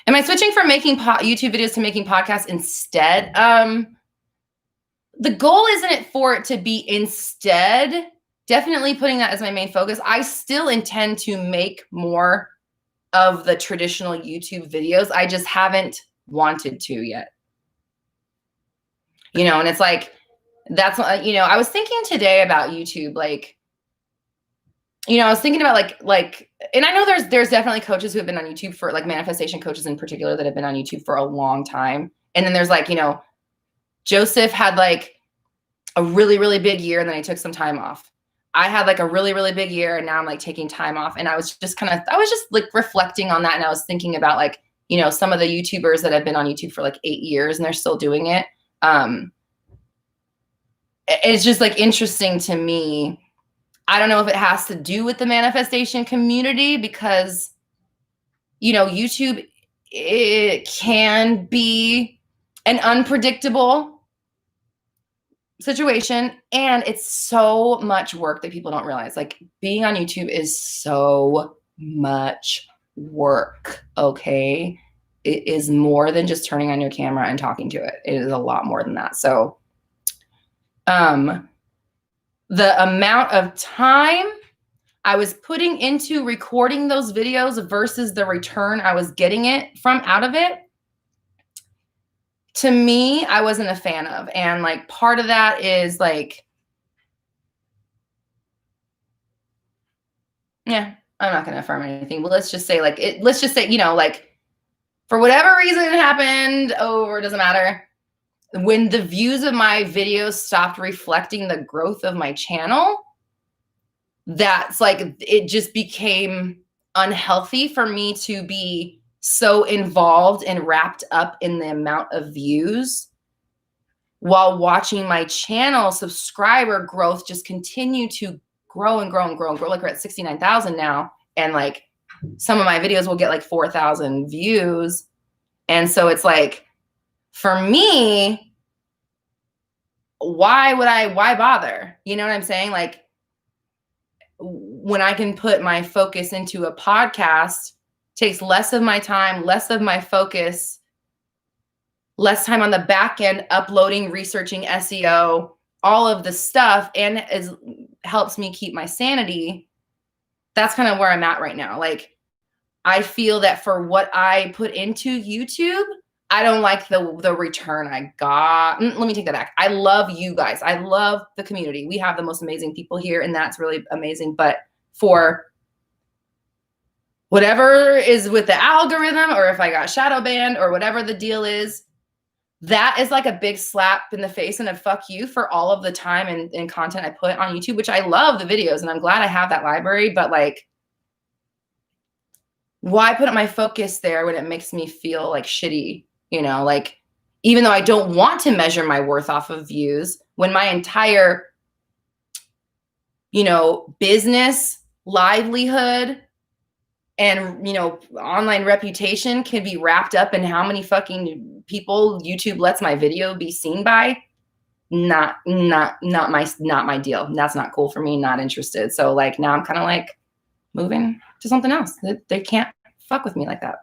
Am I switching from making YouTube videos to making podcasts instead? The goal isn't it for it to be instead. Definitely putting that as my main focus. I still intend to make more of the traditional YouTube videos. I just haven't wanted to yet. You know, and it's like, that's what, you know, I was thinking today about YouTube, like, you know, I was thinking about like, and I know there's definitely coaches who have been on YouTube for, like, manifestation coaches in particular that have been on YouTube for a long time. And then there's like, you know, Joseph had like a really, really big year, and then he took some time off. I had like a really, really big year, and now I'm like taking time off. And I was just like reflecting on that. And I was thinking about like, you know, some of the YouTubers that have been on YouTube for like 8 years and they're still doing it. It's just like interesting to me. I don't know if it has to do with the manifestation community, because, you know, YouTube, it can be an unpredictable situation, and it's so much work that people don't realize. Like, being on YouTube is so much work. Okay. It is more than just turning on your camera and talking to it. It is a lot more than that. So The amount of time I was putting into recording those videos versus the return I was getting it from out of it, to me, I wasn't a fan of. And like part of that is like, yeah, I'm not going to affirm anything, but let's just say like let's just say, you know, like for whatever reason it happened, it doesn't matter. When the views of my videos stopped reflecting the growth of my channel, that's like, it just became unhealthy for me to be so involved and wrapped up in the amount of views while watching my channel subscriber growth just continue to grow and grow and grow and grow. Like we're at 69,000 now. And like some of my videos will get like 4,000 views. And so it's like, for me, why bother? You know what I'm saying? Like, when I can put my focus into a podcast, takes less of my time, less of my focus, less time on the back end, uploading, researching, SEO, all of the stuff, and helps me keep my sanity. That's kind of where I'm at right now. Like, I feel that for what I put into YouTube, I don't like the return I got. Let me take that back. I love you guys. I love the community. We have the most amazing people here, and that's really amazing. But for whatever is with the algorithm, or if I got shadow banned or whatever the deal is, that is like a big slap in the face and a fuck you for all of the time and content I put on YouTube, which I love the videos and I'm glad I have that library, but like, why put my focus there when it makes me feel like shitty? You know, like, even though I don't want to measure my worth off of views, when my entire, you know, business, livelihood, and, you know, online reputation can be wrapped up in how many fucking people YouTube lets my video be seen by, not my deal. That's not cool for me, not interested. So like now I'm kind of like moving to something else. They can't fuck with me like that.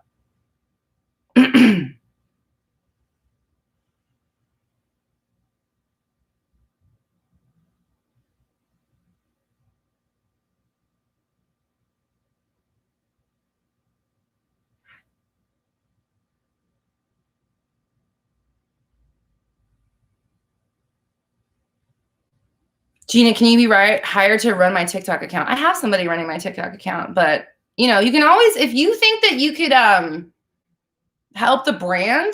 Gina, can you be hired to run my TikTok account? I have somebody running my TikTok account, but you know, you can always, if you think that you could help the brand,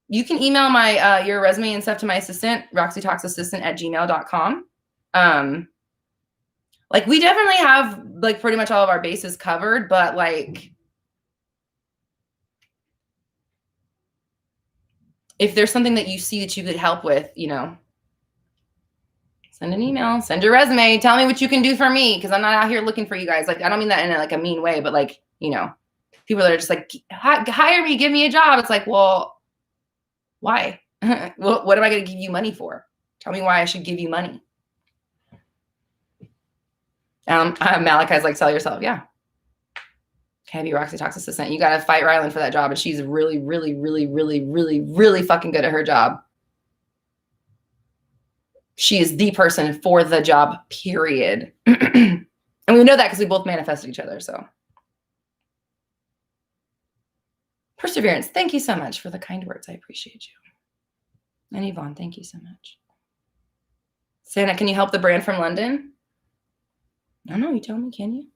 you can email my your resume and stuff to my assistant, roxytalksassistant@gmail.com. Like we definitely have like pretty much all of our bases covered, but like if there's something that you see that you could help with, you know, send an email, send your resume, tell me what you can do for me, because I'm not out here looking for you guys. Like, I don't mean that in like a mean way, but like, you know, people that are just like, hire me, give me a job. It's like, well, why? Well, what am I going to give you money for? Tell me why I should give you money. Malachi's like, sell yourself. Yeah. Okay, be Roxy Talks assistant. You got to fight Rylan for that job. And she's really, really, really, really, really, really fucking good at her job. She is the person for the job, period. And we know that because we both manifested each other. So perseverance. Thank you so much for the kind words. I appreciate you. And Yvonne, thank you so much. Santa, can you help the brand from London? I don't know. You tell me, can you?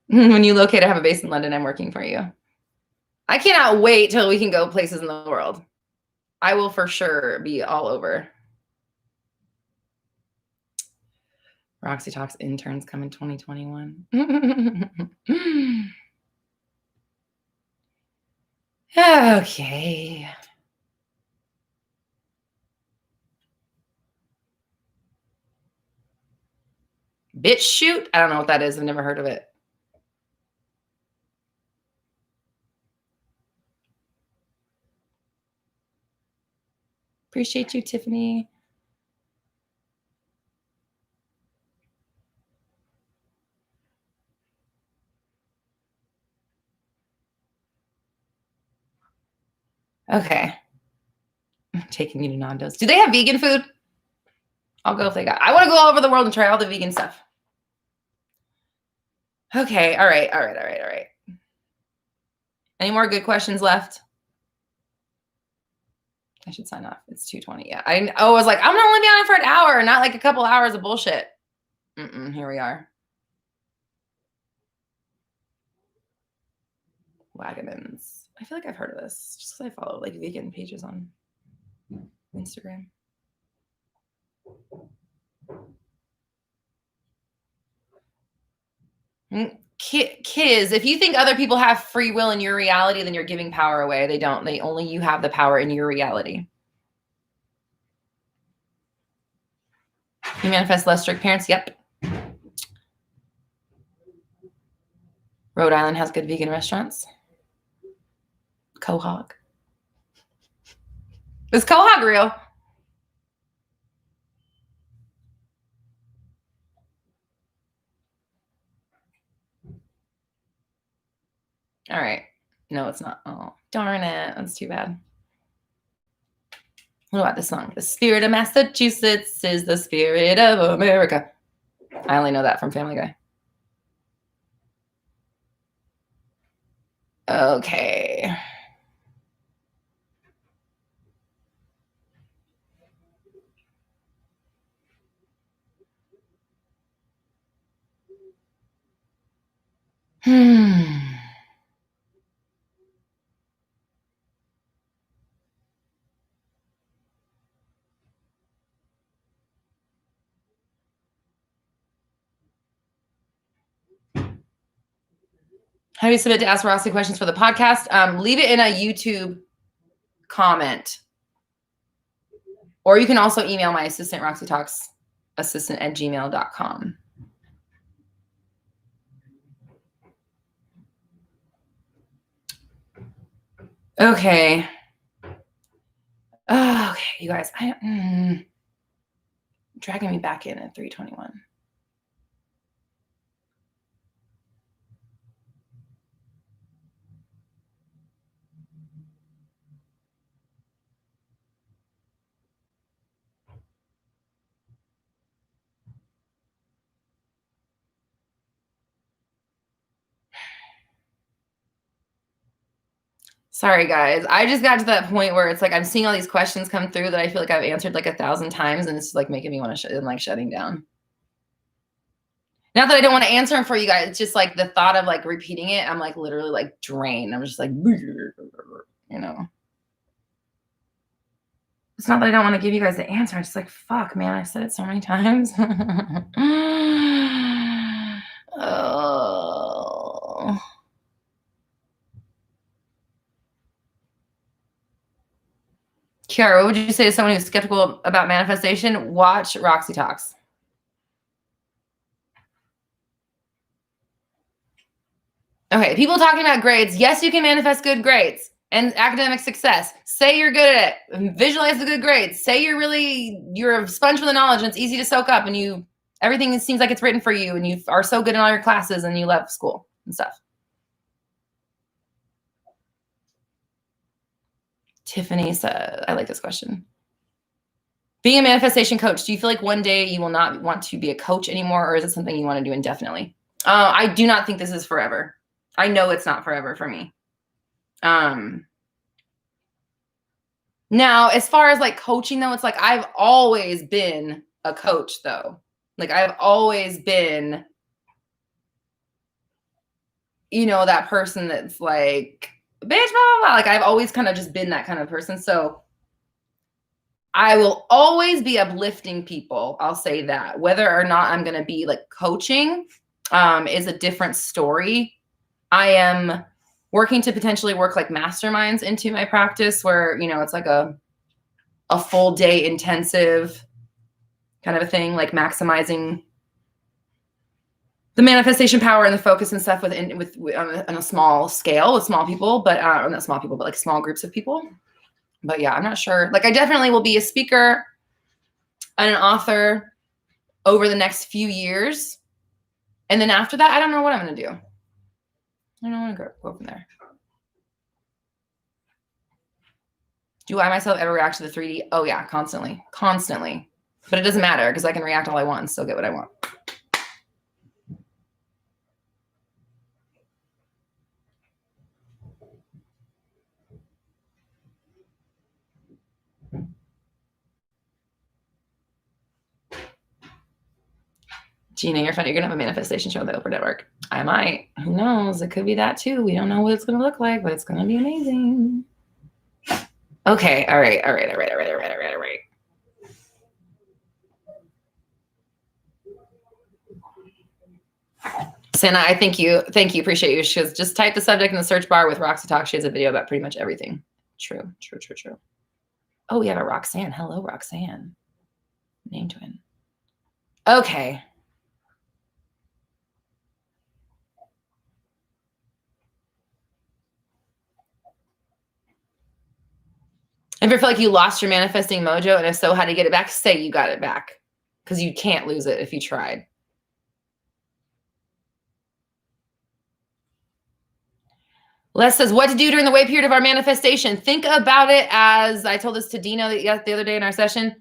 When you locate, I have a base in London. I'm working for you. I cannot wait till we can go places in the world. I will for sure be all over. Roxy Talks interns come in 2021. Okay. Bitch shoot? I don't know what that is. I've never heard of it. Appreciate you, Tiffany. Okay. I'm taking you to Nando's. Do they have vegan food? I'll go if they got. I want to go all over the world and try all the vegan stuff. Okay. All right. Any more good questions left? I should sign off. It's 2:20. Yeah. I was like, I'm gonna only be on for an hour, not like a couple hours of bullshit. Here we are. Wagamans. I feel like I've heard of this just because I follow like vegan pages on Instagram. Kids, if you think other people have free will in your reality, then you're giving power away. They don't. They only you have the power in your reality. You manifest less strict parents. Yep. Rhode Island has good vegan restaurants. Quahog. Is Quahog real? All right. No, it's not. Oh, darn it. That's too bad. What about this song? The spirit of Massachusetts is the spirit of America. I only know that from Family Guy. Okay. How do you submit to ask Roxy questions for the podcast? Leave it in a YouTube comment. Or you can also email my assistant, Roxy Talks assistant@gmail.com. Okay. Oh, okay, you guys. Dragging me back in at 3:21. Sorry, guys. I just got to that point where it's like I'm seeing all these questions come through that I feel like I've answered like 1,000 times, and it's like making me want to like shutting down. Not that I don't want to answer them for you guys. It's just like the thought of like repeating it. I'm like literally like drained. I'm just like, you know. It's not that I don't want to give you guys the answer. I'm just like, fuck, man. I've said it so many times. Oh. Kiara, what would you say to someone who's skeptical about manifestation? Watch Roxy Talks. Okay, people talking about grades. Yes, you can manifest good grades and academic success. Say you're good at it. Visualize the good grades. Say you're a sponge for the knowledge and it's easy to soak up and everything seems like it's written for you and you are so good in all your classes and you love school and stuff. Tiffany said, I like this question. Being a manifestation coach, do you feel like one day you will not want to be a coach anymore, or is it something you want to do indefinitely? I do not think this is forever. I know it's not forever for me. Now, as far as like coaching though, it's like I've always been a coach though. Like I've always been, that person that's like, bitch, blah, blah, blah. Like I've always kind of just been that kind of person. So I will always be uplifting people. I'll say that. Whether or not I'm going to be like coaching is a different story. I am working to potentially work like masterminds into my practice where, it's like a full day intensive kind of a thing, like maximizing the manifestation power and the focus and stuff on a small scale with small people, but not small people, but like small groups of people. But yeah, I'm not sure. Like I definitely will be a speaker and an author over the next few years. And then after that, I don't know what I'm going to do. I don't want to go from there. Do I myself ever react to the 3D? Oh yeah, constantly. But it doesn't matter because I can react all I want and still get what I want. Gina, you're funny. You're going to have a manifestation show on the Oprah Network. I might. Who knows? It could be that too. We don't know what it's going to look like, but it's going to be amazing. Okay. All right. Santa, I thank you. Appreciate you. She goes, just type the subject in the search bar with Roxy Talks. She has a video about pretty much everything. True. Oh, we have a Roxanne. Hello, Roxanne. Name twin. Okay. Ever feel like you lost your manifesting mojo? And if so, how to get it back? Say you got it back. Because you can't lose it if you tried. Les says, what to do during the wait period of our manifestation? Think about it as, I told this to Dino the other day in our session.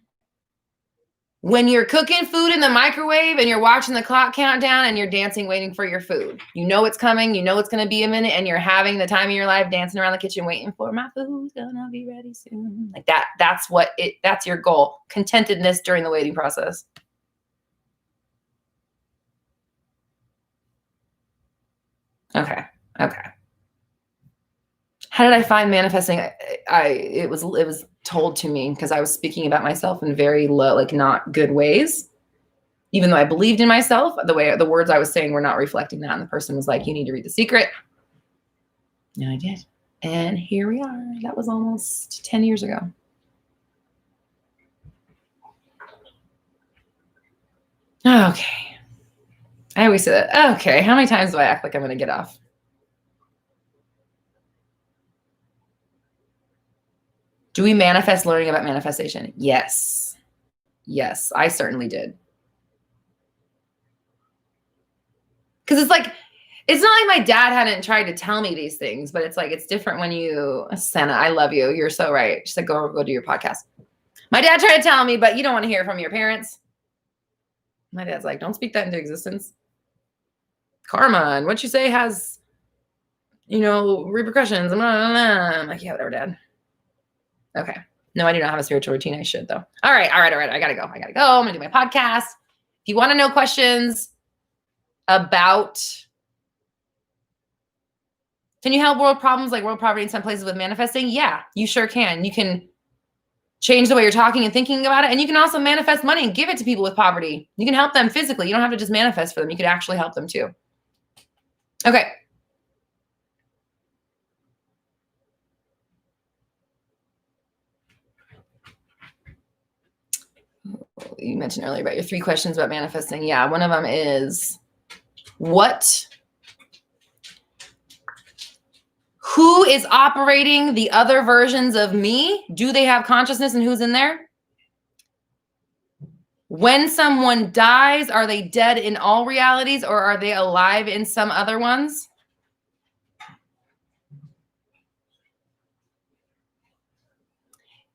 When you're cooking food in the microwave and you're watching the clock countdown and you're dancing, waiting for your food. You know it's coming. You know it's going to be a minute and you're having the time of your life dancing around the kitchen waiting for my food's going to be ready soon. Like that. That's your goal. Contentedness during the waiting process. Okay. How did I find manifesting? It was told to me because I was speaking about myself in very low, like not good ways. Even though I believed in myself, the words I was saying were not reflecting that. And the person was like, you need to read The Secret. And I did. And here we are. That was almost 10 years ago. Okay. I always say that. Okay. How many times do I act like I'm going to get off? Do we manifest learning about manifestation? Yes. I certainly did. Because it's not like my dad hadn't tried to tell me these things, but it's like, it's different when you, Senna, I love you. You're so right. She said, go do your podcast. My dad tried to tell me, but you don't want to hear from your parents. My dad's like, don't speak that into existence. Karma and what you say has, repercussions. I'm like, yeah, whatever, Dad. Okay. No, I do not have a spiritual routine. I should though. All right. I gotta go. I'm gonna do my podcast. If you want to know questions about, can you help world problems like world poverty in some places with manifesting? Yeah, you sure can. You can change the way you're talking and thinking about it. And you can also manifest money and give it to people with poverty. You can help them physically. You don't have to just manifest for them. You could actually help them too. Okay. You mentioned earlier about your 3 questions about manifesting. Yeah, one of them is who is operating the other versions of me? Do they have consciousness and who's in there? When someone dies, are they dead in all realities or are they alive in some other ones?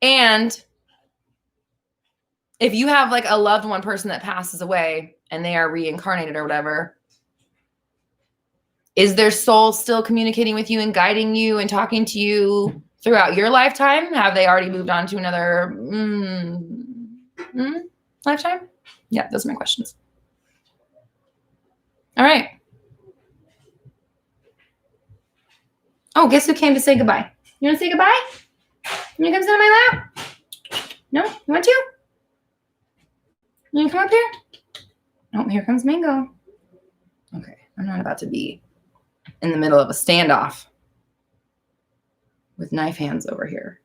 And if you have like a loved one person that passes away and they are reincarnated or whatever, is their soul still communicating with you and guiding you and talking to you throughout your lifetime? Have they already moved on to another lifetime? Yeah, those are my questions. All right. Oh, guess who came to say goodbye? You want to say goodbye? You want to come sit on my lap? No? You want to? You want to come up here? Oh, here comes Mango. Okay, I'm not about to be in the middle of a standoff with knife hands over here.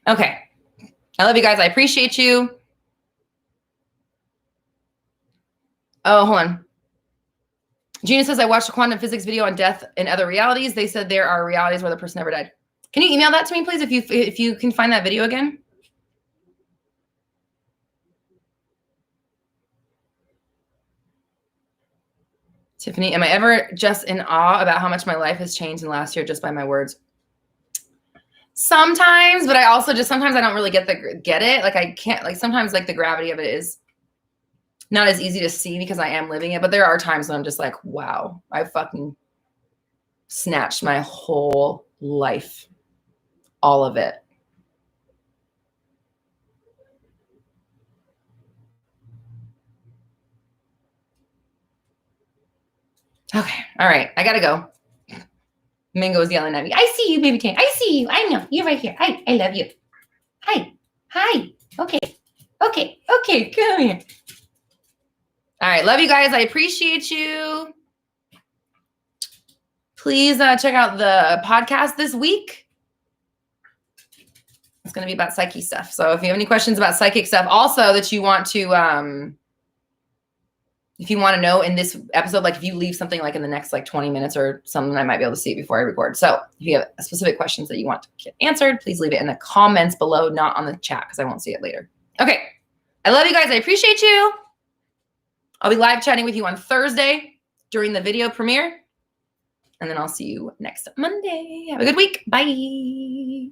Okay. I love you guys. I appreciate you. Oh, hold on. Gina says, I watched a quantum physics video on death in other realities. They said there are realities where the person never died. Can you email that to me, please, if you can find that video again? Tiffany, am I ever just in awe about how much my life has changed in the last year just by my words? Sometimes, but I also just sometimes I don't really get it. Like I can't, like sometimes like the gravity of it is not as easy to see because I am living it. But there are times when I'm just like, wow, I fucking snatched my whole life, all of it. Okay, all right, I gotta go. Mingo is yelling at me. I see you, baby Tane. I see you. I know you're right here. Hi, I love you. Hi, hi. Okay, okay, okay. Come here. All right, love you guys. I appreciate you. Please check out the podcast this week. It's going to be about psyche stuff. So if you have any questions about psychic stuff, also that you want to, if you want to know in this episode, like if you leave something like in the next like 20 minutes or something, I might be able to see it before I record. So if you have specific questions that you want to get answered, please leave it in the comments below, not on the chat because I won't see it later. Okay. I love you guys. I appreciate you. I'll be live chatting with you on Thursday during the video premiere. And then I'll see you next Monday. Have a good week. Bye.